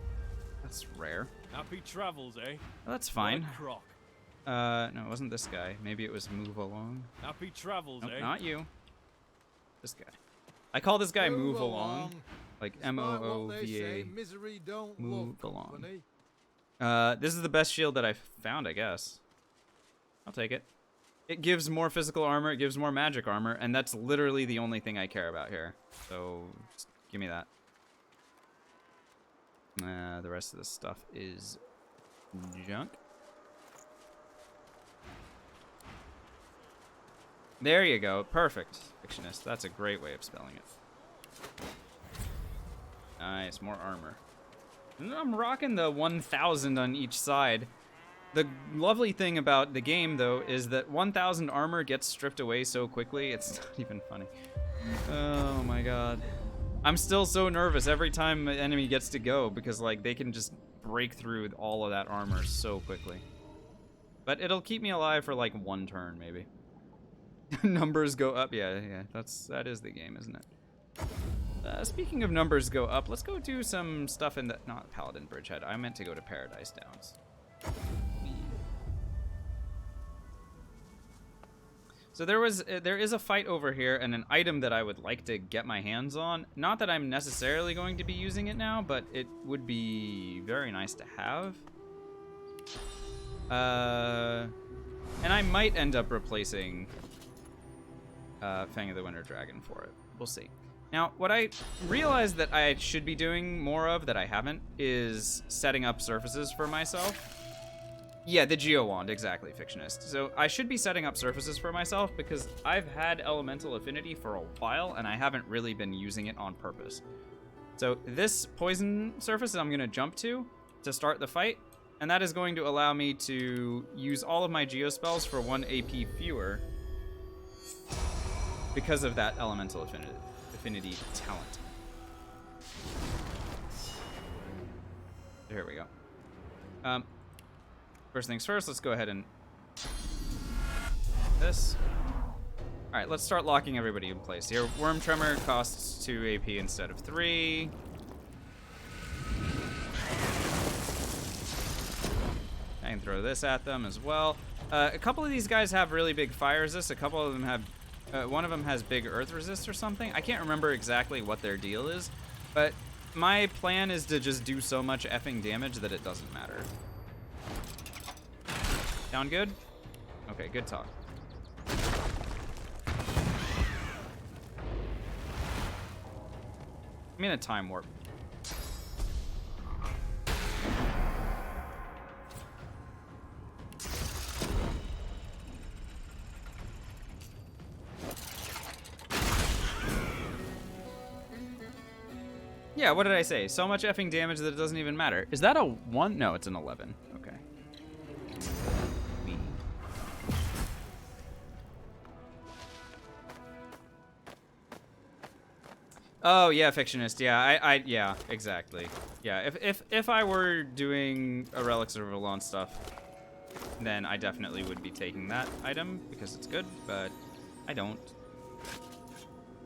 That's rare. Happy travels, eh? Well, that's fine. What a crock. No, it wasn't this guy. Maybe it was Move Along. Happy travels, Nope, eh? not you. This guy. I call this guy Move Along. Like M-O-O-V-A. Misery don't Move love Along. company. This is the best shield that I've found, I guess. I'll take it. It gives more physical armor, it gives more magic armor, and that's literally the only thing I care about here. So, just give me that. The rest of this stuff is junk. There you go. Perfect, Fictionist. That's a great way of spelling it. Nice, more armor. And I'm rocking the 1,000 on each side. The lovely thing about the game, though, is that 1,000 armor gets stripped away so quickly, it's not even funny. Oh my god. I'm still so nervous every time an enemy gets to go, because, like, they can just break through all of that armor so quickly. But it'll keep me alive for, like, one turn, maybe. Numbers go up. Yeah, that is the game, isn't it? Speaking of numbers go up, let's go do some stuff in the... Not Paladin Bridgehead. I meant to go to Paradise Downs. So there is a fight over here and an item that I would like to get my hands on. Not that I'm necessarily going to be using it now, but it would be very nice to have. And I might end up replacing Fang of the Winter Dragon for it. We'll see. Now, what I realized that I should be doing more of that I haven't is setting up surfaces for myself. Yeah, the Geo Wand, exactly, Fictionist. So I should be setting up surfaces for myself because I've had Elemental Affinity for a while and I haven't really been using it on purpose. So this poison surface I'm going to jump to start the fight, and that is going to allow me to use all of my Geo spells for 1 AP fewer because of that Elemental Affinity talent. There we go. First things first, let's go ahead and this. All right, let's start locking everybody in place here. Worm Tremor costs 2 AP instead of 3. can throw this at them as well. A couple of these guys have really big fire resist. A couple of them have, one of them has big earth resist or something. I can't remember exactly what their deal is, but my plan is to just do so much effing damage that it doesn't matter. Sound good? Okay, good talk. I'm in a time warp. Yeah, what did I say? So much effing damage that it doesn't even matter. Is that a 1? No, it's an 11. Okay. Me. Oh, yeah, Fictionist. Yeah, yeah, exactly. Yeah, if I were doing a Relics of Rivellon stuff, then I definitely would be taking that item because it's good, but I don't.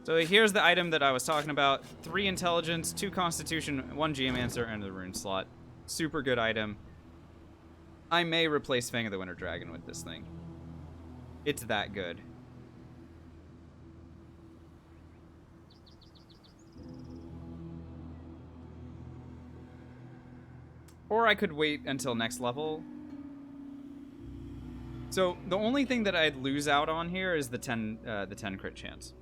So here's the item that I was talking about. 3 intelligence, 2 constitution, 1 geomancer, and the rune slot. Super good item. I may replace Fang of the Winter Dragon with this thing. It's that good. Or I could wait until next level. So the only thing that I'd lose out on here is the 10 crit chance.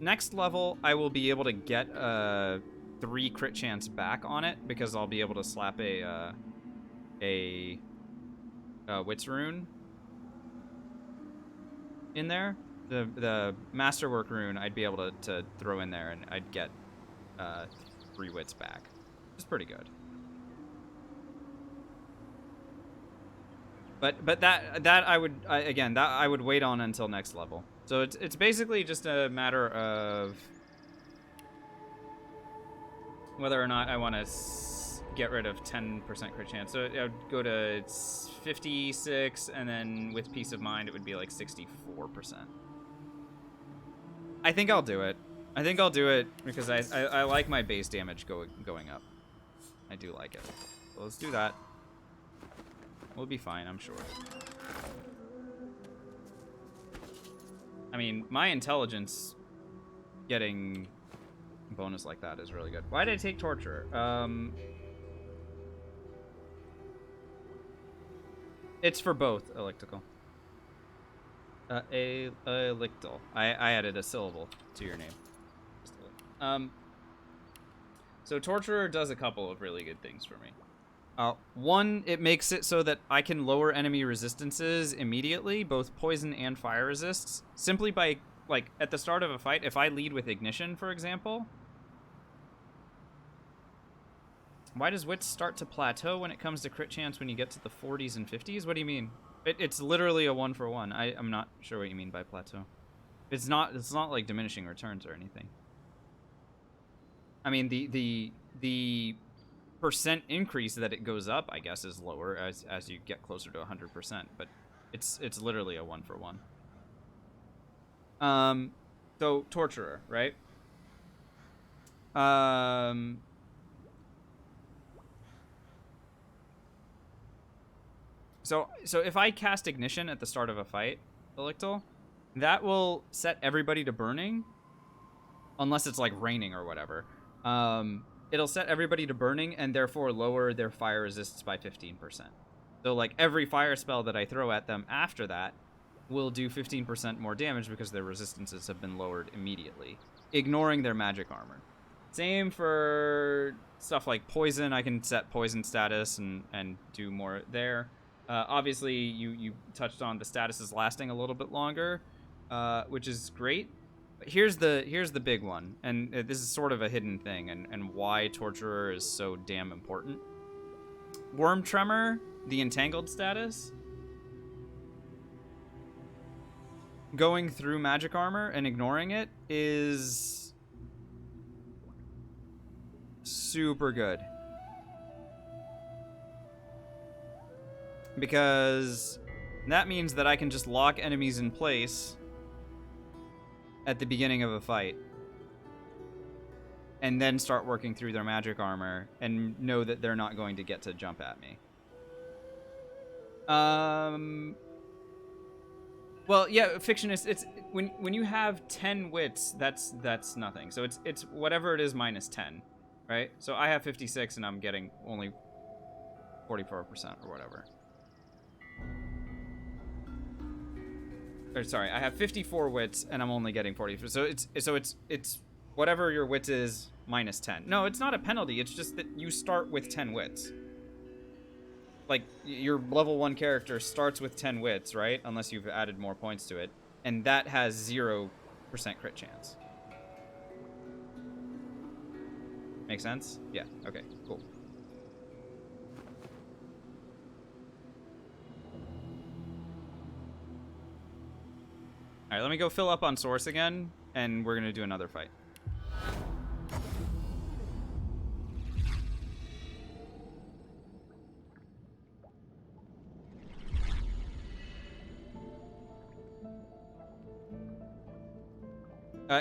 Next level, I will be able to get a 3 crit chance back on it because I'll be able to slap a Wits rune in there. The Masterwork rune I'd be able to throw in there and I'd get 3 Wits back. It's pretty good. But that I would wait on until next level. So it's basically just a matter of whether or not I want to get rid of 10% crit chance. So I would go to 56, and then with Peace of Mind, it would be like 64%. I think I'll do it. I think I'll do it because I like my base damage going up. I do like it. So let's do that. We'll be fine, I'm sure. I mean, my intelligence getting a bonus like that is really good. Why did I take Torturer? It's for both, Electical. Electal. I added a syllable to your name. So Torturer does a couple of really good things for me. One, it makes it so that I can lower enemy resistances immediately, both poison and fire resists, simply by, like, at the start of a fight, if I lead with Ignition, for example. Why does Wits start to plateau when it comes to crit chance when you get to the 40s and 50s? What do you mean? It's literally a 1-for-1. I'm not sure what you mean by plateau. It's not like diminishing returns or anything. I mean, the percent increase that it goes up, I guess, is lower as you get closer to 100%, but it's literally a 1-for-1. So Torturer, right? So if I cast Ignition at the start of a fight, Electal, that will set everybody to burning, unless it's like raining or whatever. It'll set everybody to burning and therefore lower their fire resists by 15%. So like every fire spell that I throw at them after that will do 15% more damage because their resistances have been lowered immediately, ignoring their magic armor. Same for stuff like poison. I can set poison status and do more there. Obviously, you touched on the statuses lasting a little bit longer, which is great. Here's the big one, and this is sort of a hidden thing, and why Torturer is so damn important. Worm Tremor, the Entangled status, going through magic armor and ignoring it is super good. Because that means that I can just lock enemies in place at the beginning of a fight and then start working through their magic armor and know that they're not going to get to jump at me. Well, yeah, fictionist. It's when you have 10 wits, that's nothing. So it's whatever it is minus 10, right? So I have 56 and I'm getting only 44% or whatever. Or sorry, I have 54 wits and I'm only getting 40. So it's whatever your wits is minus 10. No, it's not a penalty. It's just that you start with 10 wits. Like, your level 1 character starts with 10 wits, right? Unless you've added more points to it. And that has 0% crit chance. Make sense? Yeah, okay, cool. Alright, let me go fill up on source again, and we're gonna do another fight.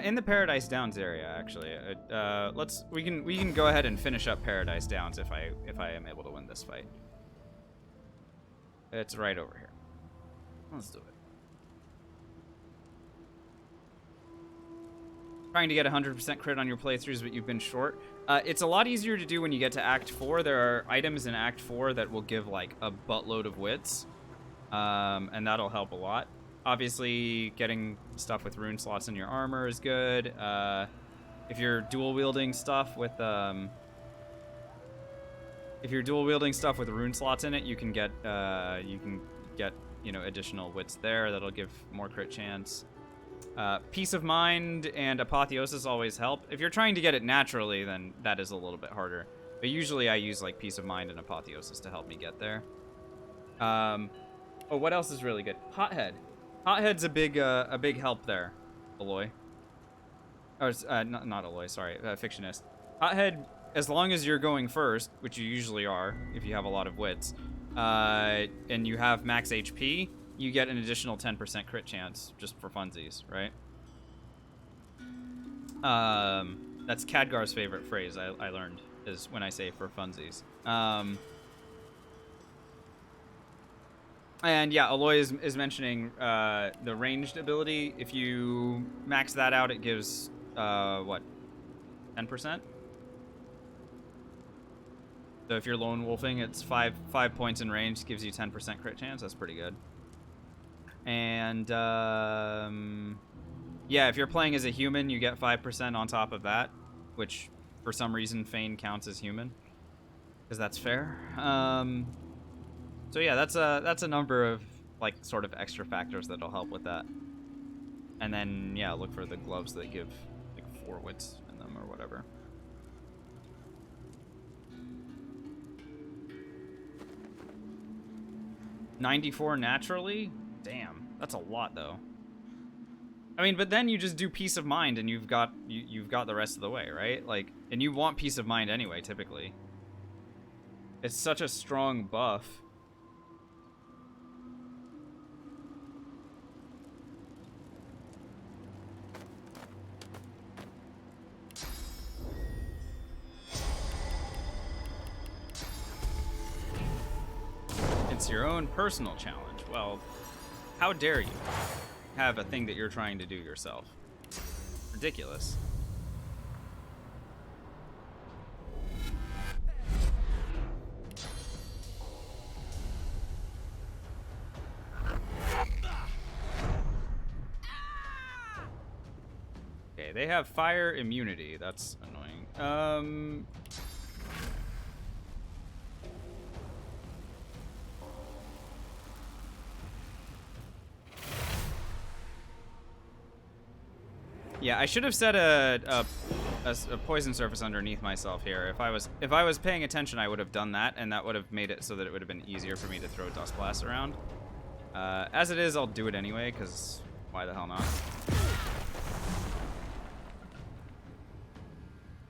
In the Paradise Downs area, actually, we can go ahead and finish up Paradise Downs if I am able to win this fight. It's right over here. Let's do it. Trying to get 100% crit on your playthroughs, but you've been short. It's a lot easier to do when you get to Act 4. There are items in Act 4 that will give like a buttload of wits, and that'll help a lot. Obviously, getting stuff with rune slots in your armor is good. If you're dual wielding stuff with rune slots in it, you can get additional wits there. That'll give more crit chance. Peace of Mind and Apotheosis always help. If you're trying to get it naturally, then that is a little bit harder. But usually I use like Peace of Mind and Apotheosis to help me get there. Oh, what else is really good? Hothead. Hothead's a big help there, Aloy. Or not Aloy, sorry, Fictionist. Hothead, as long as you're going first, which you usually are if you have a lot of wits, and you have max HP, you get an additional 10% crit chance just for funsies, right? That's Khadgar's favorite phrase I learned, is when I say for funsies. And yeah, Aloy is mentioning the ranged ability. If you max that out, it gives, what, 10%? So if you're lone wolfing, it's 5 points in range, gives you 10% crit chance. That's pretty good. And, yeah, if you're playing as a human, you get 5% on top of that, which, for some reason, Fane counts as human, because that's fair. So yeah, that's a number of like sort of extra factors that'll help with that. And then yeah, look for the gloves that give like 4 wits in them or whatever. $94 naturally? Damn, that's a lot though. I mean, but then you just do Peace of Mind and you've got the rest of the way, right? Like, and you want Peace of Mind anyway, typically. It's such a strong buff. It's your own personal challenge. Well, how dare you have a thing that you're trying to do yourself? Ridiculous. Okay, they have fire immunity. That's annoying. Yeah, I should have set a poison surface underneath myself here. If I was paying attention, I would have done that, and that would have made it so that it would have been easier for me to throw dust blasts around. As it is, I'll do it anyway, because why the hell not?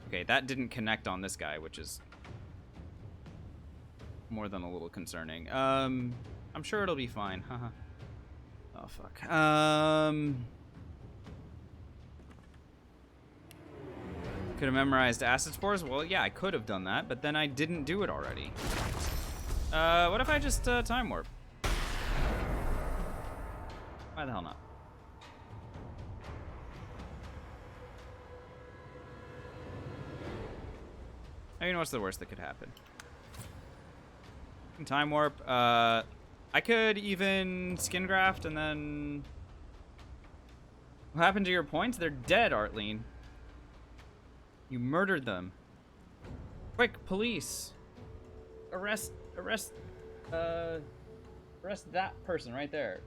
Okay, that didn't connect on this guy, which is more than a little concerning. I'm sure it'll be fine. Haha. Oh fuck. Could have memorized acid spores? Well, yeah, I could have done that, but then I didn't do it already. What if I just time warp? Why the hell not? I mean, what's the worst that could happen? Time warp. I could even skin graft and then... What happened to your points? They're dead, Artline. You murdered them. Quick, police. Arrest that person right there.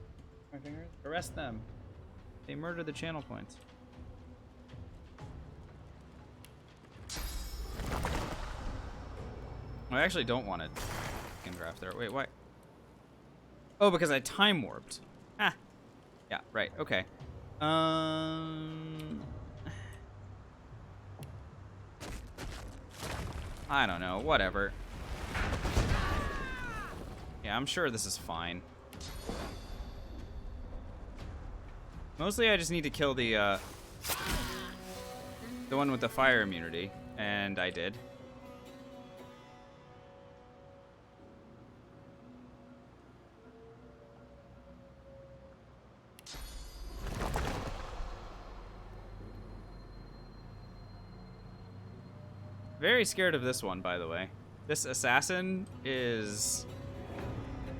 My fingers? Arrest them. They murdered the channel points. I actually don't want to skin graft there. Wait, why? Oh, because I time warped. Ah. Yeah, right. Okay. I don't know. Whatever. Yeah, I'm sure this is fine. Mostly I just need to kill the one with the fire immunity, and I did. Very scared of this one, by the way. This assassin is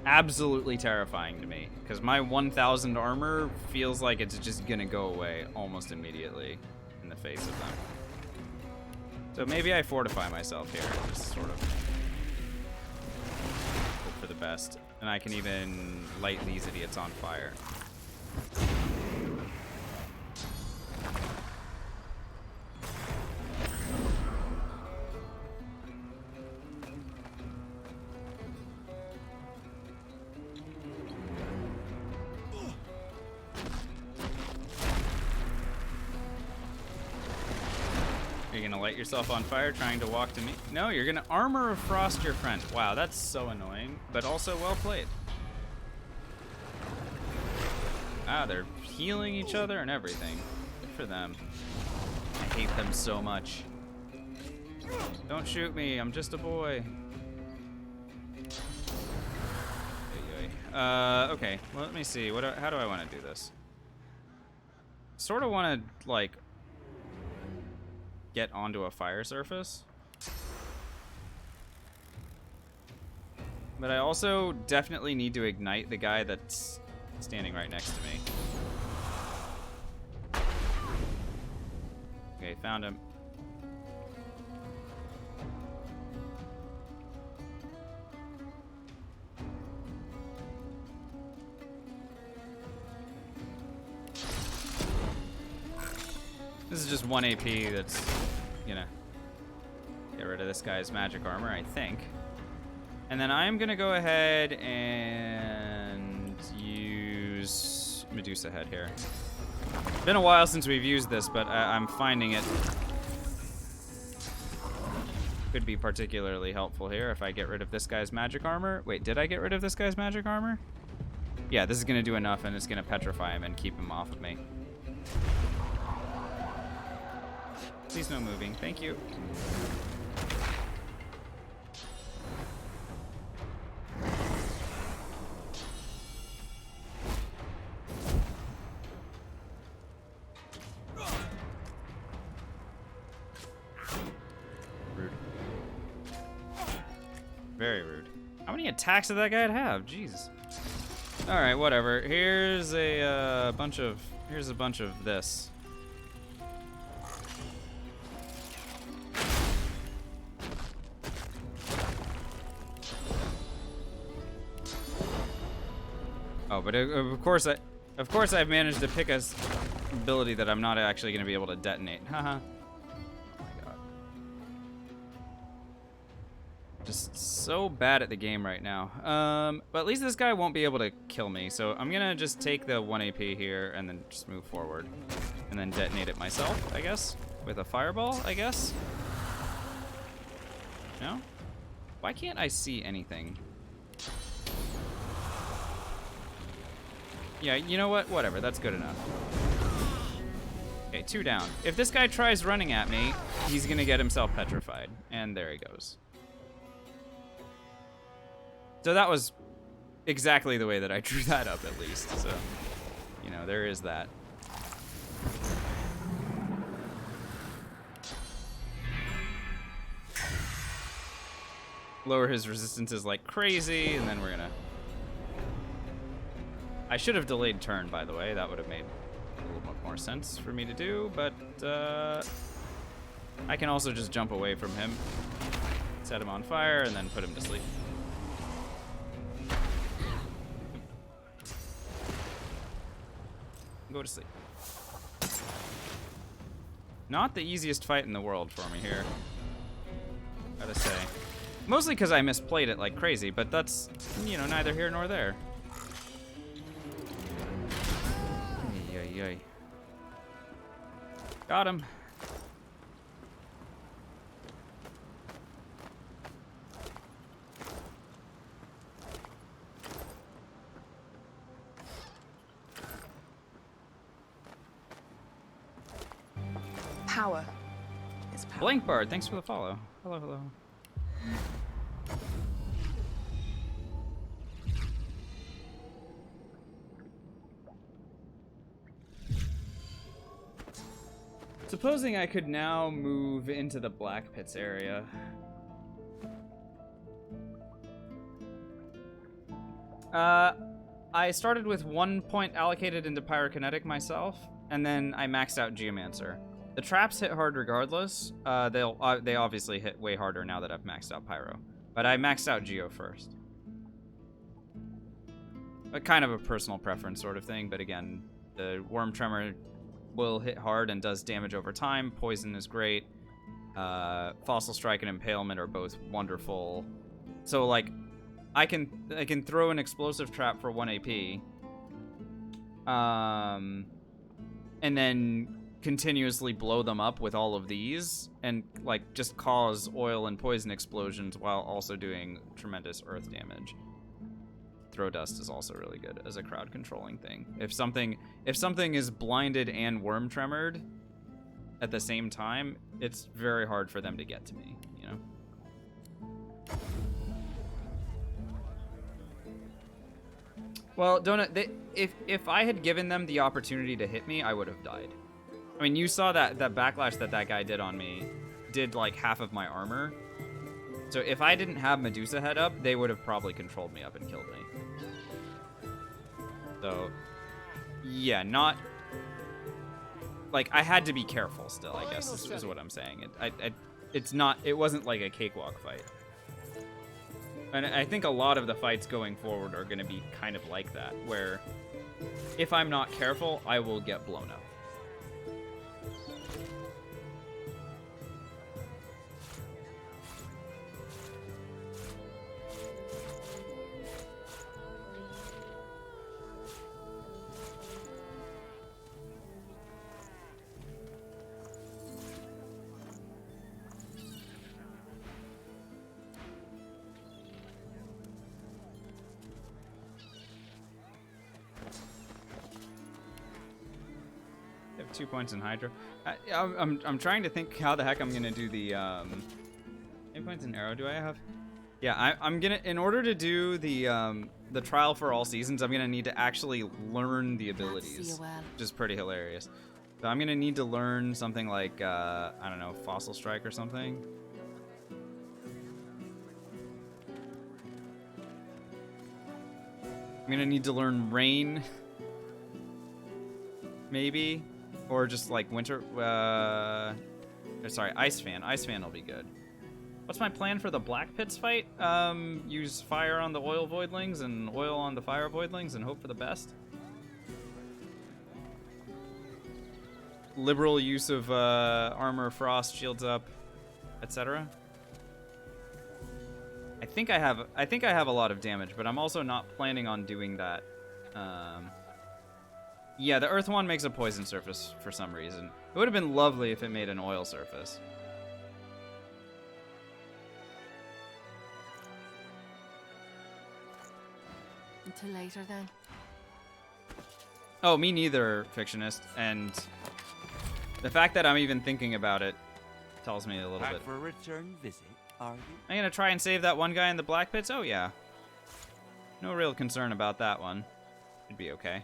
absolutely terrifying to me, because my 1,000 armor feels like it's just gonna go away almost immediately in the face of them. So maybe I fortify myself here and just sort of hope for the best. And I can even light these idiots on fire. Light yourself on fire trying to walk to me? No, you're gonna armor of frost your friend. Wow, that's so annoying, but also well played. Ah, they're healing each other and everything. Good for them. I hate them so much. Don't shoot me, I'm just a boy. Okay, well, let me see. How do I want to do this? Sort of want to, like, get onto a fire surface. But I also definitely need to ignite the guy that's standing right next to me. Okay, found him. This is just 1 AP that's, you know, get rid of this guy's magic armor, I think. And then I'm gonna go ahead and use Medusa Head here. Been a while since we've used this, but I'm finding it could be particularly helpful here if I get rid of this guy's magic armor. Wait, did I get rid of this guy's magic armor? Yeah, this is gonna do enough, and it's gonna petrify him and keep him off of me. Please no moving. Thank you. Rude. Very rude. How many attacks did that guy have? Jeez. All right, whatever. Here's a bunch of this. Oh, but of course I've managed to pick a ability that I'm not actually going to be able to detonate. Haha. Oh my god. Just so bad at the game right now. But at least this guy won't be able to kill me, so I'm going to just take the 1 AP here and then just move forward. And then detonate it myself, I guess? With a fireball, I guess? No? Why can't I see anything? Yeah, you know what? Whatever, that's good enough. Okay, 2 down. If this guy tries running at me, he's gonna get himself petrified. And there he goes. So that was exactly the way that I drew that up, at least. So, You know, there is that. Lower his resistances like crazy, and then we're gonna... I should have delayed turn, by the way. That would have made a little bit more sense for me to do, but I can also just jump away from him, set him on fire, and then put him to sleep. Go to sleep. Not the easiest fight in the world for me here, gotta say. Mostly because I misplayed it like crazy, but that's, you know, neither here nor there. Ay. Got him. Power is power. Blank Bard, thanks for the follow. Hello, hello. Supposing I could now move into the Black Pits area. I started with 1 point allocated into Pyrokinetic myself, and then I maxed out Geomancer. The traps hit hard regardless. They obviously hit way harder now that I've maxed out Pyro. But I maxed out Geo first. A kind of a personal preference sort of thing, but again, the Worm Tremor will hit hard and does damage over time. Poison is great. Fossil Strike and Impalement are both wonderful. So like, I can throw an explosive trap for 1 AP, and then continuously blow them up with all of these, and like just cause oil and poison explosions while also doing tremendous earth damage. Throw Dust is also really good as a crowd controlling thing. If something is blinded and worm tremored at the same time, it's very hard for them to get to me, you know? Well, if I had given them the opportunity to hit me, I would have died. I mean, you saw that backlash that guy did on me, did like half of my armor. So if I didn't have Medusa head up, they would have probably controlled me up and killed me. So, yeah, not... Like, I had to be careful still, I guess, is what I'm saying. It wasn't like a cakewalk fight. And I think a lot of the fights going forward are going to be kind of like that, where if I'm not careful, I will get blown up. I have 2 points in Hydro. I'm trying to think how the heck I'm gonna do the how many points in Arrow do I have? Yeah, I'm gonna, in order to do the trial for all seasons, I'm gonna need to actually learn the abilities, which is pretty hilarious. So I'm gonna need to learn something like I don't know, Fossil Strike or something. I'm gonna need to learn Rain, maybe, or just like Winter. Sorry, Ice Fan. Ice Fan will be good. What's my plan for the Black Pits fight? Use fire on the oil voidlings and oil on the fire voidlings and hope for the best. Liberal use of armor, frost, shields up, etc. I think I have a lot of damage, but I'm also not planning on doing that. Yeah, the Earth one makes a poison surface for some reason. It would have been lovely if it made an oil surface. Until later, then. Oh, me neither, Fictionist. And the fact that I'm even thinking about it tells me a little bit. For a return visit, are you? I'm gonna try and save that one guy in the Black Pits? Oh, yeah. No real concern about that one. It'd be okay.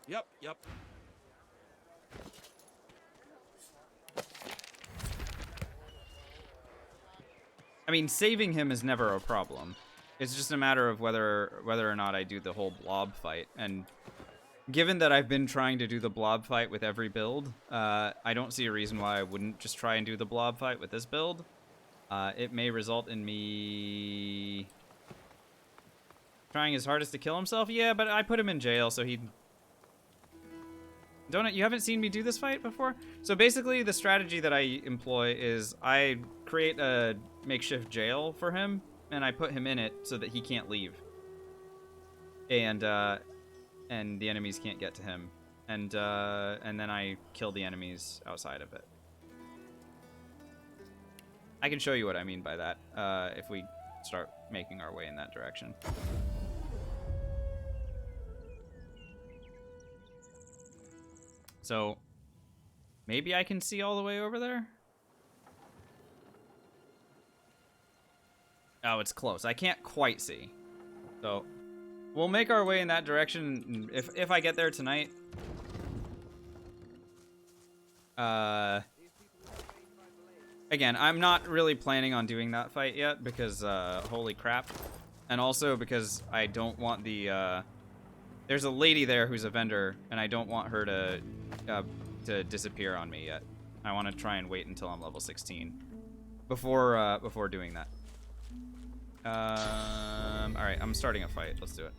Yep. I mean, saving him is never a problem. It's just a matter of whether or not I do the whole blob fight. And given that I've been trying to do the blob fight with every build, I don't see a reason why I wouldn't just try and do the blob fight with this build. It may result in me trying his hardest to kill himself. Yeah, but I put him in jail, so he... You haven't seen me do this fight before? So basically, the strategy that I employ is I create a makeshift jail for him, and I put him in it so that he can't leave. And the enemies can't get to him. And then I kill the enemies outside of it. I can show you what I mean by that, if we start making our way in that direction. So, maybe I can see all the way over there? Oh, it's close. I can't quite see. So, we'll make our way in that direction if I get there tonight. Again, I'm not really planning on doing that fight yet because, holy crap. And also because I don't want the, there's a lady there who's a vendor, and I don't want her to disappear on me yet. I want to try and wait until I'm level 16 before doing that. All right, I'm starting a fight. Let's do it.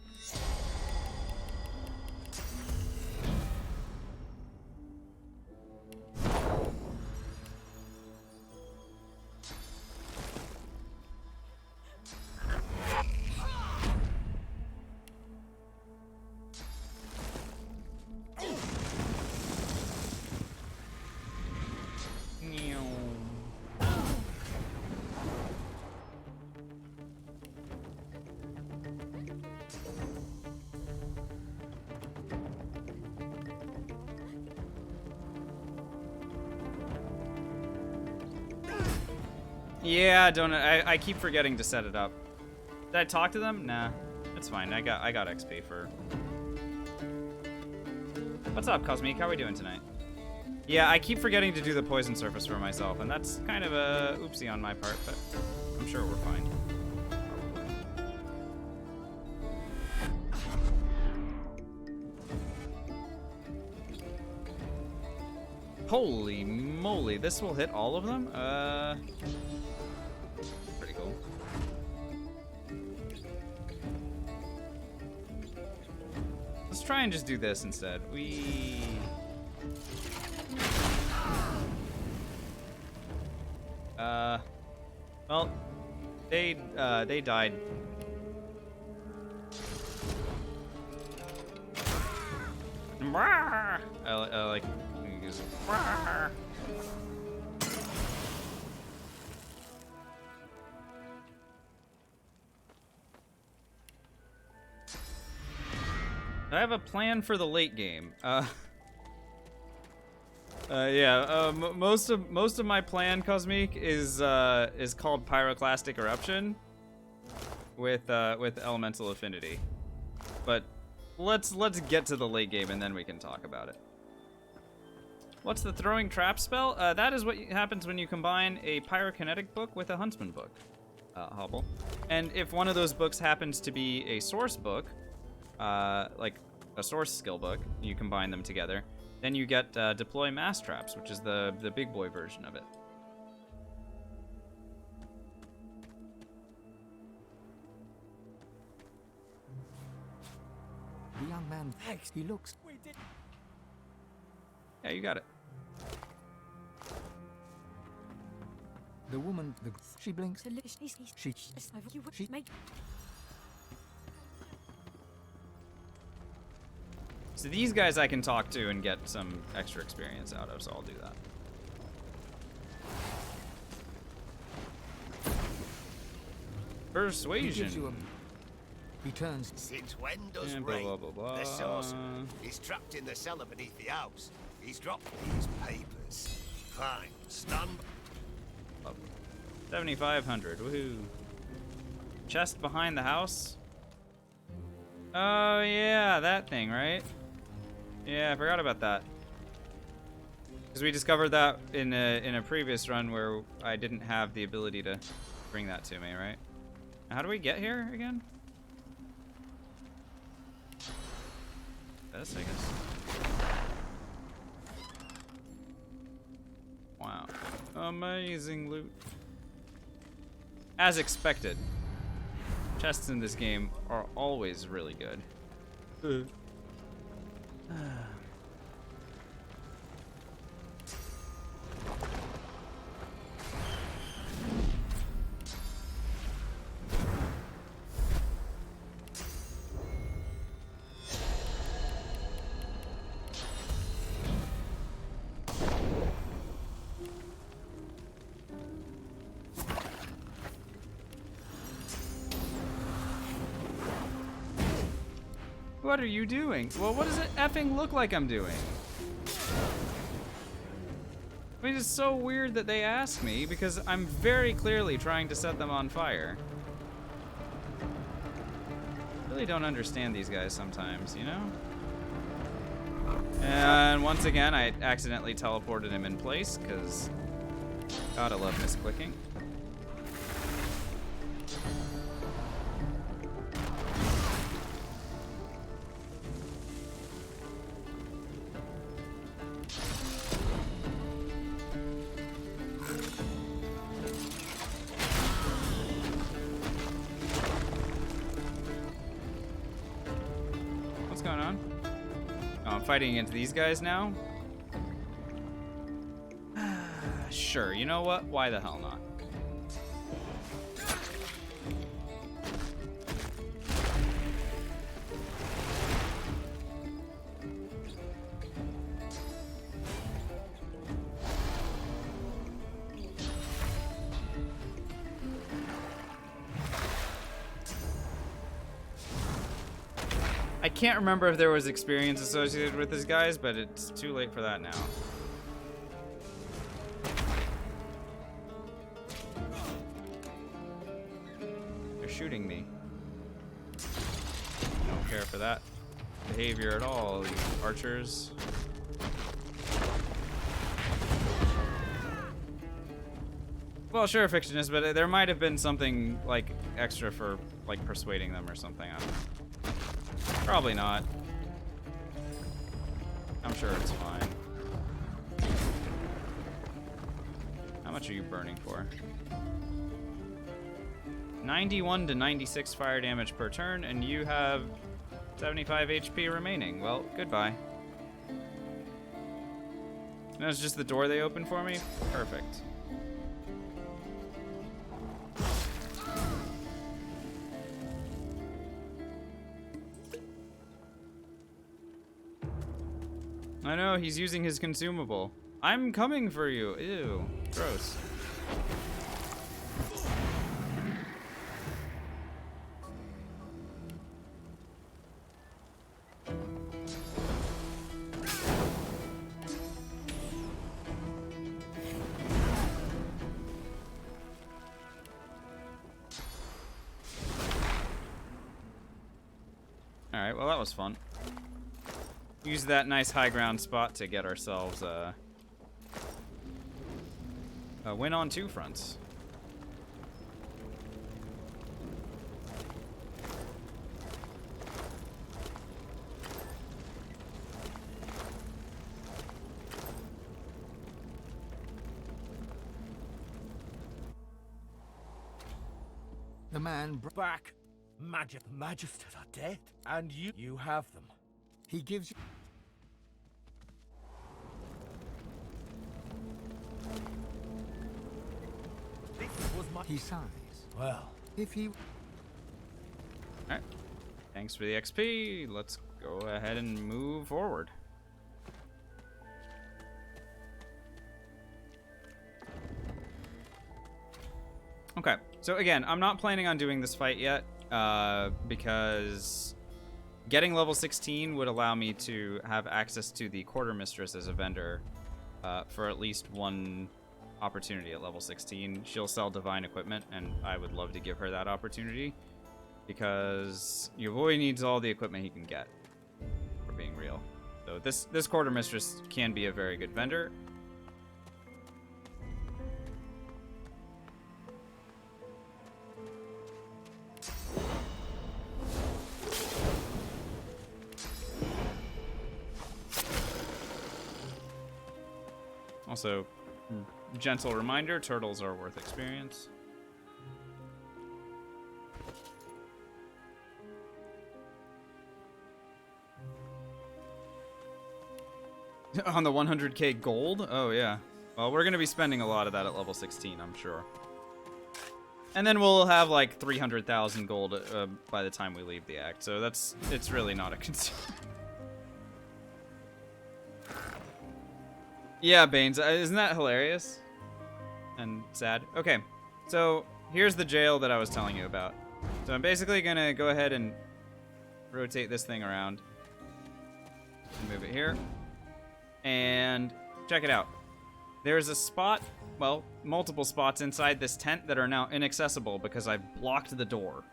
Yeah, I keep forgetting to set it up. Did I talk to them? Nah, it's fine. I got XP for. What's up, Cosmic? How are we doing tonight? Yeah, I keep forgetting to do the poison surface for myself, and that's kind of a oopsie on my part, but I'm sure we're fine. Holy moly, this will hit all of them? Pretty cool. Let's try and just do this instead. Well, they died. I like use. I have a plan for the late game. Most of my plan, Cosmic, is called Pyroclastic Eruption with Elemental Affinity. But let's get to the late game and then we can talk about it. What's the throwing trap spell? That is what happens when you combine a pyrokinetic book with a huntsman book, Hobble. And if one of those books happens to be a source book, like a source skill book, you combine them together, then you get deploy mass traps, which is the big boy version of it. The young man, he looks. Yeah, you got it. The woman, she blinks. She. So these guys I can talk to and get some extra experience out of, so I'll do that. Persuasion. He turns. Since when does And rain? blah, blah, blah, blah. The sorcerer is trapped in the cellar beneath the house. He's dropped these papers. Fine. Stun. 7,500. Woohoo. Chest behind the house. Oh yeah, that thing, right? Yeah, I forgot about that. Because we discovered that in a previous run where I didn't have the ability to bring that to me, right? How do we get here again? This, I guess. Wow. Amazing loot. As expected. Chests in this game are always really good. What are you doing? Well, what does it effing look like I'm doing? I mean, it's so weird that they ask me because I'm very clearly trying to set them on fire. I really don't understand these guys sometimes, you know? And once again, I accidentally teleported him in place because God, I love misclicking. What's going on? Oh, I'm fighting against these guys now? Sure, you know what? Why the hell not? I can't remember if there was experience associated with these guys, but it's too late for that now. They're shooting me. Don't care for that behavior at all, you archers. Well, sure, fictionist, but there might have been something like extra for like persuading them or something. I don't know. Probably not. I'm sure it's fine. How much are you burning for? 91 to 96 fire damage per turn, and you have 75 HP remaining. Well, goodbye. And that's just the door they opened for me? Perfect. I know, he's using his consumable. I'm coming for you. Ew. Gross. Alright, well that was fun. Use that nice high ground spot to get ourselves a win on two fronts. The man back. Magisters are dead, and you have them. He gives you. This was my. He sighs. Well, if he. Alright. Thanks for the XP. Let's go ahead and move forward. Okay, so again, I'm not planning on doing this fight yet, because getting level 16 would allow me to have access to the Quartermistress as a vendor for at least one opportunity at level 16. She'll sell divine equipment, and I would love to give her that opportunity, because your boy needs all the equipment he can get, for being real. So this quartermistress can be a very good vendor. Also, gentle reminder, turtles are worth experience. On the 100k gold? Oh, yeah. Well, we're going to be spending a lot of that at level 16, I'm sure. And then we'll have like 300,000 gold by the time we leave the act, so it's really not a concern. Yeah, Baines, isn't that hilarious? And sad. Okay, so here's the jail that I was telling you about. So I'm basically going to go ahead and rotate this thing around. Move it here. And check it out. There's a spot, well, multiple spots inside this tent that are now inaccessible because I've blocked the door.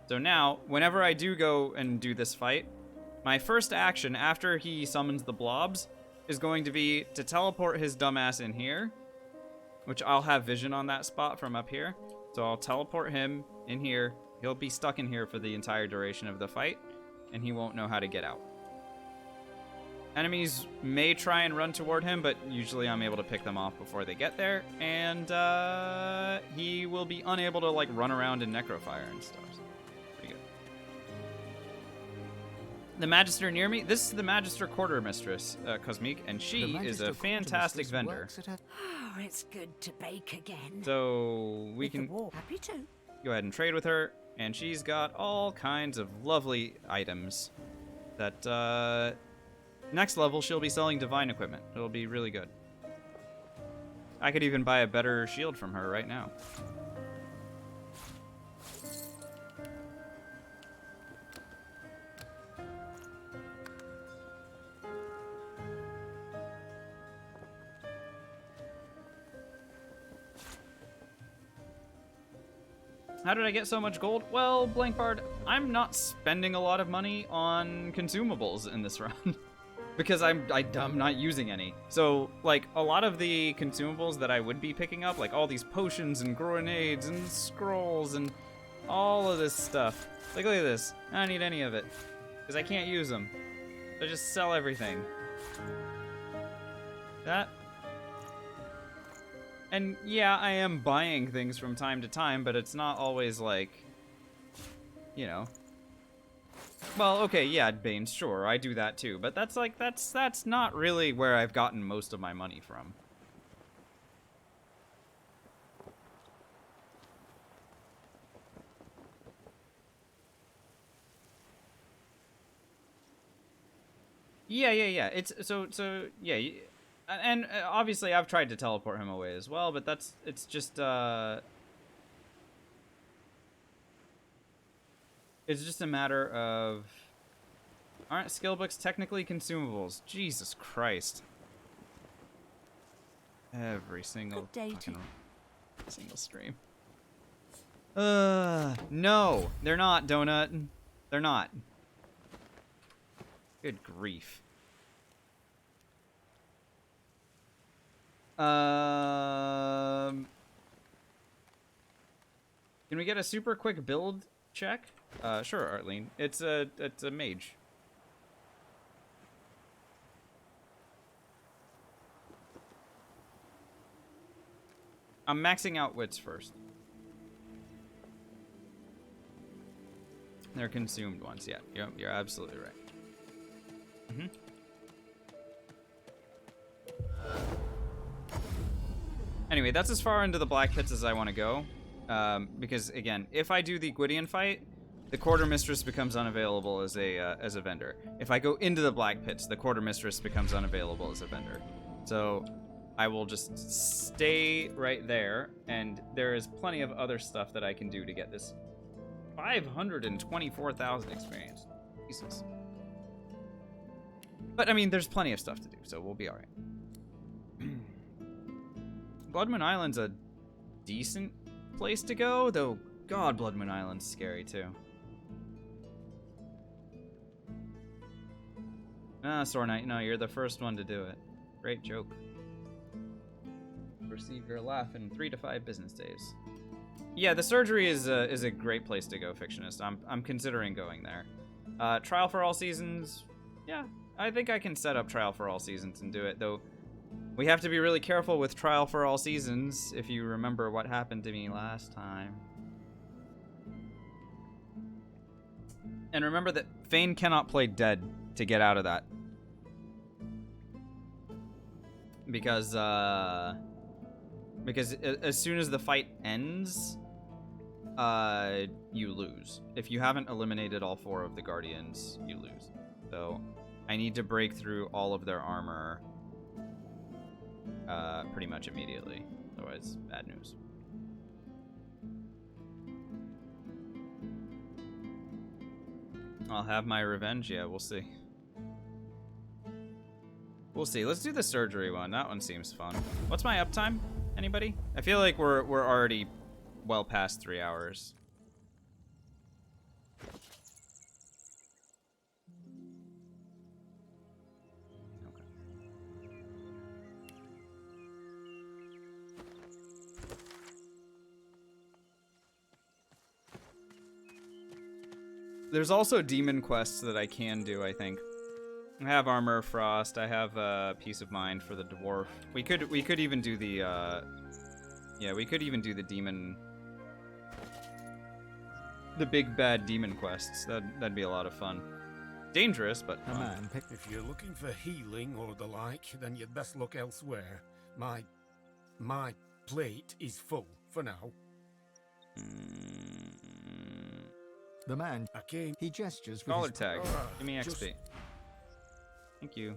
So now, whenever I do go and do this fight, my first action after he summons the blobs is going to be to teleport his dumbass in here, which I'll have vision on that spot from up here. So I'll teleport him in here. He'll be stuck in here for the entire duration of the fight, and he won't know how to get out. Enemies may try and run toward him, but usually I'm able to pick them off before they get there, and he will be unable to like run around in necrofire and stuff. So pretty good. The Magister near me, this is the Magister Quartermistress, Cosmique, and she is a fantastic vendor. Oh, it's good to bake again. So we can Happy to. go ahead and trade with her, and she's got all kinds of lovely items that next level she'll be selling divine equipment. It'll be really good. I could even buy a better shield from her right now. How did I get so much gold? Well, Blankbard, I'm not spending a lot of money on consumables in this run. Because I'm not using any. So, like, a lot of the consumables that I would be picking up, like all these potions and grenades and scrolls and all of this stuff. Like, look at this. I don't need any of it. Because I can't use them. So I just sell everything. That. And yeah, I am buying things from time to time, but it's not always like, you know. Well, okay, yeah, Baines, sure, I do that too, but that's like, that's not really where I've gotten most of my money from. Yeah, it's, so, yeah, and obviously I've tried to teleport him away as well, but it's just, it's just a matter of... Aren't skill books technically consumables? Jesus Christ. Every single single stream. No, they're not, Donut. They're not. Good grief. Can we get a super quick build check? Sure, Arlene. It's a mage. I'm maxing out wits first. They're consumed ones, yeah. You're absolutely right. Mm-hmm. Anyway, that's as far into the Black Pits as I want to go. Because, again, if I do the Gwydion fight, the Quartermistress becomes unavailable as a vendor. If I go into the Black Pits, the Quartermistress becomes unavailable as a vendor. So I will just stay right there, and there is plenty of other stuff that I can do to get this 524,000 experience. Jesus. But, I mean, there's plenty of stuff to do, so we'll be alright. Blood Moon Island's a decent place to go, though, God, Blood Moon Island's scary, too. Ah, Sword Knight, no, you're the first one to do it. Great joke. Receive your laugh in 3 to 5 business days. Yeah, the surgery is a great place to go, Fictionist. I'm considering going there. Trial for All Seasons, yeah, I think I can set up Trial for All Seasons and do it, though we have to be really careful with Trial for All Seasons if you remember what happened to me last time. And remember that Fane cannot play dead to get out of that. Because as soon as the fight ends, you lose. If you haven't eliminated all 4 of the Guardians, you lose. So I need to break through all of their armor pretty much immediately. Otherwise, bad news. I'll have my revenge. Yeah, we'll see. We'll see. Let's do the surgery one. That one seems fun. What's my uptime? Anybody? I feel like we're already well past 3 hours. There's also demon quests that I can do, I think. I have Armor of Frost, I have Peace of Mind for the dwarf. We could even do the yeah, we could even do the demon, the big bad demon quests. That'd be a lot of fun. Dangerous, but fun. If you're looking for healing or the like, then you'd best look elsewhere. My plate is full for now. The man, he gestures with Collar his tag. Give me XP. Thank you.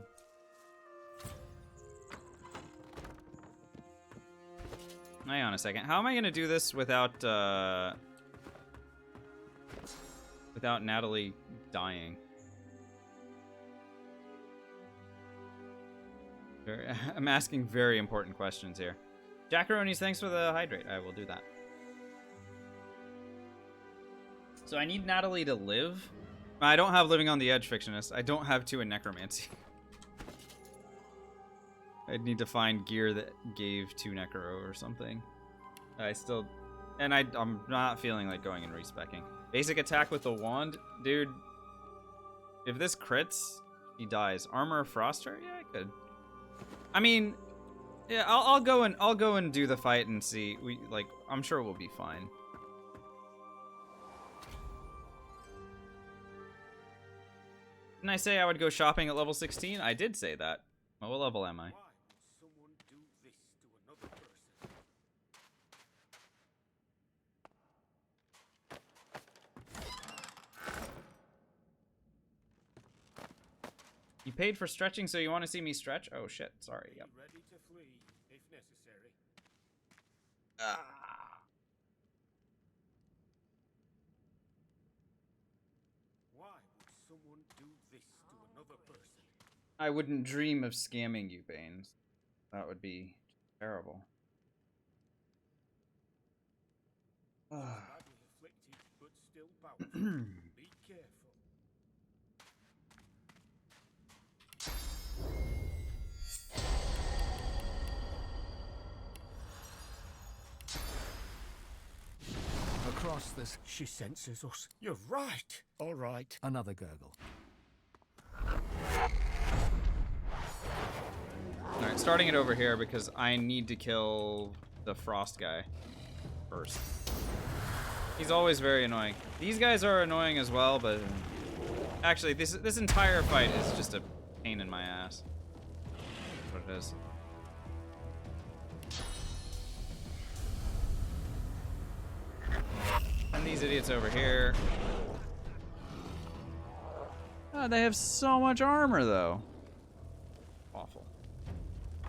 Hang on a second. How am I gonna do this without Natalie dying? I'm asking very important questions here. Jackaronis, thanks for the hydrate. I will do that. So I need Natalie to live. I don't have Living on the Edge, Fictionist. I don't have 2 in Necromancy. I'd need to find gear that gave 2 Necro or something. I'm not feeling like going and respecking. Basic attack with the wand? Dude, if this crits, he dies. Armor of Froster? Yeah, I could. I mean, yeah, I'll go and do the fight and see. I'm sure we'll be fine. Didn't I say I would go shopping at level 16? I did say that. Well, what level am I? You paid for stretching, so you want to see me stretch? Oh shit, sorry. Yep. Ready to flee if necessary. Why would someone do this to another person? I wouldn't dream of scamming you, Baines. That would be terrible. Badly afflicted, but still powerful. Be careful. across this. She senses us. You're right. All right. Another gurgle. Alright, starting it over here because I need to kill the frost guy first. He's always very annoying. These guys are annoying as well, but actually this entire fight is just a pain in my ass. That's what it is. And these idiots over here. Oh, they have so much armor though. Awful.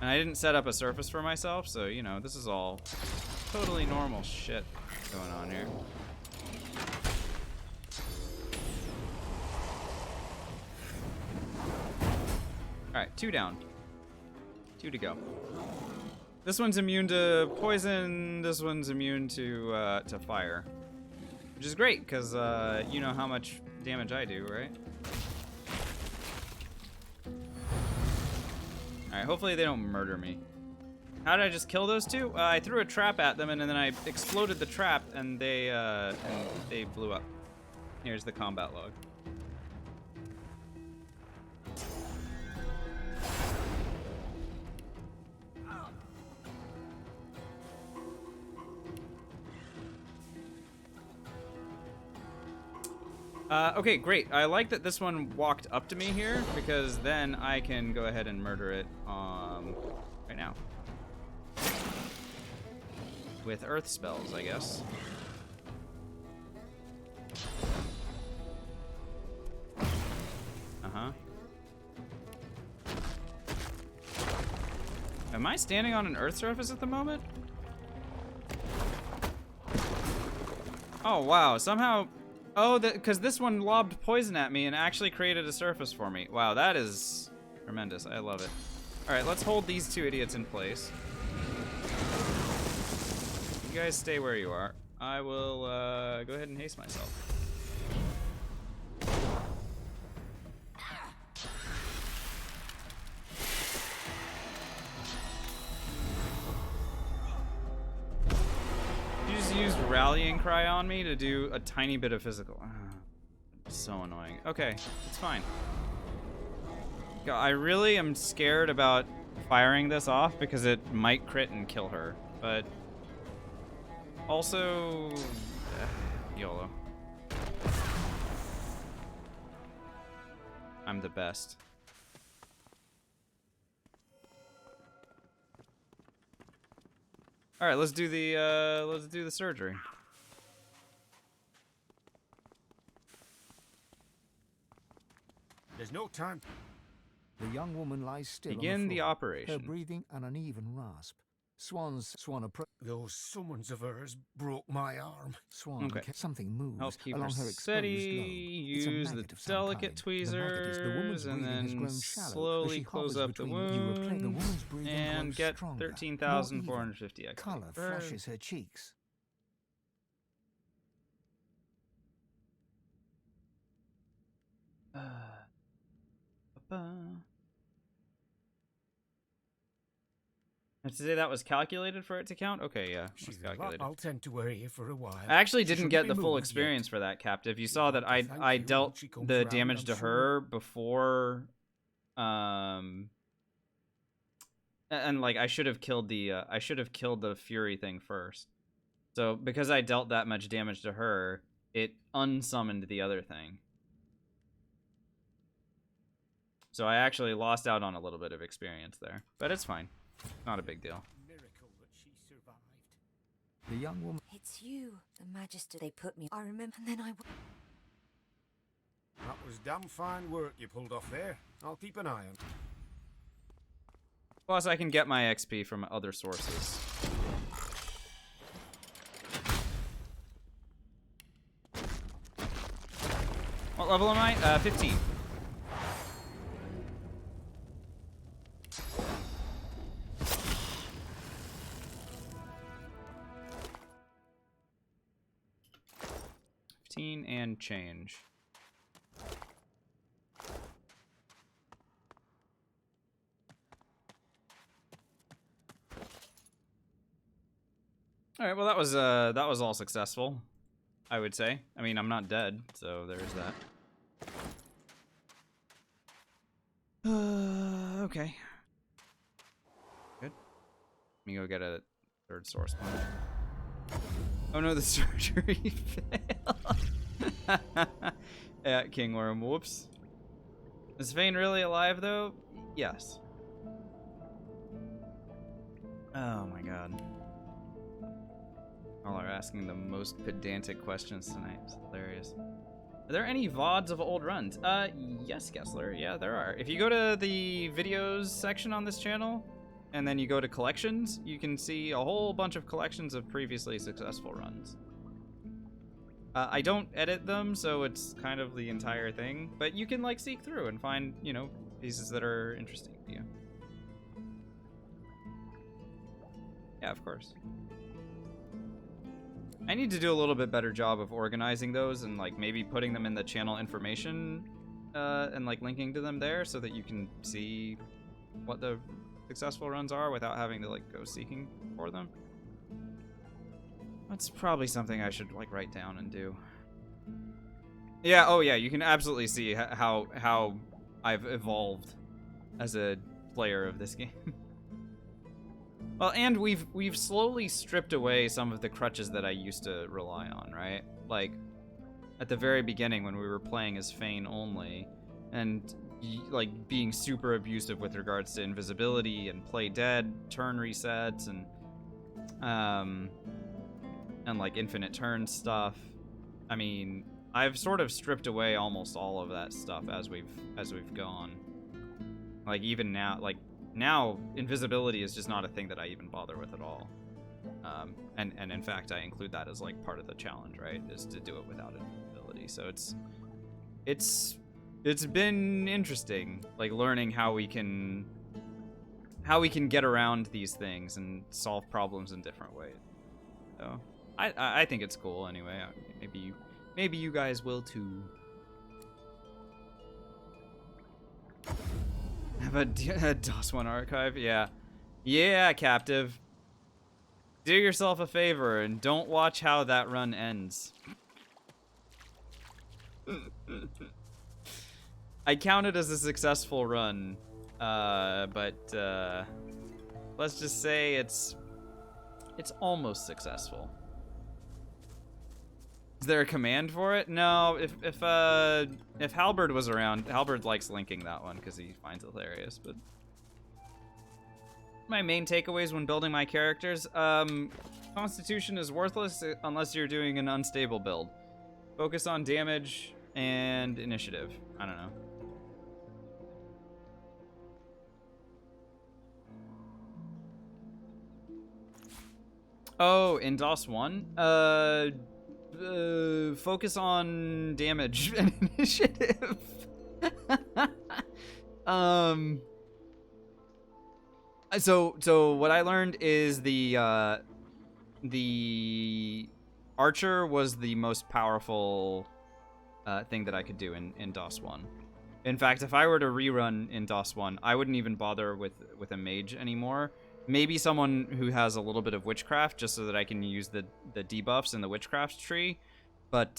And I didn't set up a surface for myself, so you know, this is all totally normal shit going on here. Alright, 2 down. 2 to go. This one's immune to poison, this one's immune to fire. Which is great, because you know how much damage I do, right? Alright, hopefully they don't murder me. How did I just kill those two? I threw a trap at them, and then I exploded the trap, and they blew up. Here's the combat log. Okay, great. I like that this one walked up to me here, because then I can go ahead and murder it right now. With earth spells, I guess. Uh-huh. Am I standing on an earth surface at the moment? Oh, wow. Somehow... Oh, because this one lobbed poison at me and actually created a surface for me. Wow, that is tremendous. I love it. All right, let's hold these two idiots in place. You guys stay where you are. I will go ahead and haste myself. You just used Rallying Cry on me to do a tiny bit of physical. So annoying. Okay, it's fine. God, I really am scared about firing this off because it might crit and kill her, but also YOLO. I'm the best. All right, let's do the surgery. There's no time. The young woman lies still. Begin on the the floor, operation. Her breathing an uneven rasp. Swan approach. Those summons of hers broke my arm. Swan, Okay. Something moves Help keep her along her exposed steady. lobe. It's a Use the maggot of some delicate kind. The maggot is the woman's tweezers, and breathing has then grown shallow as slowly she close hovers up the between you. The wound, woman's breathing and grows get stronger, 13,450 XP. Color flushes her cheeks. And to say that was calculated for it to count? Okay, yeah, it was calculated. I'll tend to worry you for a while. I actually She didn't shouldn't get be the full moved experience yet. for that, Captive. You saw that Thank I you dealt when she comes the round, damage I'm to sure. her before, and like I should have killed the Fury thing first. So because I dealt that much damage to her, it unsummoned the other thing. So I actually lost out on a little bit of experience there, but it's fine. Not a big deal. Miracle that she survived. The young woman. It's you, the Magister they put me. I remember, and then I. That was damn fine work you pulled off there. I'll keep an eye on it. Plus, I can get my XP from other sources. What level am I? 15. And change. All right, well that was all successful, I would say. I mean, I'm not dead, so there's that. Okay. Good. Let me go get a third source point. Oh no, the surgery failed. Yeah, Kingworm, whoops. Is Fane really alive though? Yes. Oh my god. All are asking the most pedantic questions tonight. It's hilarious. Are there any VODs of old runs? Yes, Gessler. Yeah, there are. If you go to the videos section on this channel, and then you go to collections, you can see a whole bunch of collections of previously successful runs. I don't edit them, so it's kind of the entire thing, but you can like seek through and find, you know, pieces that are interesting to you. Yeah, of course. I need to do a little bit better job of organizing those and like maybe putting them in the channel information and like linking to them there so that you can see what the successful runs are without having to like go seeking for them. That's probably something I should like write down and do. Yeah, oh yeah, you can absolutely see how I've evolved as a player of this game. Well, and we've slowly stripped away some of the crutches that I used to rely on, right? Like at the very beginning when we were playing as Fane only, and like being super abusive with regards to invisibility and play dead, turn resets, and like infinite turn stuff. I mean, I've sort of stripped away almost all of that stuff as we've gone. Like even now, like now invisibility is just not a thing that I even bother with at all. And in fact, I include that as like part of the challenge, right? Is to do it without invisibility. So it's been interesting, like learning how we can get around these things and solve problems in different ways. So I think it's cool anyway. Maybe you guys will too. Have a DOS 1 archive? Yeah. Yeah, captive. Do yourself a favor and don't watch how that run ends. I count it as a successful run, but let's just say it's almost successful. Is there a command for it? No. If Halberd was around, Halberd likes linking that one because he finds it hilarious. But my main takeaways when building my characters: Constitution is worthless unless you're doing an unstable build. Focus on damage and initiative. I don't know. Oh, in DOS 1? Focus on damage and initiative. So what I learned is the archer was the most powerful thing that I could do in DOS 1. In fact, if I were to rerun in DOS 1, I wouldn't even bother with a mage anymore. Maybe someone who has a little bit of witchcraft, just so that I can use the debuffs in the witchcraft tree. But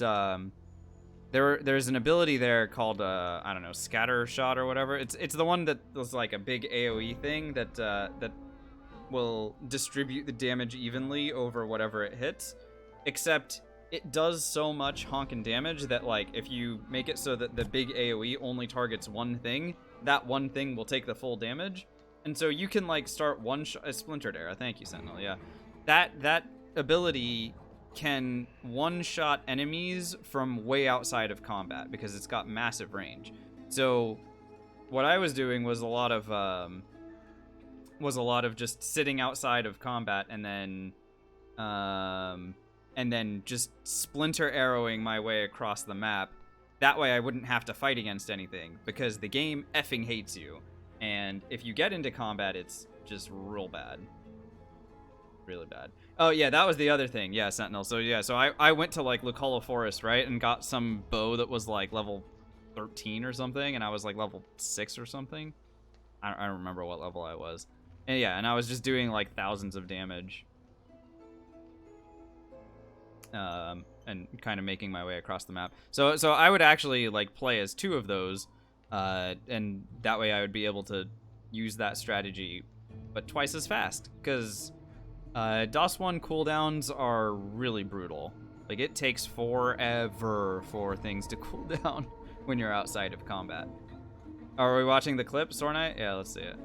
there's an ability there called I don't know, scatter shot or whatever. It's the one that was like a big AOE thing that will distribute the damage evenly over whatever it hits. Except it does so much honkin' damage that like if you make it so that the big AOE only targets one thing, that one thing will take the full damage. And so you can like start a splintered arrow. Thank you, Sentinel. Yeah, that ability can one-shot enemies from way outside of combat because it's got massive range. So what I was doing was a lot of just sitting outside of combat and then just splinter arrowing my way across the map. That way I wouldn't have to fight against anything because the game effing hates you. And if you get into combat, it's just real bad. Really bad. Oh, yeah, that was the other thing. Yeah, Sentinel. So, yeah, so I went to, like, Lucala Forest, right? And got some bow that was, like, level 13 or something. And I was, like, level 6 or something. I don't remember what level I was. And, yeah, and I was just doing, like, thousands of damage. And kind of making my way across the map. So I would actually, like, play as two of those. And that way I would be able to use that strategy, but twice as fast, because DOS 1 cooldowns are really brutal. Like, it takes forever for things to cool down when you're outside of combat. Are we watching the clip, Sornite? Yeah, let's see it.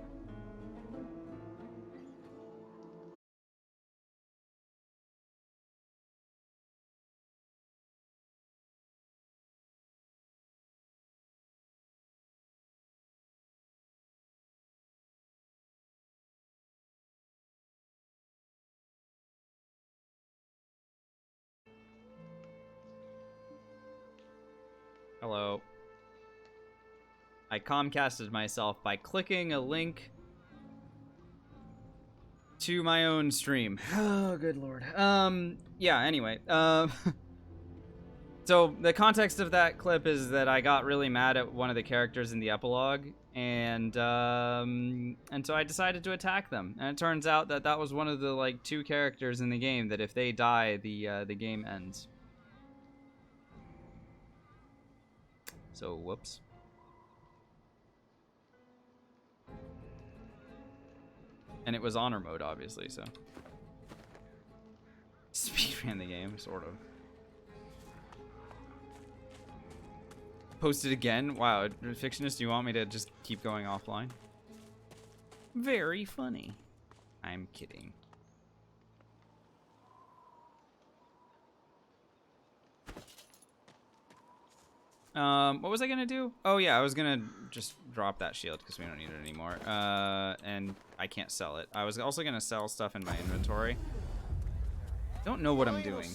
Hello. I Comcasted myself by clicking a link to my own stream. Oh, good lord. Yeah, anyway. So the context of that clip is that I got really mad at one of the characters in the epilogue, and so I decided to attack them. And it turns out that that was one of the like 2 characters in the game that if they die, the game ends. So whoops. And it was honor mode, obviously. So speedran the game, sort of. Posted again? Wow, Fictionist, do you want me to just keep going offline? Very funny. I'm kidding. What was I gonna do? Oh yeah, I was gonna just drop that shield because we don't need it anymore. And I can't sell it. I was also gonna sell stuff in my inventory. Don't know what I'm doing.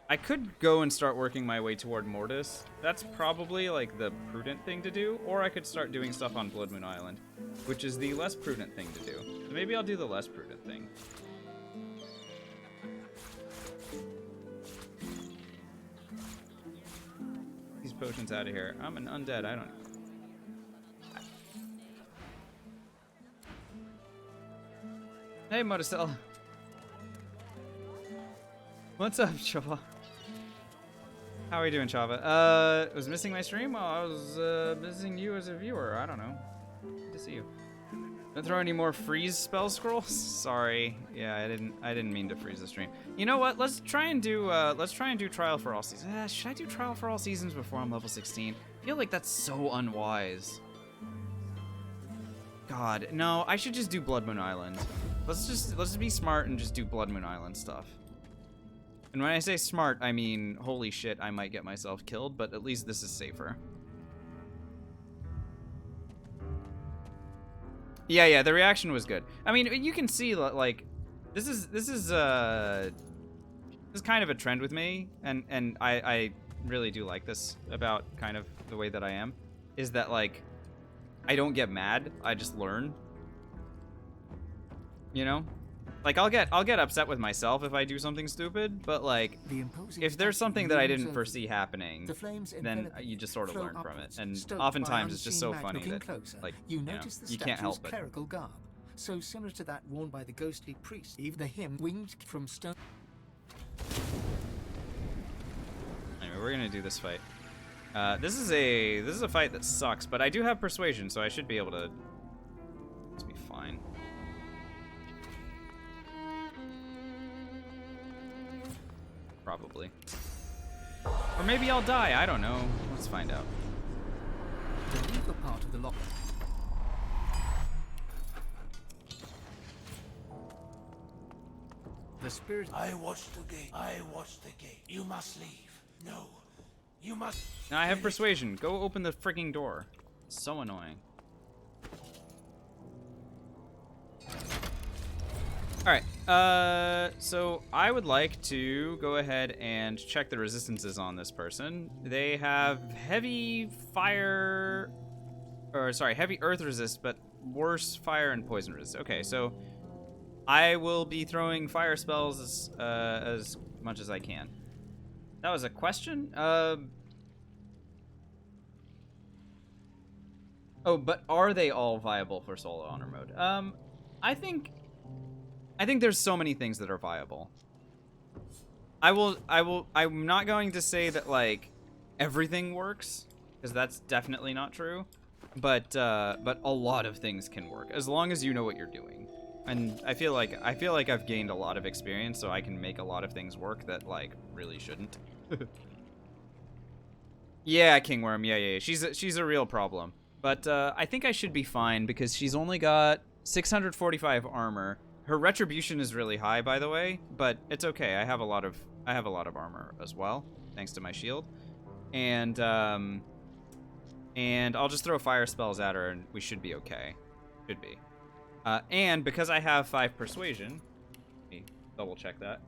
I could go and start working my way toward Mortis. That's probably like the prudent thing to do, or I could start doing stuff on Blood Moon Island, which is the less prudent thing to do. So maybe I'll do the less prudent thing. These potions out of here. I'm an undead, I don't. Hey, Moticella. What's up, Chava? How are you doing, Chava? Was missing my stream? Well, I was missing you as a viewer. I don't know. Good to see you. Don't throw any more freeze spell scrolls. Sorry. Yeah, I didn't mean to freeze the stream. You know what? Let's try and do Trial for All Seasons. Should I do Trial for All Seasons before I'm level 16? I feel like that's so unwise. God, no. I should just do Blood Moon Island. Let's just be smart and just do Blood Moon Island stuff. And when I say smart, I mean, holy shit, I might get myself killed, but at least this is safer. Yeah, the reaction was good. I mean, you can see, like, this is kind of a trend with me, and I really do like this about kind of the way that I am, is that, like, I don't get mad, I just learn. You know? Like, I'll get upset with myself if I do something stupid, but like, if there's something that I didn't foresee happening, then you just sort of learn from it. And oftentimes it's just so funny that, like, you notice the can't help it. Clerical garb, so similar to that worn by the ghostly priest. Even the hymn winged from stone. Anyway, we're gonna do this fight. This is a fight that sucks, but I do have persuasion, so I should be able to be fine. Probably. Or maybe I'll die, I don't know. Let's find out. The lever part of the lock. The spirit. I watch the gate. I watch the gate. You must leave. No. You must. Now I have persuasion. Go open the freaking door. It's so annoying. Alright, so I would like to go ahead and check the resistances on this person. They have heavy fire, or sorry, heavy earth resist, but worse fire and poison resist. Okay, so I will be throwing fire spells as much as I can. That was a question? Oh, but are they all viable for solo honor mode? I think there's so many things that are viable. I'm not going to say that, like, everything works, because that's definitely not true, but a lot of things can work, as long as you know what you're doing. And I feel like I've gained a lot of experience, so I can make a lot of things work that, like, really shouldn't. Yeah, Kingworm, yeah. She's a real problem. But I think I should be fine, because she's only got 645 armor. Her retribution is really high, by the way, but it's okay. I have a lot of armor as well, thanks to my shield, and I'll just throw fire spells at her, and we should be okay. Should be. And because I have 5 persuasion, let me double check that.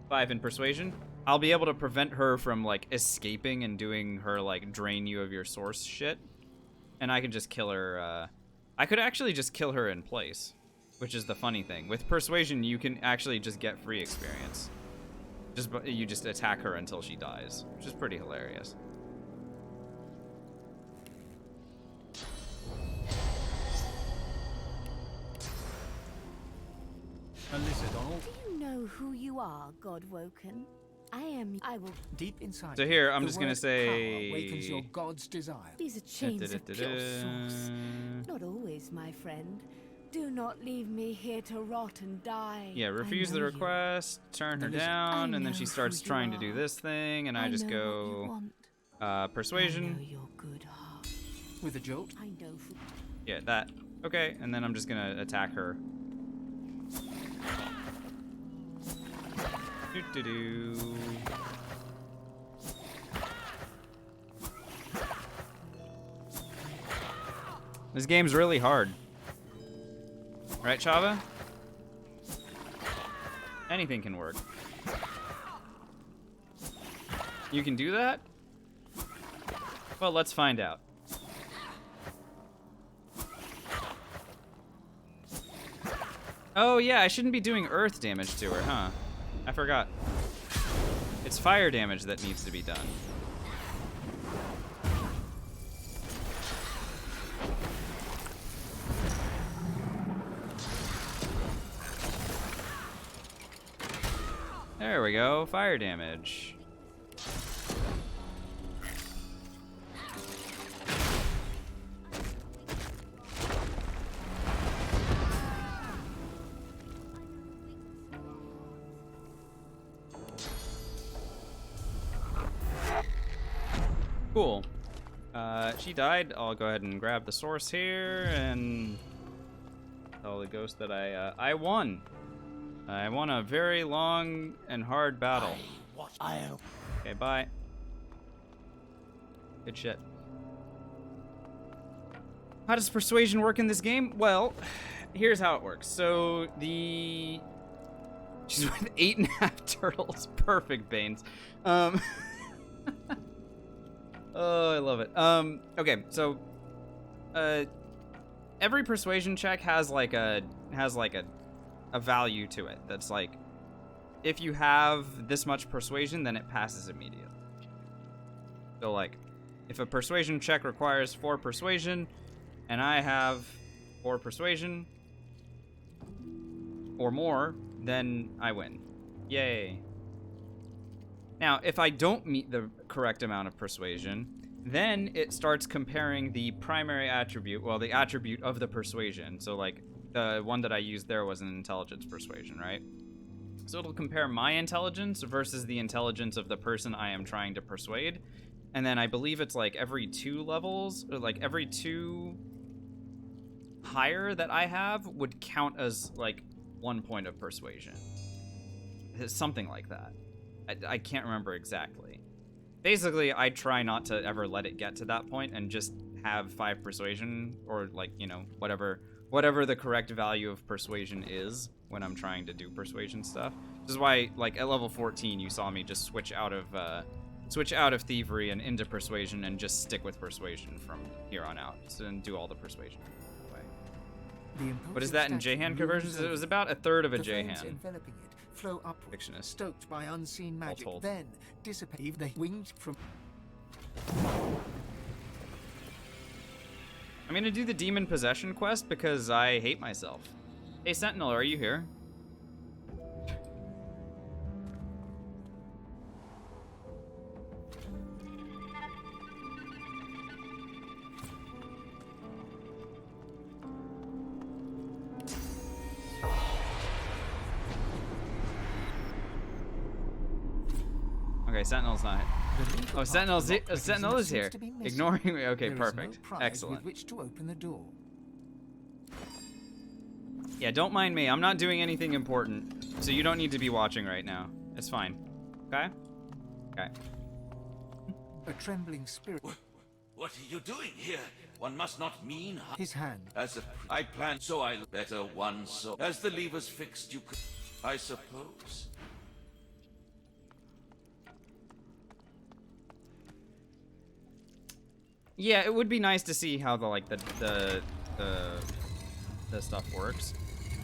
5 in persuasion, I'll be able to prevent her from, like, escaping and doing her, like, drain you of your source shit, and I can just kill her. I could actually just kill her in place. Which is the funny thing. With persuasion, you can actually just get free experience. You just attack her until she dies, which is pretty hilarious. Alyssa Donald. Do you know who you are, Godwoken? I will. Deep inside. So here, I'm the just gonna word say. power awakens your god's desire. These are chains of pure source. Not always, my friend. Do not leave me here to rot and die. Yeah, refuse the request, turn her down, and then she starts trying to do this thing, and I just go persuasion. Your good heart. With a jolt. I know who. Yeah, that. Okay, and then I'm just gonna attack her. Do. This game's really hard. Right, Chava? Anything can work. You can do that? Well, let's find out. Oh yeah, I shouldn't be doing earth damage to her, huh? I forgot. It's fire damage that needs to be done. There we go, fire damage. Cool. She died. I'll go ahead and grab the source here and tell the ghost that I won. I won a very long and hard battle. Okay, bye. Good shit. How does persuasion work in this game? Well, here's how it works. So she's with 8.5 turtles. Perfect, Banes. Oh, I love it. Okay, so every persuasion check has like a value to it. That's like, if you have this much persuasion, then it passes immediately. So like, if a persuasion check requires 4 persuasion, and I have 4 persuasion or more, then I win. Yay. Now, if I don't meet the correct amount of persuasion, then it starts comparing the primary attribute, well, the attribute of the persuasion. So, like, the one that I used there was an intelligence persuasion, right? So it'll compare my intelligence versus the intelligence of the person I am trying to persuade. And then I believe it's like every 2 levels, or like every 2 higher that I have would count as like 1 point of persuasion. It's something like that. I can't remember exactly. Basically, I try not to ever let it get to that point and just have 5 persuasion, or like, you know, whatever the correct value of persuasion is when I'm trying to do persuasion stuff. This is why, like, at level 14, you saw me just switch out of thievery and into persuasion and just stick with persuasion from here on out, and do all the persuasion. What is that in J-hand conversions? It was about 1/3 of a J-hand. Enveloping it flow upward, Fictionist. stoked by unseen magic, told. then dissipate. They winged from. I'm gonna do the demon possession quest because I hate myself. Hey Sentinel, are you here? Okay, Sentinel's not here. Oh, Sentinel is here. Ignoring me. Okay, perfect. Excellent. With which to open the door. Yeah, don't mind me. I'm not doing anything important, so you don't need to be watching right now. It's fine. Okay? Okay. A trembling spirit. What are you doing here? One must not mean his hand. As I planned, so I better one so. As the levers fixed, you could, I suppose. Yeah, it would be nice to see how the stuff works.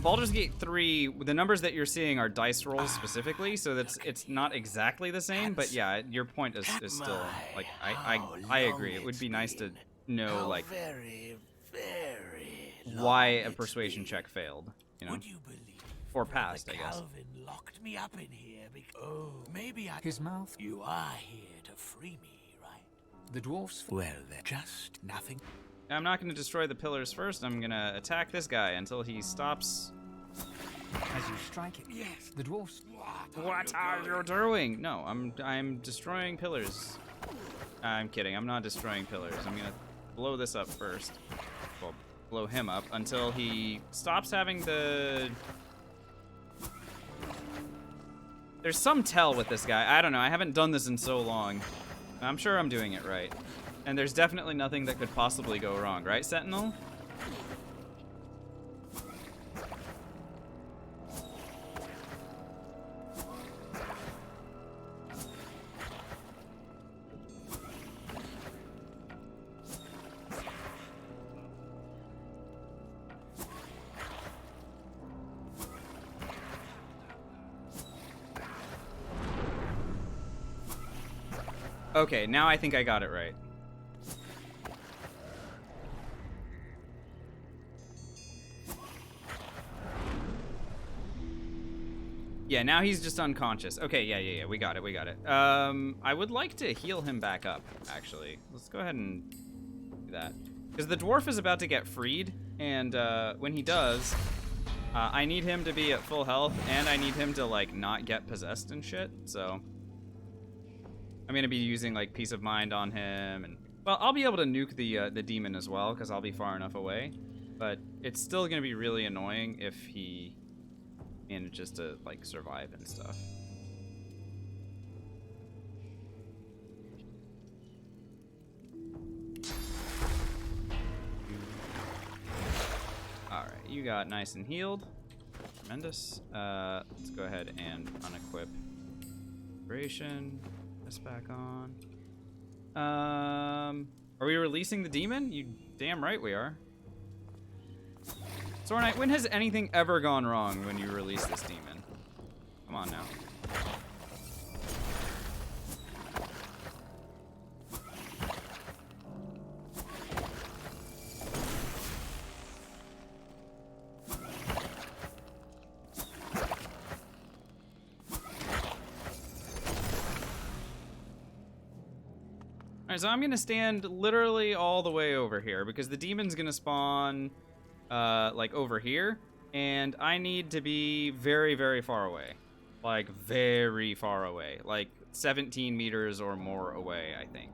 Baldur's Gate 3, the numbers that you're seeing are dice rolls specifically, so it's not exactly the same, but yeah, your point is still, like, I agree. It would be nice to know, like, why a persuasion check failed, you know? Or passed, I guess. Calvin locked me up in here because... Oh, maybe I... His mouth? You are here to free me, right? The dwarf's... Well, then, just nothing. I'm not going to destroy the pillars first. I'm going to attack this guy until he stops. As you strike it, yes. The dwarf's... What are you doing? No, I'm destroying pillars. I'm kidding. I'm not destroying pillars. I'm going to blow this up first. Well, blow him up until he stops having the... There's some tell with this guy. I don't know. I haven't done this in so long. I'm sure I'm doing it right. And there's definitely nothing that could possibly go wrong, right, Sentinel? Okay, now I think I got it right. Yeah, now he's just unconscious. Okay, yeah, we got it. I would like to heal him back up, actually. Let's go ahead and do that. Because the dwarf is about to get freed, and when he does, I need him to be at full health, and I need him to, like, not get possessed and shit, so... I'm gonna be using, like, Peace of Mind on him, and... Well, I'll be able to nuke the demon as well, because I'll be far enough away. But it's still gonna be really annoying if he manages to, like, survive and stuff. Alright, you got nice and healed. Tremendous. Let's go ahead and unequip Vibration. This back on. Are we releasing the demon? You damn right we are. Sornite, when has anything ever gone wrong when you release this demon? Come on now. Alright, so I'm gonna stand literally all the way over here because the demon's gonna spawn like over here, and I need to be very, very far away. Like very far away. Like 17 meters or more away, I think.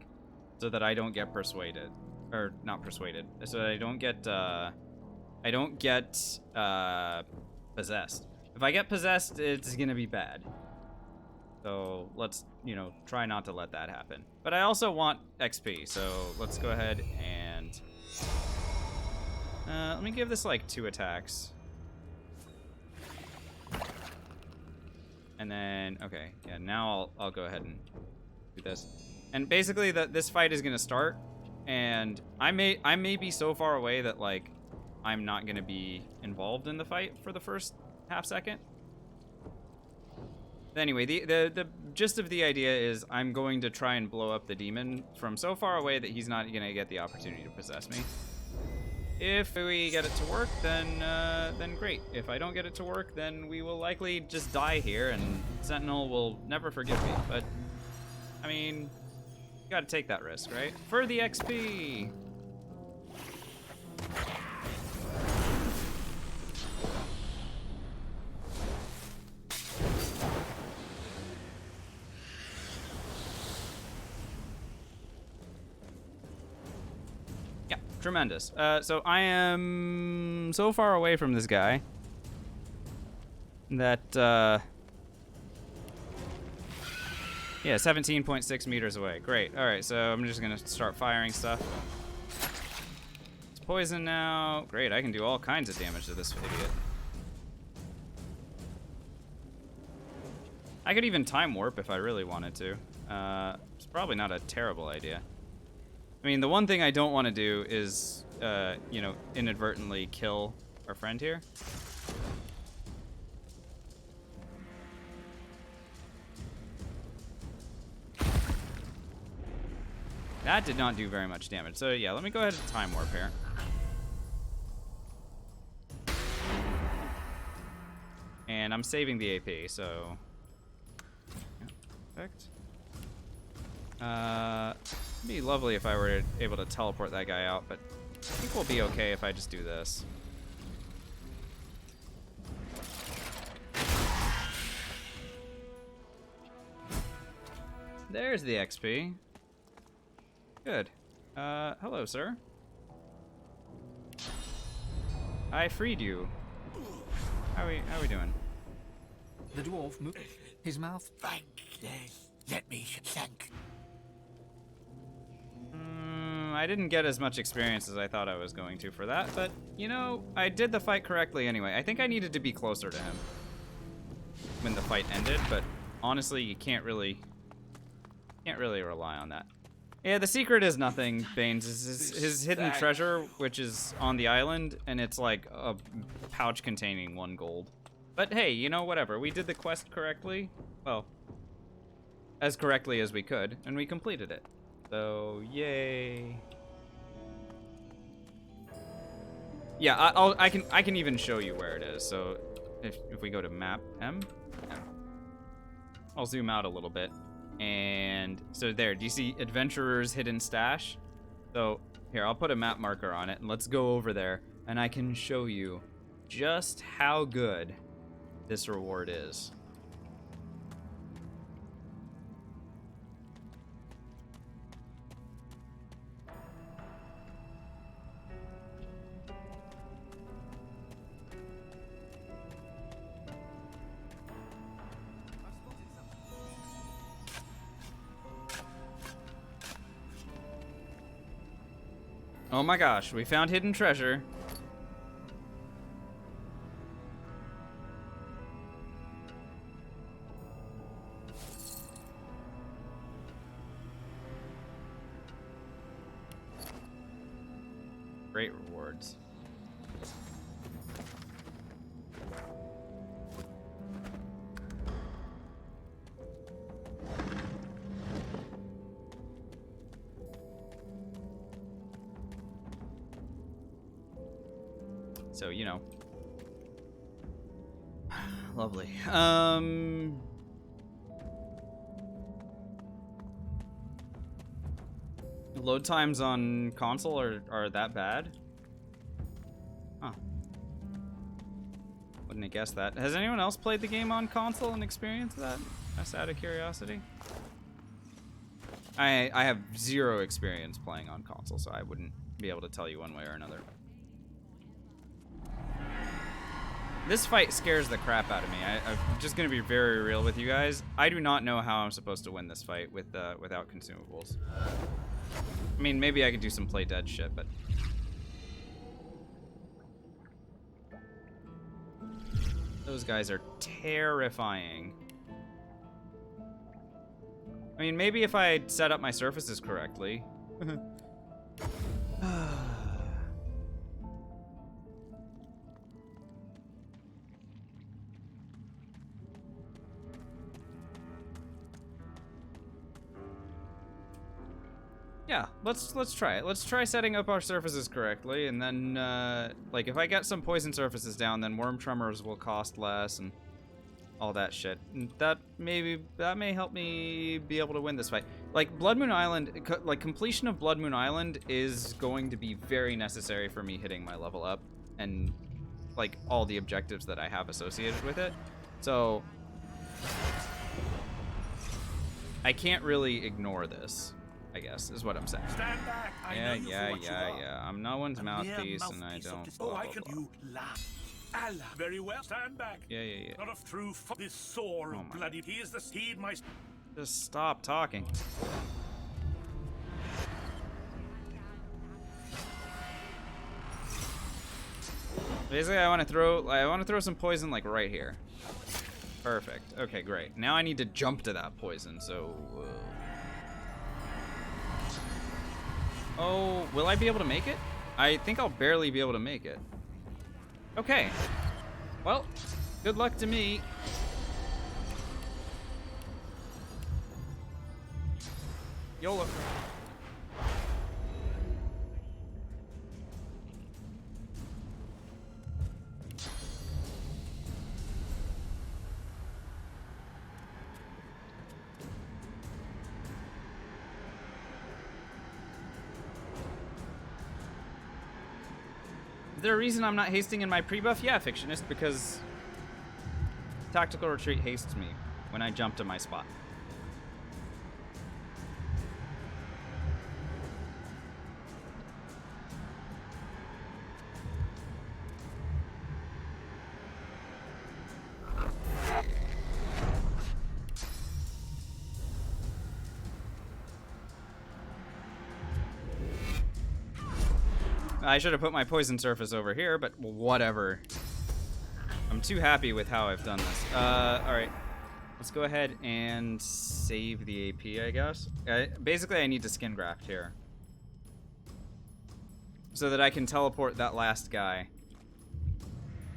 So that I don't get persuaded. Or not persuaded. So that I don't get possessed. If I get possessed, it's gonna be bad. So let's, you know, try not to let that happen. But I also want XP, so let's go ahead and... let me give this like 2 attacks. And then, okay, yeah, now I'll go ahead and do this. And basically this fight is gonna start, and I may be so far away that like I'm not gonna be involved in the fight for the first half second. Anyway, the gist of the idea is I'm going to try and blow up the demon from so far away that he's not gonna get the opportunity to possess me. If we get it to work, then great. If I don't get it to work, then we will likely just die here, and Sentinel will never forgive me. But, I mean, you gotta take that risk, right? For the XP! Tremendous. So I am so far away from this guy that, yeah, 17.6 meters away. Great. All right, so I'm just going to start firing stuff. It's poison now. Great, I can do all kinds of damage to this idiot. I could even time warp if I really wanted to. It's probably not a terrible idea. I mean, the one thing I don't want to do is, you know, inadvertently kill our friend here. That did not do very much damage. So yeah, let me go ahead and time warp here. And I'm saving the AP, so... Yeah, perfect. It'd be lovely if I were able to teleport that guy out, but I think we'll be okay if I just do this. There's the XP. Good. Hello, sir. I freed you. How are we doing? The dwarf moved his mouth. Thank you. Let me thank. I didn't get as much experience as I thought I was going to for that, but, you know, I did the fight correctly anyway. I think I needed to be closer to him when the fight ended, but honestly, you can't really rely on that. Yeah, the secret is nothing, Baines. His hidden treasure, which is on the island, and it's like a pouch containing 1 gold. But hey, you know, whatever. We did the quest correctly. Well, as correctly as we could, and we completed it. So, yay. Yeah, I can even show you where it is. So, if we go to map M, I'll zoom out a little bit. And so there, do you see Adventurer's Hidden Stash? So here, I'll put a map marker on it and let's go over there and I can show you just how good this reward is. Oh my gosh, we found hidden treasure. Great rewards. So, you know. Lovely. Load times on console are that bad? Huh. Wouldn't have guessed that. Has anyone else played the game on console and experienced that? Just out of curiosity. I have 0 experience playing on console, so I wouldn't be able to tell you one way or another. This fight scares the crap out of me. I'm just gonna be very real with you guys. I do not know how I'm supposed to win this fight with without consumables. I mean, maybe I could do some play dead shit, but those guys are terrifying. I mean, maybe if I set up my surfaces correctly. Yeah, let's try it. Let's try setting up our surfaces correctly, and then like if I get some poison surfaces down, then worm tremors will cost less and all that shit. And that may help me be able to win this fight. Like Blood Moon Island, like completion of Blood Moon Island is going to be very necessary for me hitting my level up and like all the objectives that I have associated with it. So I can't really ignore this, I guess, is what I'm saying. Stand back. Yeah. I'm no one's mouthpiece, and I don't. Oh, I can. You laugh. Allah. Very well. Stand back. Yeah. Not of true. This sore of bloody. He is the seed. My. Just stop talking. Basically, I want to throw some poison like right here. Perfect. Okay, great. Now I need to jump to that poison. So. Oh, will I be able to make it? I think I'll barely be able to make it. Okay. Well, good luck to me. YOLO. Is there a reason I'm not hasting in my pre-buff? Yeah, Fictionist, because Tactical Retreat hastes me when I jump to my spot. I should have put my poison surface over here, but whatever. I'm too happy with how I've done this. Alright. Let's go ahead and save the AP, I guess. Basically, I need to skin graft here. So that I can teleport that last guy.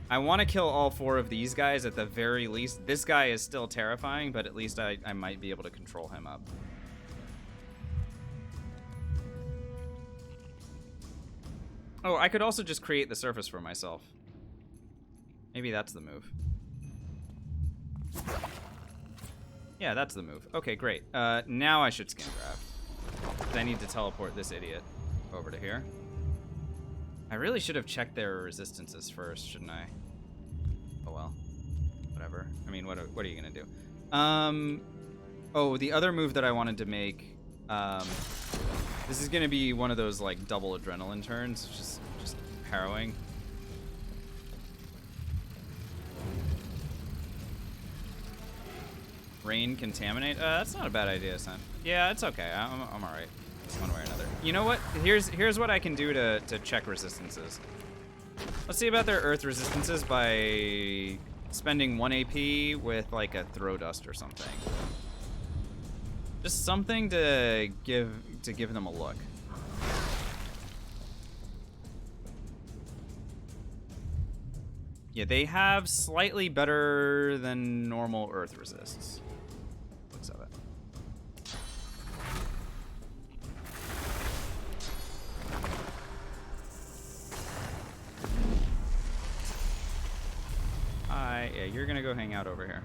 I want to kill all 4 of these guys at the very least. This guy is still terrifying, but at least I might be able to control him up. Oh, I could also just create the surface for myself. Maybe that's the move. Yeah, that's the move. Okay, great. Now I should skin graft. I need to teleport this idiot over to here. I really should have checked their resistances first, shouldn't I? Oh well. Whatever. I mean, what are you gonna do? Oh, the other move that I wanted to make, this is gonna be one of those like double adrenaline turns, just harrowing. Rain contaminate? That's not a bad idea, son. Yeah, it's okay. I'm all right, one way or another. You know what? Here's what I can do to check resistances. Let's see about their earth resistances by spending 1 AP with like a throw dust or something. Just something to give them a look. Yeah, they have slightly better than normal earth resists. Looks of it. Yeah, you're gonna go hang out over here.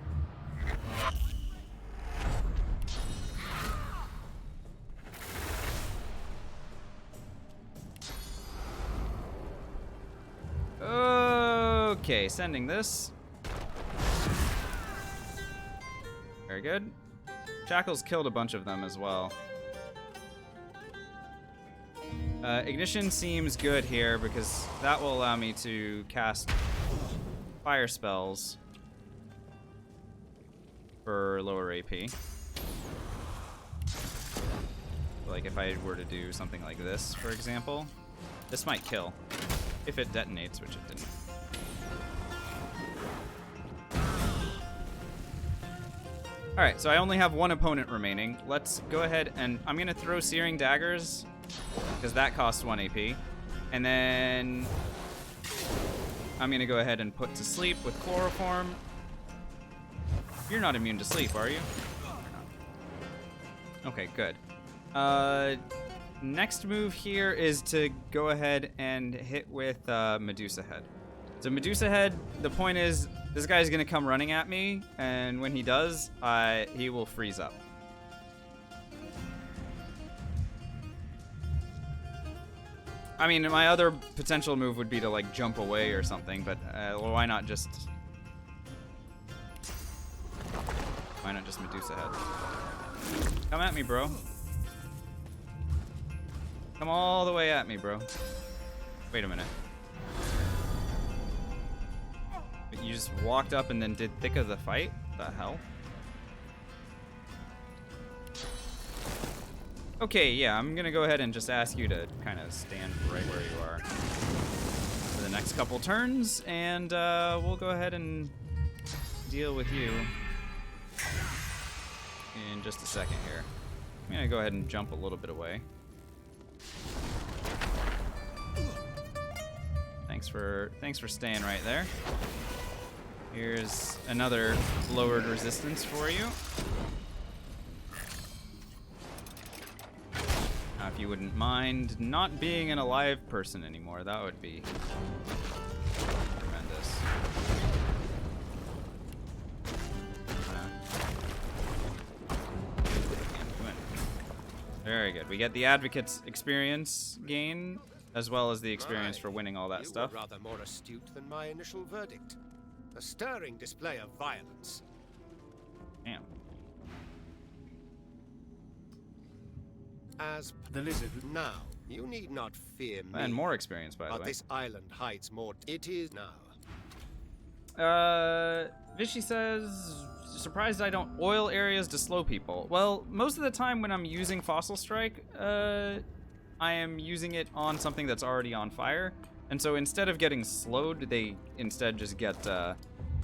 Okay, sending this. Very good. Shackles killed a bunch of them as well. Ignition seems good here because that will allow me to cast fire spells for lower AP. Like if I were to do something like this, for example, this might kill. If it detonates, which it didn't. Alright, so I only have 1 opponent remaining. Let's go ahead and I'm gonna throw Searing Daggers, because that costs 1 AP. And then I'm gonna go ahead and put to sleep with Chloroform. You're not immune to sleep, are you? Okay, good. Next move here is to go ahead and hit with Medusa Head. So Medusa Head, the point is, this guy's gonna come running at me, and when he does, he will freeze up. I mean, my other potential move would be to like jump away or something, but why not just Medusa Head? Come at me, bro. Come all the way at me, bro. Wait a minute. You just walked up and then did thick of the fight? What the hell? Okay, yeah, I'm gonna go ahead and just ask you to kind of stand right where you are for the next couple turns, and we'll go ahead and deal with you in just a second here. I'm gonna go ahead and jump a little bit away. Thanks for staying right there. Here's another lowered resistance for you. Now, if you wouldn't mind not being an alive person anymore, that would be tremendous. Very good. We get the Advocate's experience gain. as well as the experience for winning all that you stuff. were rather more astute than my initial verdict. A stirring display of violence. Damn. As the lizard now, you need not fear me. And more experience, by the but way. this island hides more. It is now. Vishy says, surprised I don't oil areas to slow people. Well, most of the time when I'm using Fossil Strike, I am using it on something that's already on fire. And so instead of getting slowed, they instead just get,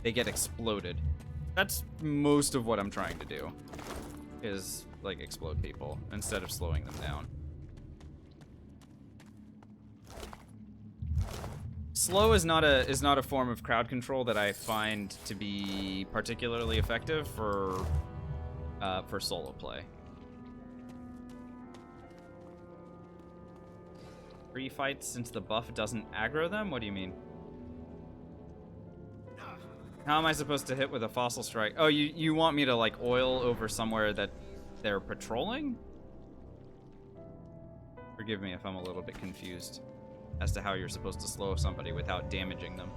they get exploded. That's most of what I'm trying to do, is, like, explode people instead of slowing them down. Slow is not a form of crowd control that I find to be particularly effective for solo play. Free fights since the buff doesn't aggro them? What do you mean? How am I supposed to hit with a Fossil Strike? Oh, you want me to, like, oil over somewhere that they're patrolling? Forgive me if I'm a little bit confused as to how you're supposed to slow somebody without damaging them.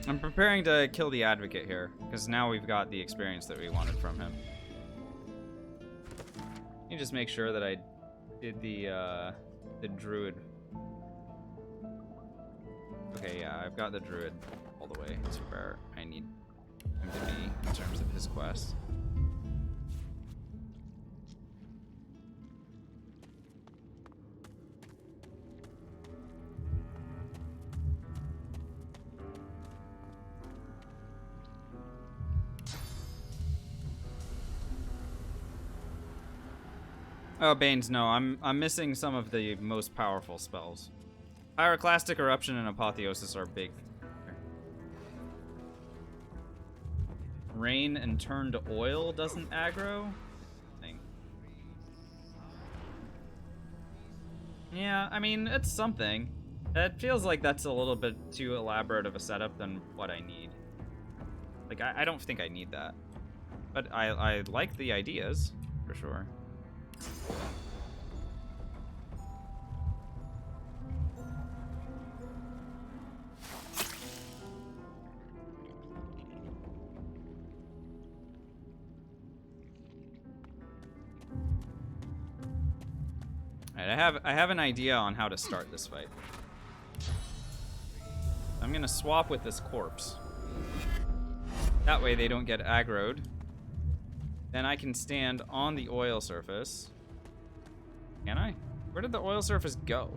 I'm preparing to kill the Advocate here, because now we've got the experience that we wanted from him. Let me just make sure that I did the Druid. Okay, yeah, I've got the Druid all the way to where I need him to be in terms of his quest. Oh, Banes, no, I'm missing some of the most powerful spells. Pyroclastic Eruption and Apotheosis are big. Rain and Turn to Oil doesn't aggro? Yeah, I mean, it's something. It feels like that's a little bit too elaborate of a setup than what I need. Like, I don't think I need that. But I like the ideas, for sure. Alright, I have an idea on how to start this fight. I'm gonna swap with this corpse. That way they don't get aggroed. Then I can stand on the oil surface. Can I? Where did the oil surface go?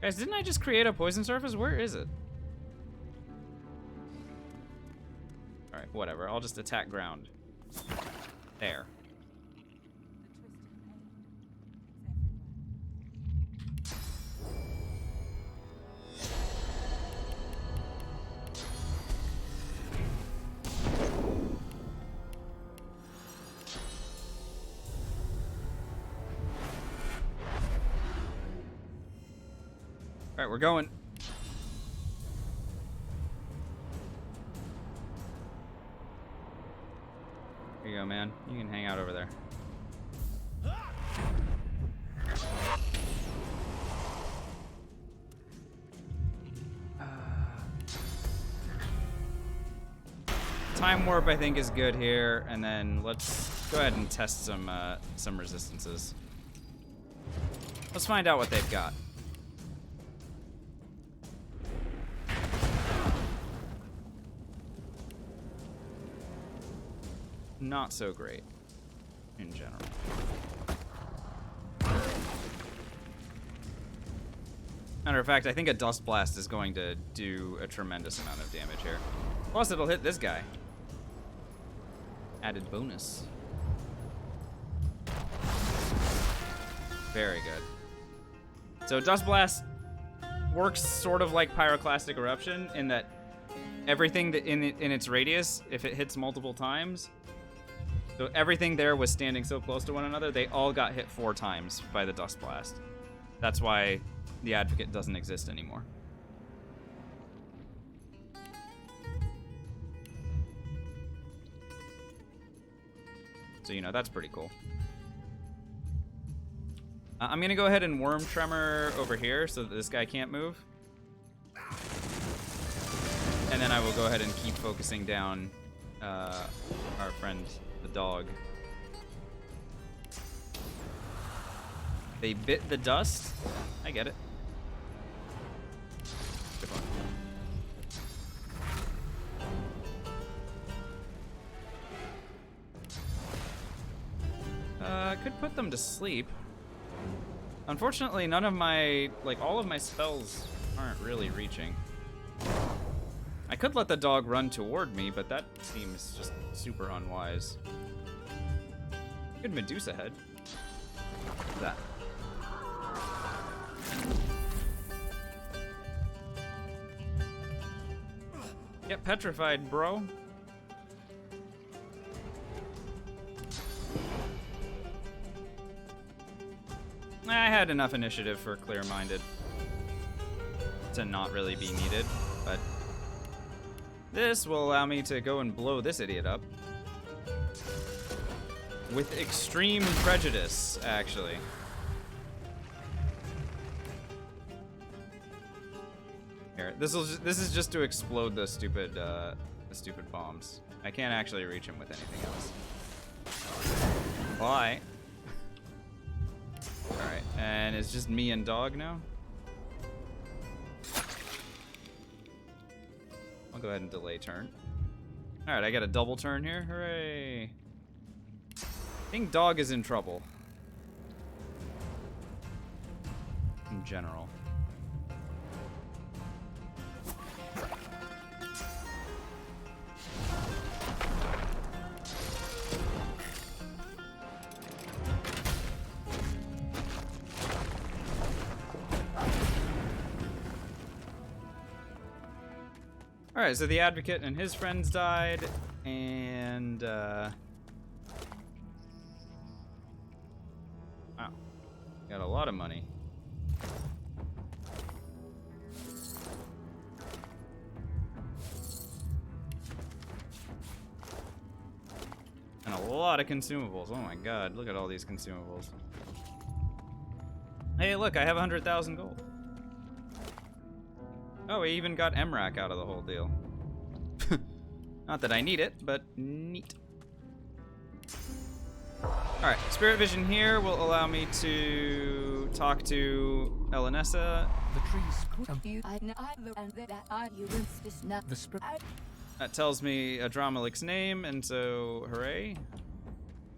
Guys, didn't I just create a poison surface? Where is it? Alright, whatever. I'll just attack ground. There. Alright, we're going. Here you go, man. You can hang out over there. Time warp, I think, is good here, and then let's go ahead and test some resistances. Let's find out what they've got. Not so great in general. Matter of fact, I think a Dust Blast is going to do a tremendous amount of damage here. Plus, it'll hit this guy. Added bonus. Very good. So Dust Blast works sort of like Pyroclastic Eruption in that everything that in its radius, if it hits multiple times, so everything there was standing so close to one another, they all got hit 4 times by the Dust Blast. That's why the advocate doesn't exist anymore. So, you know, that's pretty cool. I'm gonna go ahead and worm tremor over here so that this guy can't move. And then I will go ahead and keep focusing down our friend, the dog. They bit the dust. I get it. Good one. I could put them to sleep. Unfortunately, none of my, like, all of my spells aren't really reaching. I could let the dog run toward me, but that seems just super unwise. Good Medusa head. What's that? Get petrified, bro. I had enough initiative for clear-minded to not really be needed, but this will allow me to go and blow this idiot up. With extreme prejudice, actually. Here, this is just to explode the stupid bombs. I can't actually reach him with anything else. Why? Alright, and it's just me and dog now? I'll go ahead and delay turn. Alright, I got a double turn here. Hooray! I think dog is in trouble. In general. Alright, so the advocate and his friends died, and, wow. Got a lot of money. And a lot of consumables. Oh my god, look at all these consumables. Hey, look, I have 100,000 gold. Oh, we even got MRAC out of the whole deal. Not that I need it, but neat. Alright, Spirit Vision here will allow me to talk to Elenessa. That tells me Adramalik's name, and so, hooray.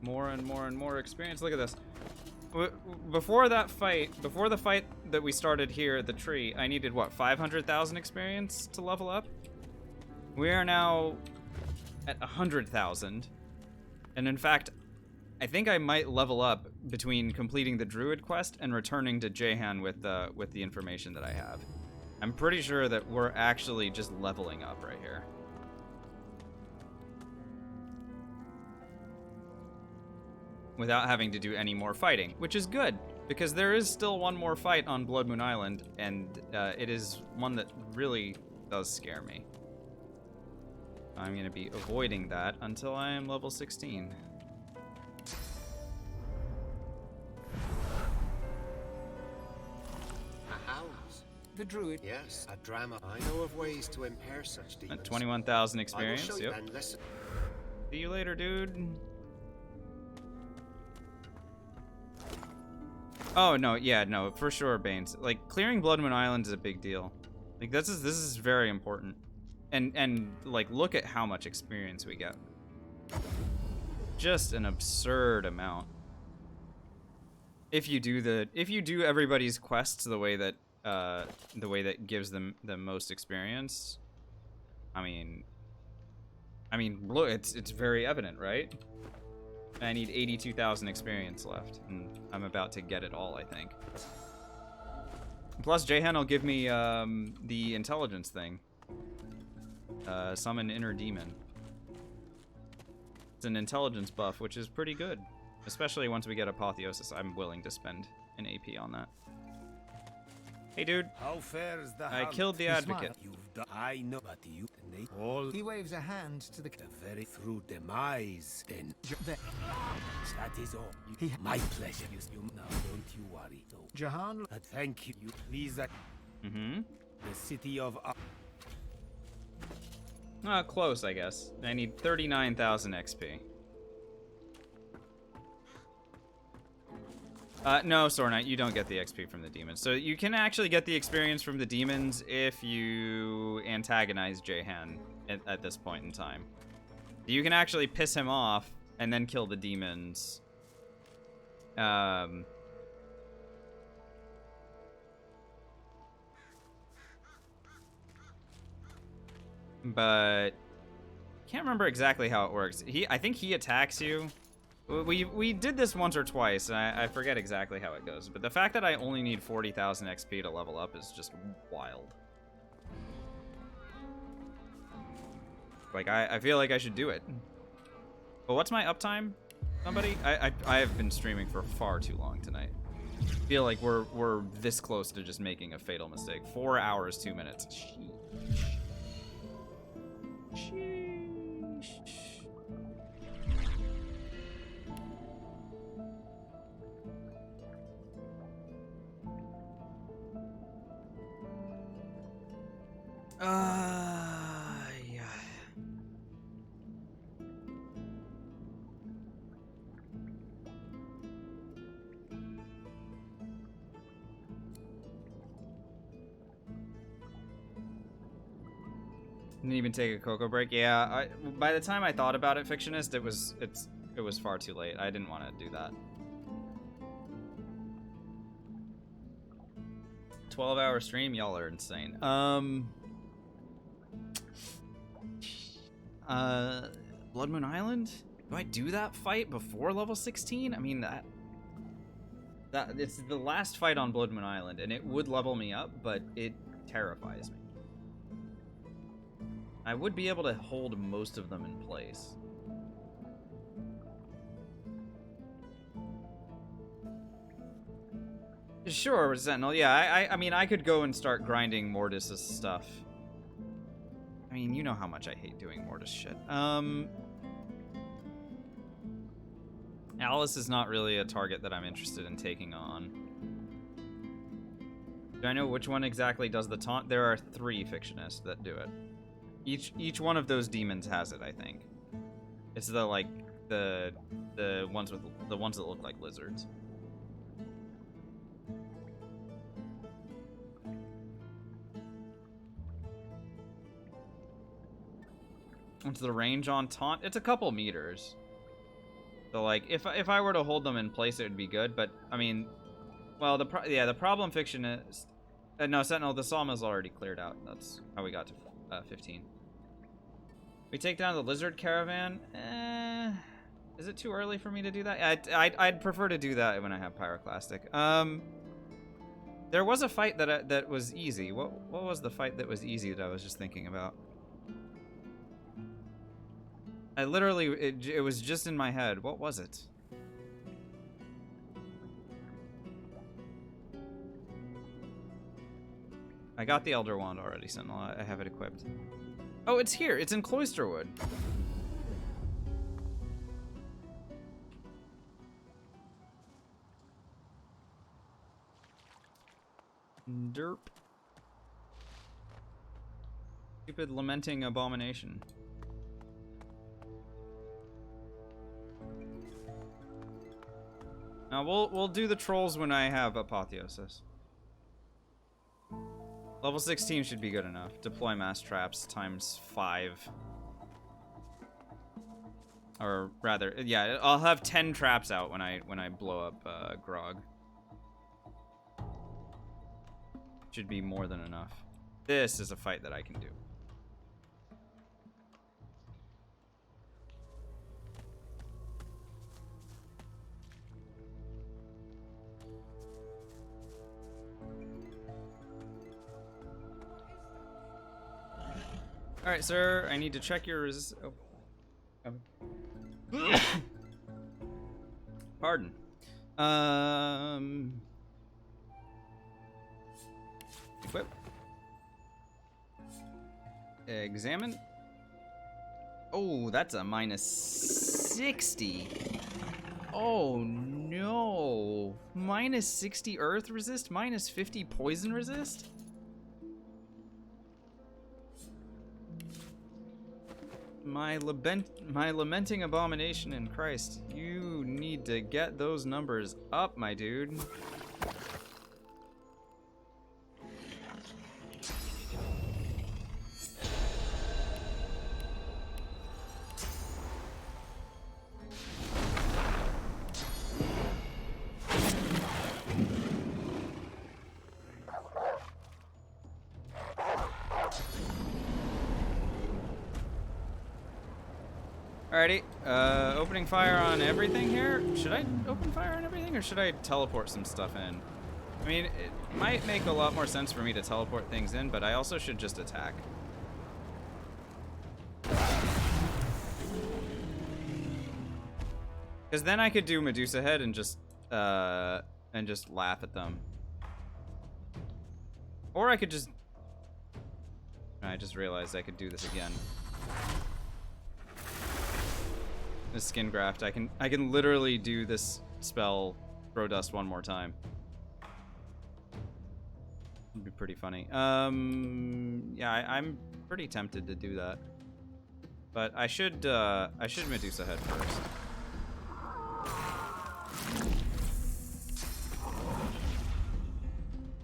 More and more and more experience. Look at this. Before the fight that we started here at the tree, I needed, what, 500,000 experience to level up? We are now at 100,000. And in fact, I think I might level up between completing the Druid quest and returning to Jehan with the information that I have. I'm pretty sure that we're actually just leveling up right here. Without having to do any more fighting, which is good, because there is still one more fight on Blood Moon Island, and it is one that really does scare me. I'm going to be avoiding that until I am level 16. A house. The druid. Yes, a drama. I know of ways to impair such demons. 21,000 experience. I will show you Yep. and listen. See you later, dude. Oh no, yeah, no, for sure, Banes. Like, clearing Blood Moon Island is a big deal. Like, this is very important. And like, look at how much experience we get. Just an absurd amount. If you do everybody's quests the way that gives them the most experience, I mean, look, it's very evident, right? I need 82,000 experience left, and I'm about to get it all, I think. Plus, Jehan will give me the intelligence thing. Summon Inner Demon. It's an intelligence buff, which is pretty good. Especially once we get Apotheosis, I'm willing to spend an AP on that. Hey, dude. How fares the I hunt? killed the He advocate. smiled. I know, but you, they all. He waves a hand to the very through demise. Then that is all. My pleasure. You now, don't you worry. So, Jahan. Thank you. Please. Mm-hmm. The city of. Close, I guess. I need 39,000 XP. No, Sword Knight, you don't get the XP from the demons. So you can actually get the experience from the demons if you antagonize Jahan at this point in time. You can actually piss him off and then kill the demons. But can't remember exactly how it works. I think he attacks you. We did this once or twice, and I forget exactly how it goes. But the fact that I only need 40,000 XP to level up is just wild. Like, I feel like I should do it. But what's my uptime? Somebody? I have been streaming for far too long tonight. I feel like we're this close to just making a fatal mistake. 4 hours, 2 minutes. Sheesh. Yeah. Didn't even take a cocoa break. Yeah, by the time I thought about it, Fictionist, it was far too late. I didn't want to do that. 12-hour stream, y'all are insane. Blood Moon Island? Do I do that fight before level 16? I mean, that it's the last fight on Blood Moon Island, and it would level me up, but it terrifies me. I would be able to hold most of them in place. Sure, Sentinel. Yeah, I mean, I could go and start grinding Mortis' stuff. I mean, you know how much I hate doing Mortis shit. Alice is not really a target that I'm interested in taking on. Do I know which one exactly does the taunt? There are 3 Fictionists that do it. Each one of those demons has it, I think. It's the ones that look like lizards. What's the range on taunt? It's a couple meters. So like, if I were to hold them in place, it would be good. But I mean, well, the problem fiction is, no, Sentinel, the Sawmill's already cleared out. That's how we got to 15. We take down the lizard caravan. Is it too early for me to do that? I'd prefer to do that when I have pyroclastic. There was a fight that was easy. What was the fight that was easy that I was just thinking about? I literally, it was just in my head. What was it? I got the Elder Wand already, Sentinel. I have it equipped. Oh, it's here. It's in Cloisterwood. Derp. Stupid lamenting abomination. Now we'll do the trolls when I have apotheosis. Level 16 should be good enough. Deploy mass traps times 5. Or rather, yeah, I'll have 10 traps out when I blow up Grog. Should be more than enough. This is a fight that I can do. All right, sir. I need to check your Pardon. Equip. Examine. Oh, that's a minus 60. Oh no. Minus 60 earth resist, minus 50 poison resist? My lamenting abomination in Christ. You need to get those numbers up, my dude. Alrighty, opening fire on everything here. Should I open fire on everything, or should I teleport some stuff in? I mean, it might make a lot more sense for me to teleport things in, but I also should just attack. Because then I could do Medusa Head and just laugh at them. Or I could just... I just realized I could do this again. The skin graft. I can literally do this spell, throw dust, one more time. It'd be pretty funny. Yeah, I'm pretty tempted to do that, but I should Medusa Head first.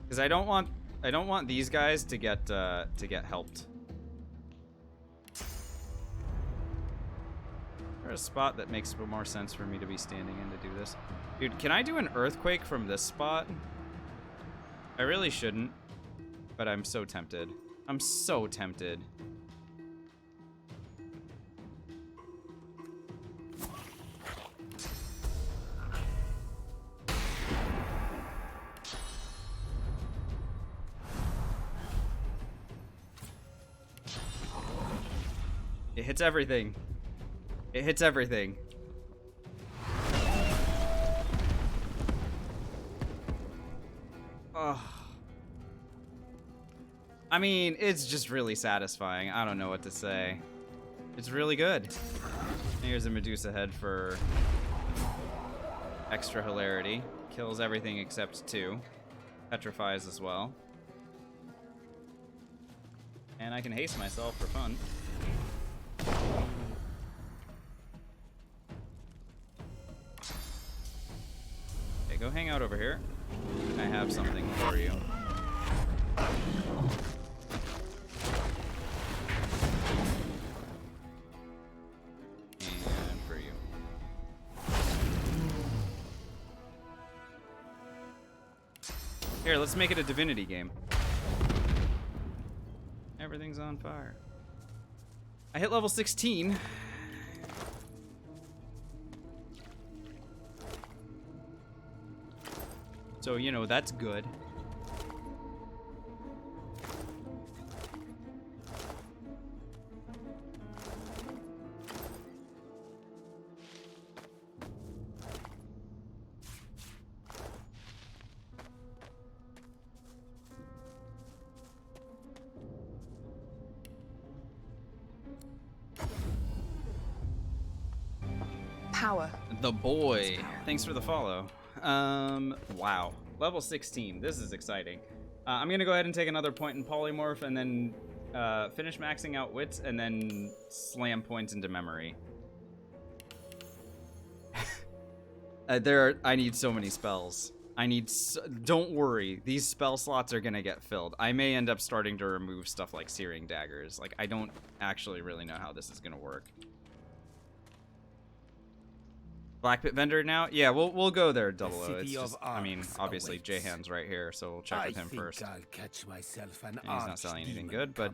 Because I don't want these guys to get helped. There's a spot that makes more sense for me to be standing in to do this. Dude, can I do an earthquake from this spot? I really shouldn't, but I'm so tempted. I'm so tempted. It hits everything. It hits everything. Oh. I mean, it's just really satisfying. I don't know what to say. It's really good. Here's a Medusa Head for extra hilarity. Kills everything except 2. Petrifies as well. And I can haste myself for fun. Okay, go hang out over here. I have something for you. And for you. Here, let's make it a divinity game. Everything's on fire. I hit level 16. So, you know, that's good. Power. The boy. Thanks for the follow. Wow. Level 16. This is exciting. I'm gonna go ahead and take another point in polymorph and then finish maxing out wits and then slam points into memory. I need so many spells. Don't worry, these spell slots are gonna get filled. I may end up starting to remove stuff like Searing Daggers. Like, I don't actually really know how this is gonna work. Black Pit Vendor now? Yeah, we'll go there, Double O. It's just, I mean, obviously J-Hand's right here, so we'll check with him first. I'll catch myself an And he's not selling anything good, but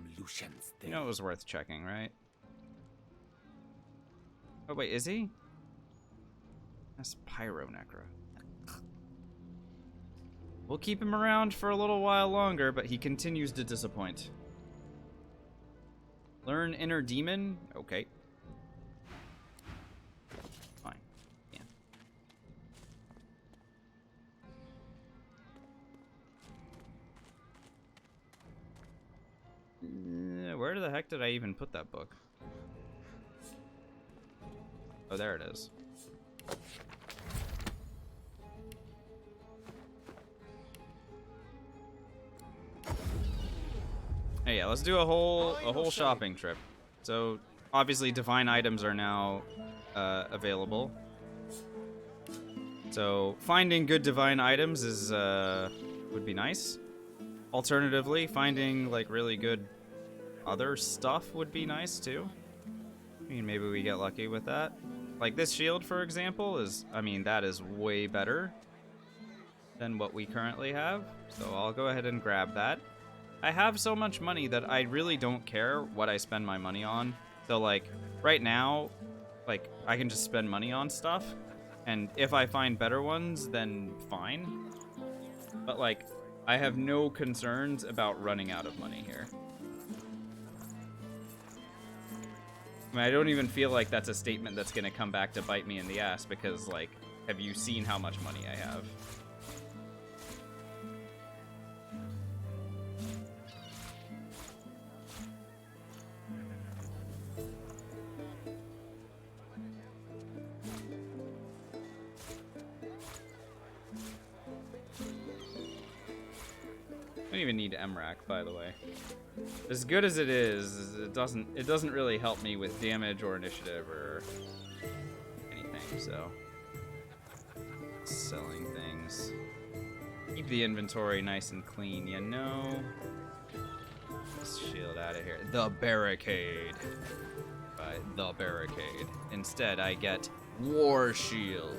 you know it was worth checking, right? Oh wait, is he? That's Pyro Necro. We'll keep him around for a little while longer, but he continues to disappoint. Learn Inner Demon? Okay. Fine. Yeah. Where the heck did I even put that book? Oh, there it is. Hey, yeah, let's do a whole shopping trip. So, obviously, divine items are now available. So, finding good divine items is would be nice. Alternatively, finding like really good other stuff would be nice too. I mean, maybe we get lucky with that. Like this shield, for example, is, I mean, that is way better than what we currently have. So I'll go ahead and grab that. I have so much money that I really don't care what I spend my money on. So like right now, like I can just spend money on stuff. And if I find better ones, then fine. But like, I have no concerns about running out of money here. I mean, I don't even feel like that's a statement that's gonna come back to bite me in the ass because, like, have you seen how much money I have? I don't even need MRAC, by the way. As good as it is, it doesn't really help me with damage or initiative or anything, so. Selling things. Keep the inventory nice and clean, you know? Let's shield out of here. The barricade. Right, the barricade. Instead, I get War Shield.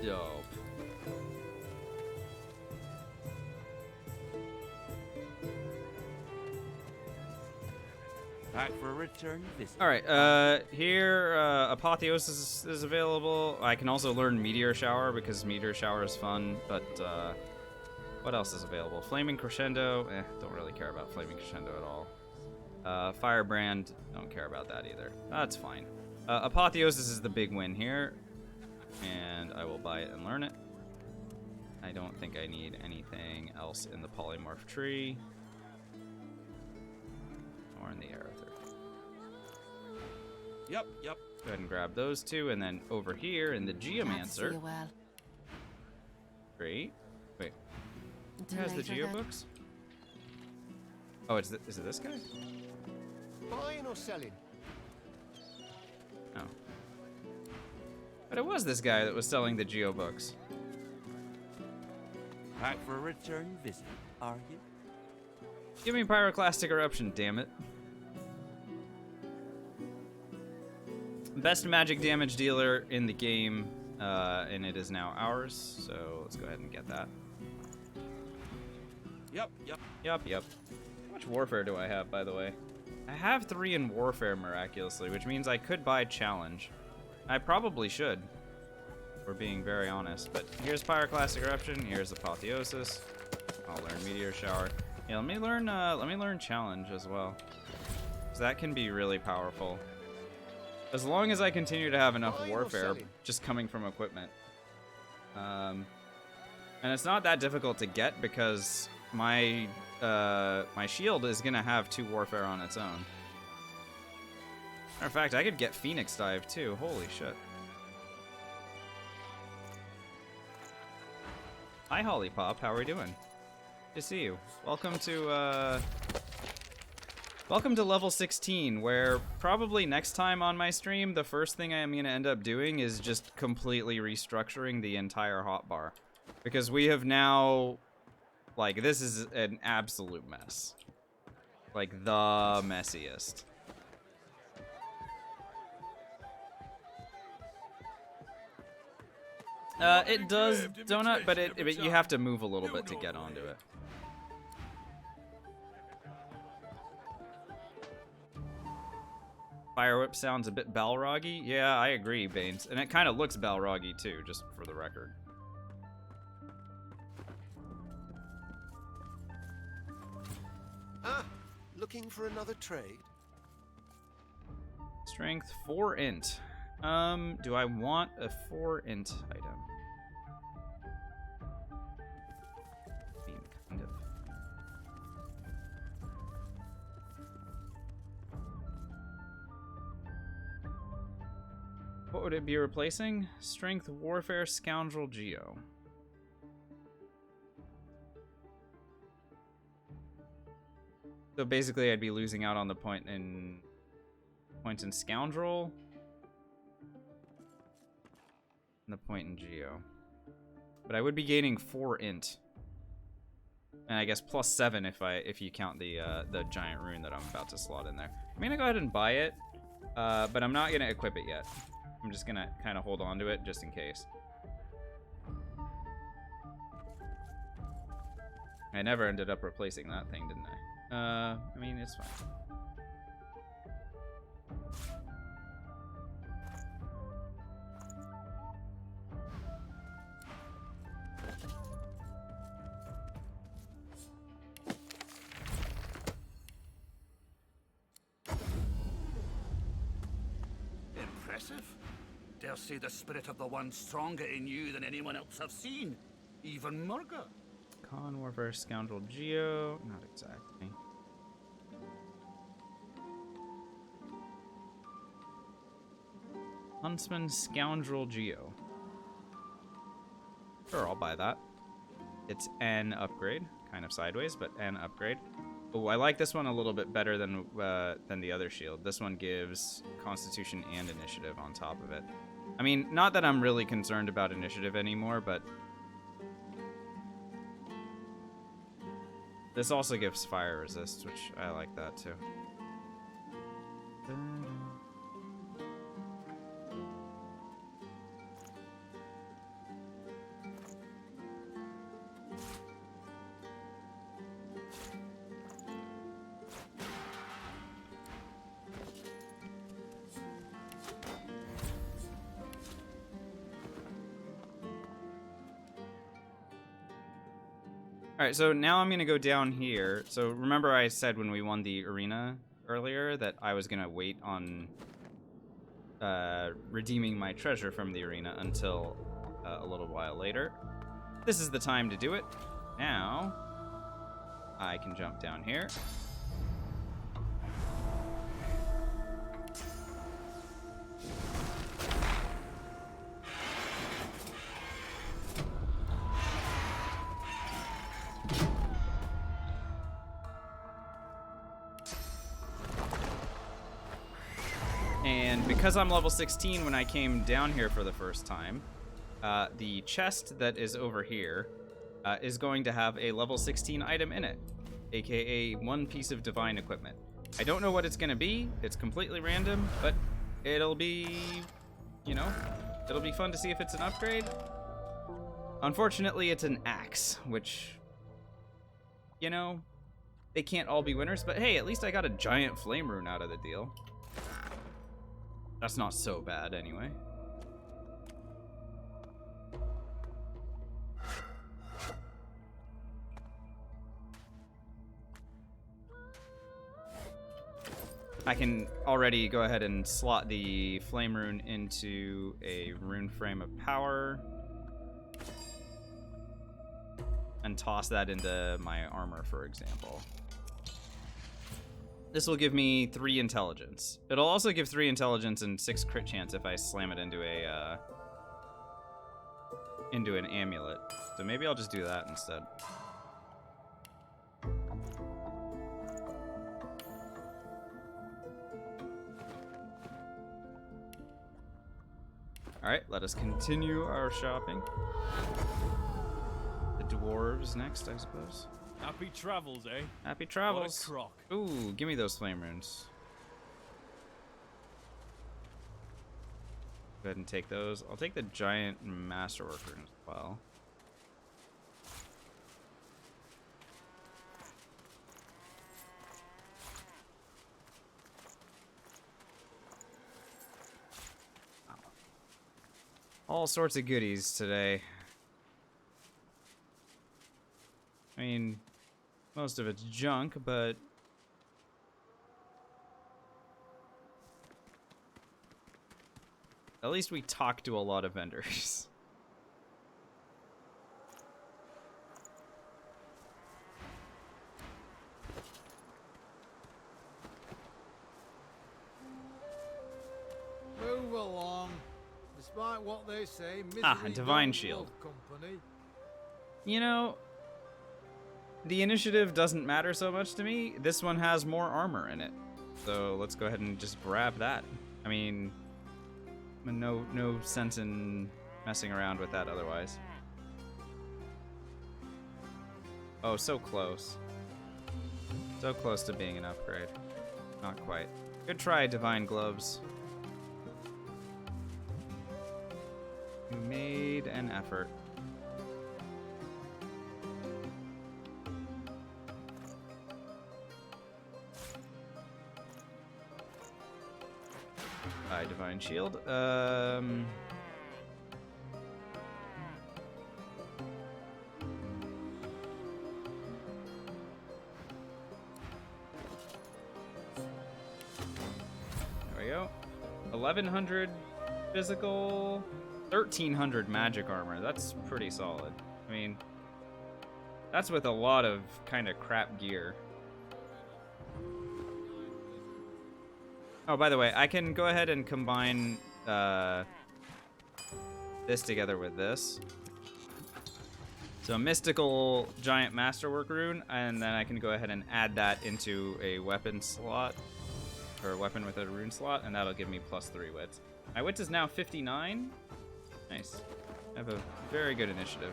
Dope. Back for a return visit. Alright, here, Apotheosis is available. I can also learn Meteor Shower because Meteor Shower is fun, but, what else is available? Flaming Crescendo, don't really care about Flaming Crescendo at all. Firebrand, don't care about that either. That's fine. Apotheosis is the big win here, and I will buy it and learn it. I don't think I need anything else in the polymorph tree. Or in the Aerither. Yep. Go ahead and grab those two, and then over here in the Geomancer. Well. Great. Wait. Who Until has the later, Geo then. books? Oh, is it this guy? Buying or selling? Oh. But it was this guy that was selling the Geo books. Back for a return visit, are you? Give me Pyroclastic Eruption, damn it. Best magic damage dealer in the game, and it is now ours, so let's go ahead and get that. Yep. How much warfare do I have, by the way? I have 3 in warfare, miraculously, which means I could buy challenge. I probably should, if we're being very honest, but here's Pyroclastic Eruption, here's Apotheosis. I'll learn Meteor Shower. Yeah, let me learn challenge as well, because that can be really powerful. As long as I continue to have enough warfare just coming from equipment. And it's not that difficult to get because my my shield is gonna have 2 warfare on its own. Matter of fact, I could get Phoenix Dive too. Holy shit. Hi Hollypop, how are we doing? Good to see you. Welcome to level 16, where probably next time on my stream, the first thing I am gonna end up doing is just completely restructuring the entire hotbar. Because we have now, like, this is an absolute mess. Like, the messiest. It does, Donut, but you have to move a little bit to get onto it. Fire Whip sounds a bit Balroggy. Yeah, I agree, Baines. And it kind of looks Balroggy too, just for the record. Ah, looking for another trade? Strength 4 int. Do I want a 4 int item? I mean, kind of. would it be replacing? Strength, Warfare, Scoundrel, Geo. So basically, I'd be losing out on the points in Scoundrel and the point in Geo. But I would be gaining 4 int. And I guess +7 if you count the giant rune that I'm about to slot in there. I'm gonna go ahead and buy it, but I'm not gonna equip it yet. I'm just gonna kind of hold on to it just in case. I never ended up replacing that thing, didn't I? I mean, it's fine. Impressive. Dare say the spirit of the one stronger in you than anyone else I've seen. Even Murga. Con, Warfare, Scoundrel, Geo. Not exactly. Huntsman, Scoundrel, Geo. Sure, I'll buy that. It's an upgrade. Kind of sideways, but an upgrade. Oh, I like this one a little bit better than the other shield. This one gives Constitution and Initiative on top of it. I mean, not that I'm really concerned about Initiative anymore, but this also gives Fire Resist, which I like that too. Alright, so now I'm going to go down here. So remember I said when we won the arena earlier that I was going to wait on redeeming my treasure from the arena until a little while later. This is the time to do it. Now, I can jump down here. And because I'm level 16 when I came down here for the first time, the chest that is over here is going to have a level 16 item in it, aka one piece of divine equipment. I don't know what it's going to be. It's completely random, but it'll be, you know, it'll be fun to see if it's an upgrade. Unfortunately, it's an axe, which, you know, they can't all be winners, but hey, at least I got a giant flame rune out of the deal. That's not so bad, anyway. I can already go ahead and slot the flame rune into a rune frame of power and toss that into my armor, for example. This will give me 3 intelligence. It'll also give 3 intelligence and 6 crit chance if I slam it into an amulet. So maybe I'll just do that instead. Alright, let us continue our shopping. The dwarves next, I suppose. Happy travels, eh? Happy travels. What a crock. Ooh, give me those flame runes. Go ahead and take those. I'll take the giant masterwork rune as well. All sorts of goodies today. I mean, most of it's junk, but at least we talk to a lot of vendors. Move along. Despite what they say, Ah, misery a divine don't shield. love company. You know, the initiative doesn't matter so much to me. This one has more armor in it. So let's go ahead and just grab that. I mean, no sense in messing around with that otherwise. Oh, so close. So close to being an upgrade. Not quite. Good try, Divine Gloves. You made an effort. Divine Shield. There we go. 1100 physical, 1300 magic armor. That's pretty solid. I mean, that's with a lot of kind of crap gear. Oh, by the way, I can go ahead and combine this together with this. So mystical giant masterwork rune, and then I can go ahead and add that into a weapon slot, or a weapon with a rune slot, and that'll give me +3 wits. My wits is now 59. Nice. I have a very good initiative.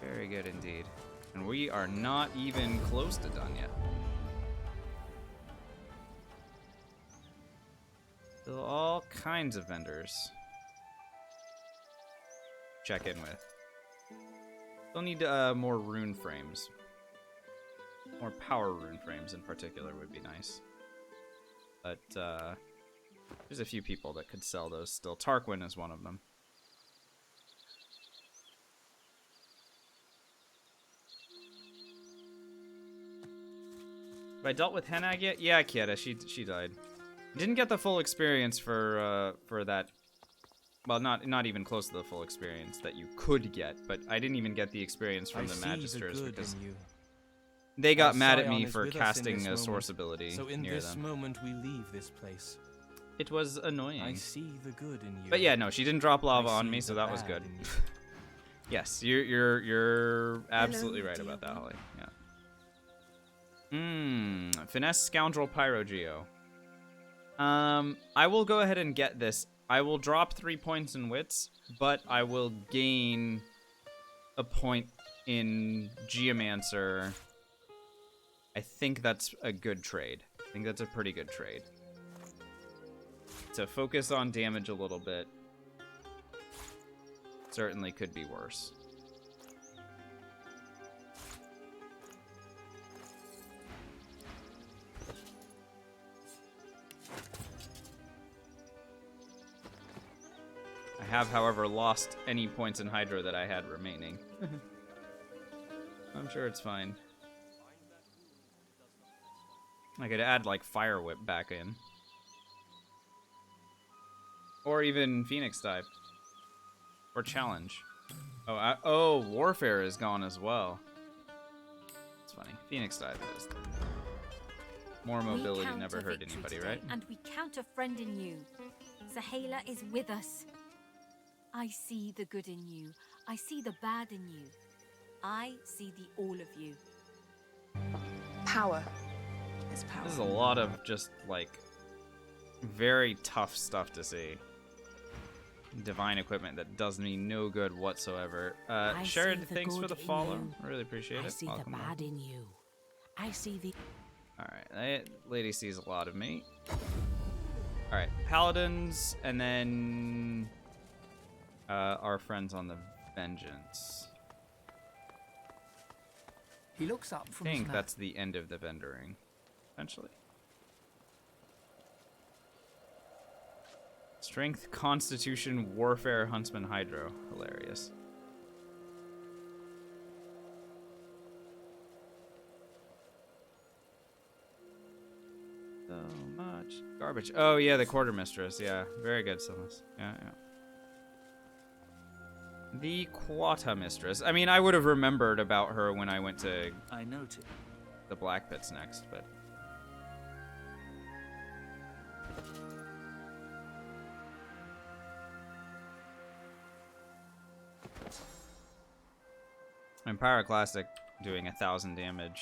Very good indeed. And we are not even close to done yet. Still all kinds of vendors. Check in with. Still need more rune frames. More power rune frames in particular would be nice. But there's a few people that could sell those still. Tarquin is one of them. Have I dealt with Henag yet? Yeah, Kieta, she died. Didn't get the full experience for that. Well, not even close to the full experience that you could get, but I didn't even get the experience from the Magisters because they got mad at me for casting a source ability so in near this them. moment we leave this place. It was annoying. I see the good in you. But yeah, no, she didn't drop lava on me, so that was good. Yes, you're absolutely right about that, Holly. Yeah. Finesse Scoundrel Pyrogeo. I will go ahead and get this. I will drop 3 points in wits, but I will gain a point in Geomancer. I think that's a good trade. I think that's a pretty good trade. To focus on damage a little bit. Certainly could be worse. I have, however, lost any points in Hydro that I had remaining. I'm sure it's fine. I could add, like, Fire Whip back in. Or even Phoenix Dive. Or Challenge. Oh, Warfare is gone as well. It's funny. Phoenix Dive is. More mobility never hurt anybody, right? And we count a friend in you. Sahala is with us. I see the good in you. I see the bad in you. I see the all of you. Power is power. This is a lot of just, like, very tough stuff to see. Divine equipment that does me no good whatsoever. Sherrod, thanks for the follow. I really appreciate it. I see the bad in you. I see the... Alright, that lady sees a lot of me. Alright, Paladins, and then... our friends on the Vengeance. He looks up from I think his that's the end of the vendoring, essentially. Strength, Constitution, Warfare, Huntsman, Hydro. Hilarious. So much garbage. Oh yeah, the Quartermistress. Yeah, very good, Silas. Yeah. The Quartermistress. I mean, I would have remembered about her when I went to the Black Pits next, but... And Pyroclastic doing 1,000 damage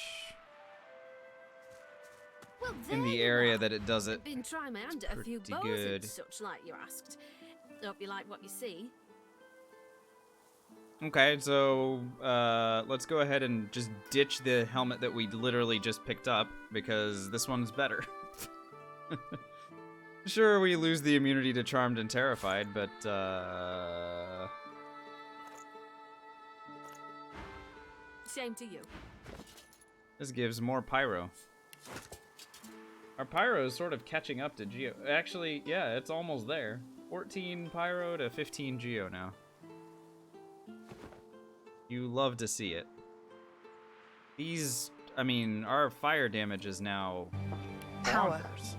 Well, in there the you area are. that it does it. Been trying my hand at a few Pretty bows good. and such like you asked. Hope you like what you see. Okay, so let's go ahead and just ditch the helmet that we literally just picked up, because this one's better. Sure, we lose the immunity to Charmed and Terrified, but Same to you. this gives more Pyro. Our Pyro is sort of catching up to Geo. Actually, yeah, it's almost there. 14 Pyro to 15 Geo now. You love to see it. These, I mean, our fire damage is now Power bonkers.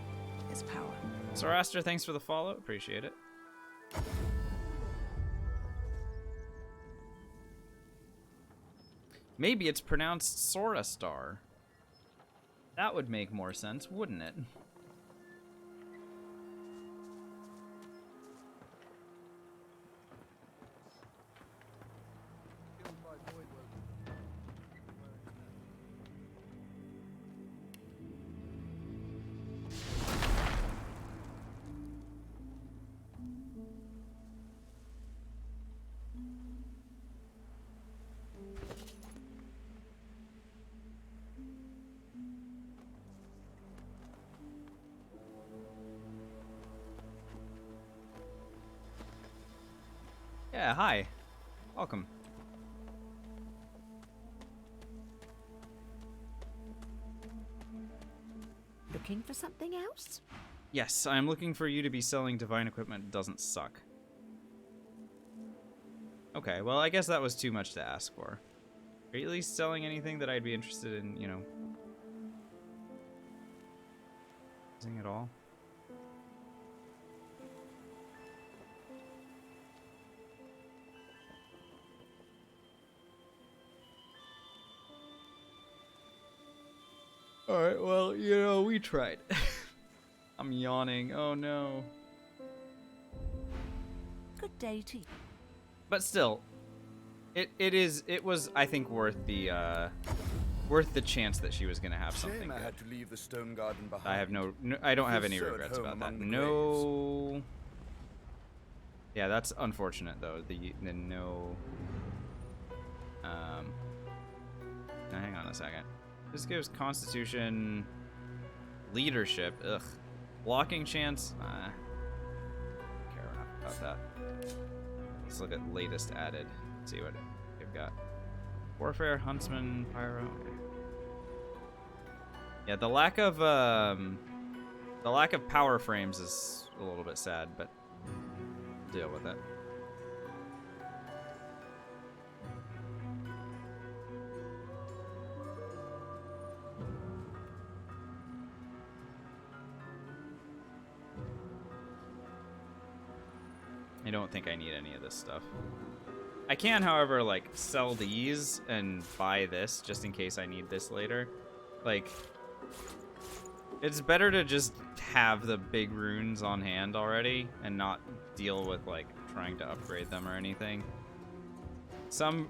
is power. Zoroaster, thanks for the follow. Appreciate it. Maybe it's pronounced Sorastar. That would make more sense, wouldn't it? Yeah, hi. Welcome. Looking for something else? Yes, I'm looking for you to be selling divine equipment that doesn't suck. Okay, well, I guess that was too much to ask for. Are you at least selling anything that I'd be interested in, you know, using at all? Alright, well, you know, we tried. I'm yawning. Oh no. Good day to you. But still, it was, I think, worth the chance that she was gonna have something Shame I good. had to leave the stone garden behind. I have I don't have any Feel so at regrets home about that. among the No. Yeah, that's unfortunate though. The no. Now hang on a second. This gives Constitution, leadership. Ugh. Blocking chance. Don't care enough about that. Let's look at latest added. Let's see what they've got. Warfare, Huntsman, Pyro. Okay. Yeah, the lack of power frames is a little bit sad, but deal with it. I don't think I need any of this stuff. I can, however, like, sell these and buy this just in case I need this later. Like, it's better to just have the big runes on hand already and not deal with, like, trying to upgrade them or anything.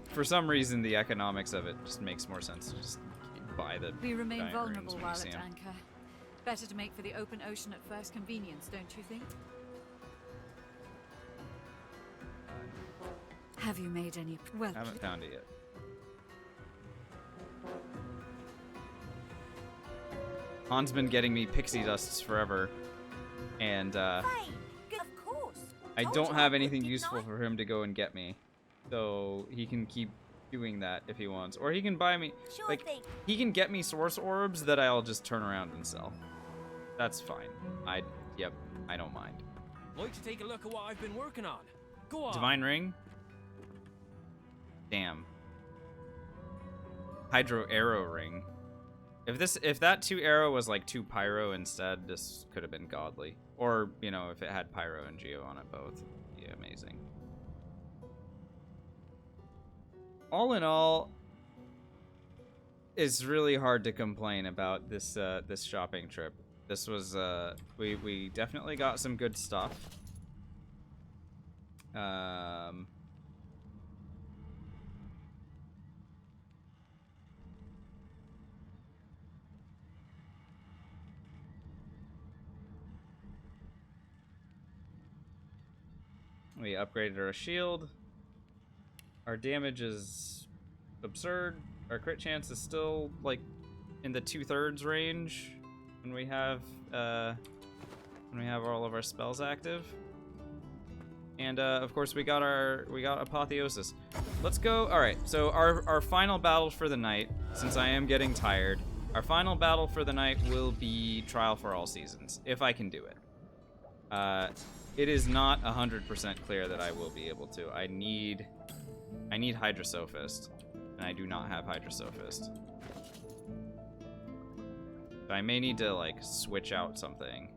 For some reason, the economics of it just makes more sense to just buy the We remain giant vulnerable runes when while you see at 'em. anchor. Better to make for the open ocean at first convenience, don't you think? Have you made any? Well, I haven't found it yet. Han's been getting me pixie dusts forever, and Of course. I Told don't you have I would, anything didn't useful I? for him to go and get me. So he can keep doing that if he wants. Or he can buy me, Sure like, thing. he can get me source orbs that I'll just turn around and sell. That's fine. Yep, I don't mind. Like to take a look at what I've been working on. Go on. Divine Ring? Damn. Hydro Arrow Ring. If that 2 arrow was like 2 pyro instead, this could have been godly. Or, you know, if it had pyro and geo on it both, it'd be amazing. All in all, it's really hard to complain about this this shopping trip. This was we definitely got some good stuff. We upgraded our shield. Our damage is absurd. Our crit chance is still like in the 2/3 range when we have all of our spells active. And of course we got Apotheosis. Let's go. All right, so our final battle for the night, since I am getting tired, our final battle for the night will be Trial for All Seasons, if I can do it. It is not 100% clear that I will be able to. I need Hydrosophist, and I do not have Hydrosophist. So I may need to like switch out something.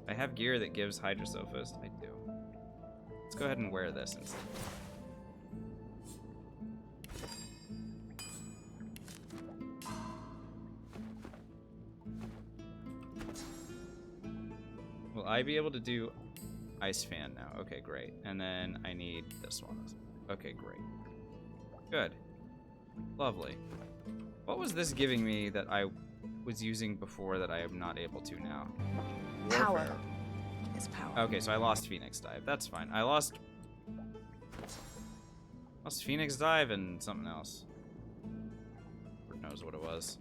I have gear that gives Hydrosophist. I do. Let's go ahead and wear this instead. Will I be able to do Ice Fan now? Okay, great. And then I need this one. Okay, great. Good. Lovely. What was this giving me that I was using before that I am not able to now? Power. Is power. Okay, so I lost Phoenix Dive. That's fine. I lost Phoenix Dive and something else. Lord knows what it was.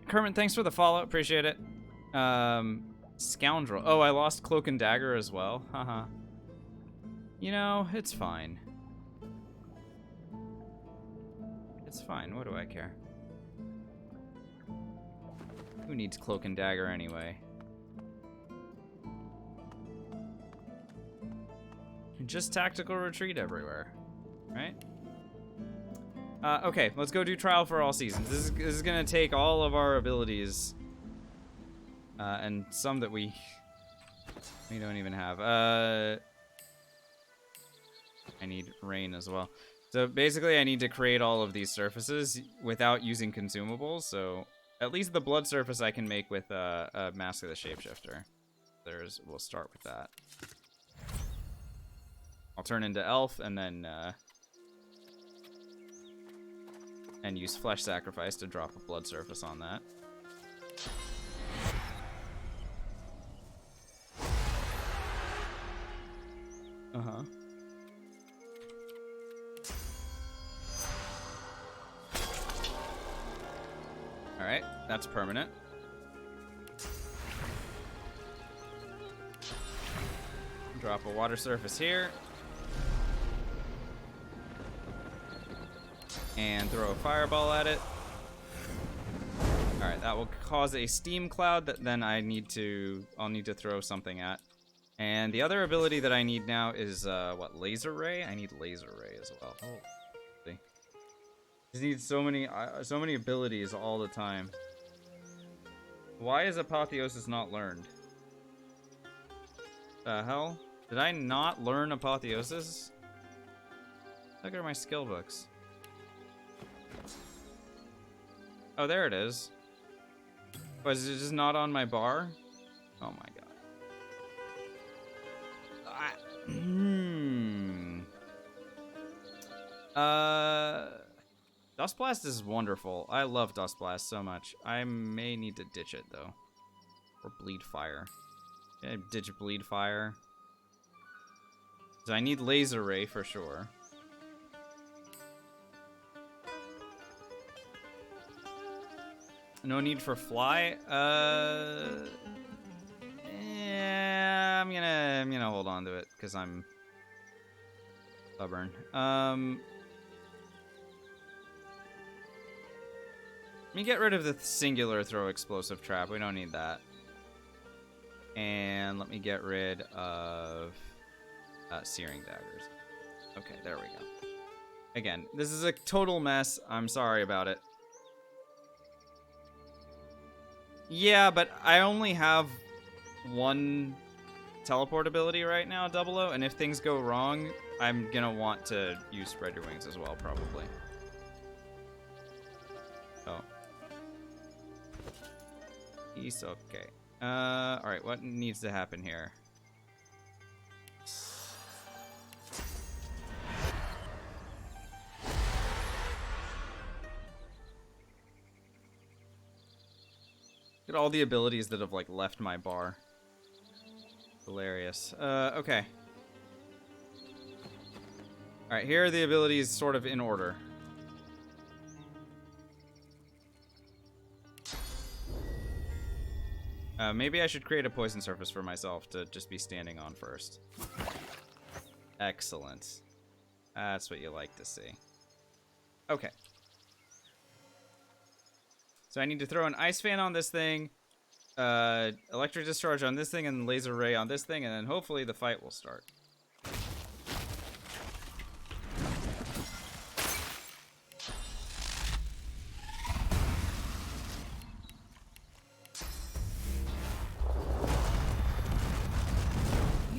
Kermit, thanks for the follow. Appreciate it. Scoundrel. Oh, I lost Cloak and Dagger as well. Haha. You know, it's fine. It's fine. What do I care? Who needs Cloak and Dagger anyway? Just tactical retreat everywhere, right? Okay, let's go do Trial for All Seasons. This is gonna take all of our abilities, and some that we don't even have. I need rain as well. So basically, I need to create all of these surfaces without using consumables. So at least the blood surface I can make with a Mask of the Shapeshifter. We'll start with that. I'll turn into elf and then and use Flesh Sacrifice to drop a blood surface on that. Uh-huh. Alright, that's permanent. Drop a water surface here. And throw a fireball at it. Alright, that will cause a steam cloud that then I'll need to throw something at. And the other ability that I need now is, what, Laser Ray? I need Laser Ray as well. Oh, see. Just need so many abilities all the time. Why is Apotheosis not learned? The hell? Did I not learn Apotheosis? Look at my skill books. Oh, there it is. Was it just not on my bar? Oh my god. Dust Blast is wonderful. I love Dust Blast so much. I may need to ditch it though. Or Bleed Fire. Yeah, ditch Bleed Fire. So I need Laser Ray for sure. No need for Fly. Yeah, I'm gonna hold on to it because I'm stubborn. Let me get rid of the singular throw explosive trap. We don't need that. And let me get rid of searing daggers. Okay, there we go. Again, this is a total mess. I'm sorry about it. Yeah, but I only have one teleport ability right now, 00, and if things go wrong, I'm gonna want to use Spread Your Wings as well, probably. Oh. He's okay. Alright, what needs to happen here? Look at all the abilities that have, like, left my bar. Hilarious. Okay. Alright, here are the abilities sort of in order. Maybe I should create a poison surface for myself to just be standing on first. Excellent. That's what you like to see. Okay. So I need to throw an ice fan on this thing, electric discharge on this thing, and laser ray on this thing, and then hopefully the fight will start.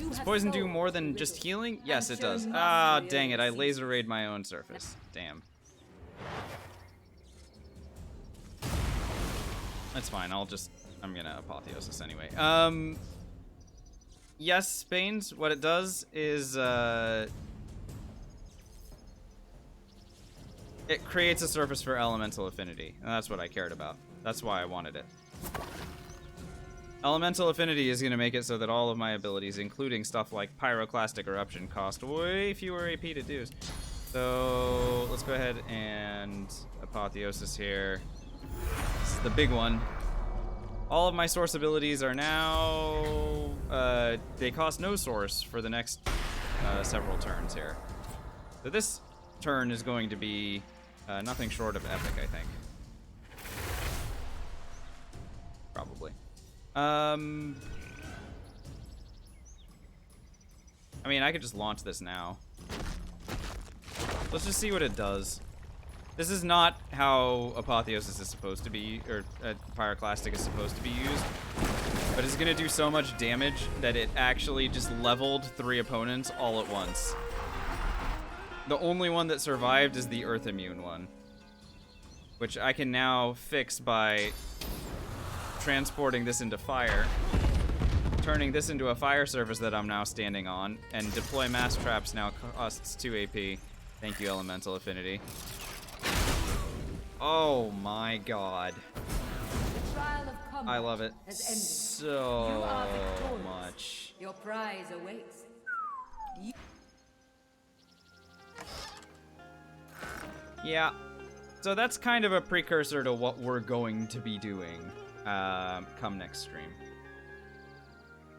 Does poison do more than just healing? Yes, it does. Ah, dang it. I laser rayed my own surface. Damn. That's fine. I'm gonna apotheosis anyway. Yes, Banes, what it does is, it creates a surface for elemental affinity. And that's what I cared about. That's why I wanted it. Elemental affinity is gonna make it so that all of my abilities, including stuff like pyroclastic eruption, cost way fewer AP to do. So let's go ahead and apotheosis here. This is the big one. All of my source abilities are now, they cost no source for the next several turns here. So this turn is going to be nothing short of epic, I think. Probably. I mean, I could just launch this now. Let's just see what it does. This is not how Apotheosis is supposed to be, or Pyroclastic is supposed to be used. But it's gonna do so much damage that it actually just leveled 3 opponents all at once. The only one that survived is the Earth Immune one, which I can now fix by transporting this into fire, turning this into a fire surface that I'm now standing on, and deploy mass traps now costs 2 AP. Thank you, Elemental Affinity. Oh my god. The trial of combat I love it has ended. so You are victorious. much. Your prize awaits. Yeah. So that's kind of a precursor to what we're going to be doing come next stream.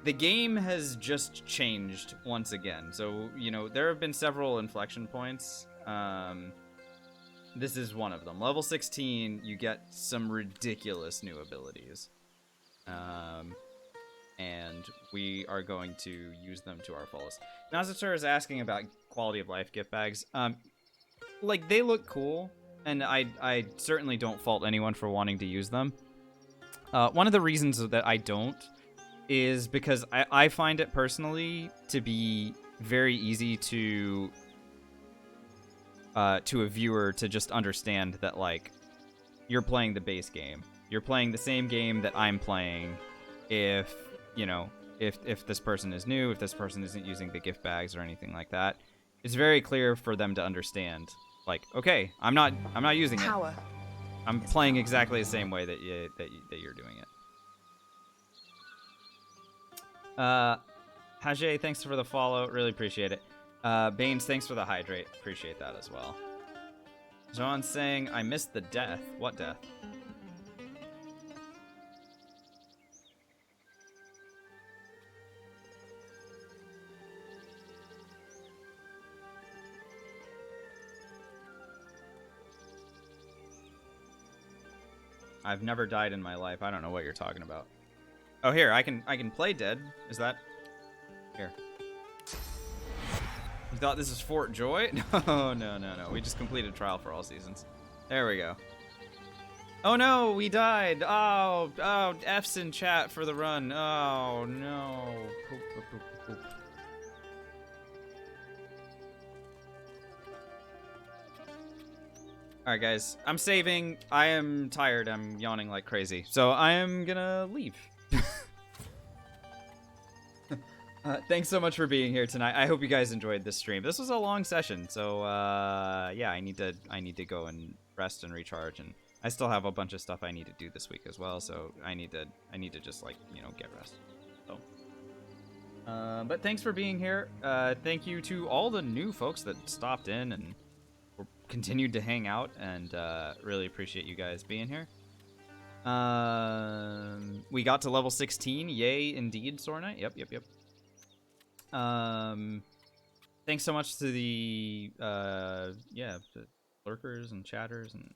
The game has just changed once again. So, you know, there have been several inflection points. This is one of them. Level 16, you get some ridiculous new abilities. And we are going to use them to our fullest. Nazatur is asking about quality of life gift bags. Like, they look cool, and I certainly don't fault anyone for wanting to use them. One of the reasons that I don't is because I find it personally to be very easy to a viewer to just understand that, like, you're playing the base game. You're playing the same game that I'm playing if, you know, if this person is new, if this person isn't using the gift bags or anything like that. It's very clear for them to understand, like, okay, I'm not using it. I'm playing exactly the same way that you're doing it. Hajé, thanks for the follow. Really appreciate it. Baines, thanks for the hydrate. Appreciate that as well. John's saying, I missed the death. What death? I've never died in my life. I don't know what you're talking about. Oh, here, I can play dead. Is that... Here. You thought this is Fort Joy? No. We just completed Trial for All Seasons. There we go. Oh no, we died. Oh, F's in chat for the run. Oh no. Poop. Alright guys, I'm saving. I am tired. I'm yawning like crazy. So I am gonna leave. Thanks so much for being here tonight. I hope you guys enjoyed this stream. This was a long session, so yeah, I need to go and rest and recharge, and I still have a bunch of stuff I need to do this week as well. So I need to just, like, you know, get rest. So But thanks for being here. Thank you to all the new folks that stopped in and continued to hang out, and really appreciate you guys being here. We got to level 16. Yay, indeed, Sorna. Yep. Thanks so much to the the lurkers and chatters and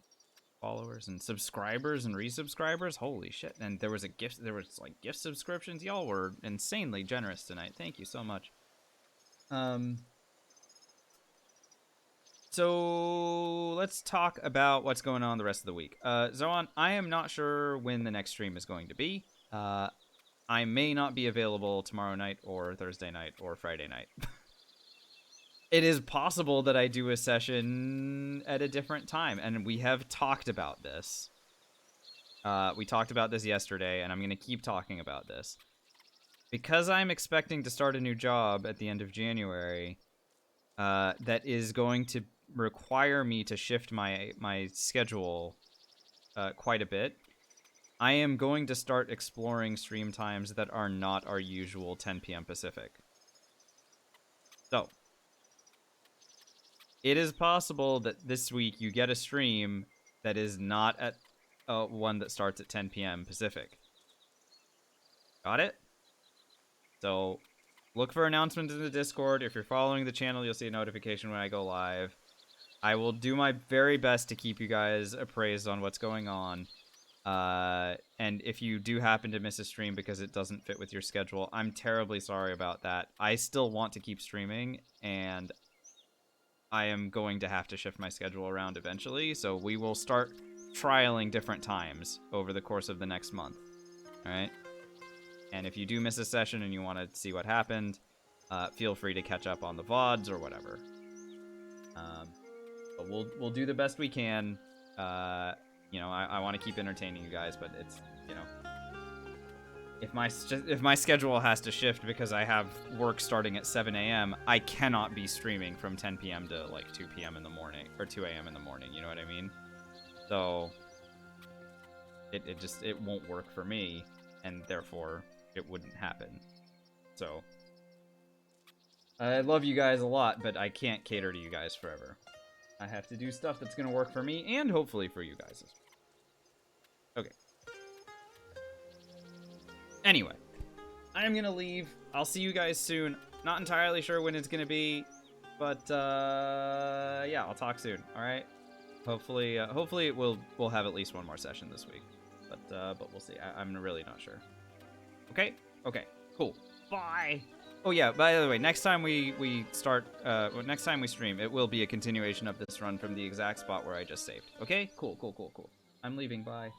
followers and subscribers and resubscribers. Holy shit. And there was like gift subscriptions. Y'all were insanely generous tonight. Thank you so much. So let's talk about what's going on the rest of the week. Zoan, I am not sure when the next stream is going to be. I may not be available tomorrow night or Thursday night or Friday night. It is possible that I do a session at a different time, and we have talked about this. We talked about this yesterday, and I'm going to keep talking about this. Because I'm expecting to start a new job at the end of January, that is going to require me to shift my schedule quite a bit. I am going to start exploring stream times that are not our usual 10 p.m. Pacific. So, it is possible that this week you get a stream that is not at one that starts at 10 p.m. Pacific. Got it? So, look for announcements in the Discord. If you're following the channel, you'll see a notification when I go live. I will do my very best to keep you guys appraised on what's going on. And if you do happen to miss a stream because it doesn't fit with your schedule, I'm terribly sorry about that. I still want to keep streaming, and I am going to have to shift my schedule around eventually, so we will start trialing different times over the course of the next month. Alright? And if you do miss a session and you want to see what happened, feel free to catch up on the VODs or whatever. But we'll do the best we can. You know, I want to keep entertaining you guys, but it's, you know, if my schedule has to shift because I have work starting at 7 a.m., I cannot be streaming from 10 p.m. to like 2 p.m. in the morning or 2 a.m. in the morning. You know what I mean? So it won't work for me, and therefore it wouldn't happen. So I love you guys a lot, but I can't cater to you guys forever. I have to do stuff that's going to work for me and hopefully for you guys. Okay. Anyway, I'm going to leave. I'll see you guys soon. Not entirely sure when it's going to be, but yeah, I'll talk soon. All right. Hopefully we'll have at least one more session this week, but we'll see. I'm really not sure. Okay. Okay. Cool. Bye. Oh yeah, by the way, next time we next time we stream, it will be a continuation of this run from the exact spot where I just saved. Okay? Cool. I'm leaving. Bye.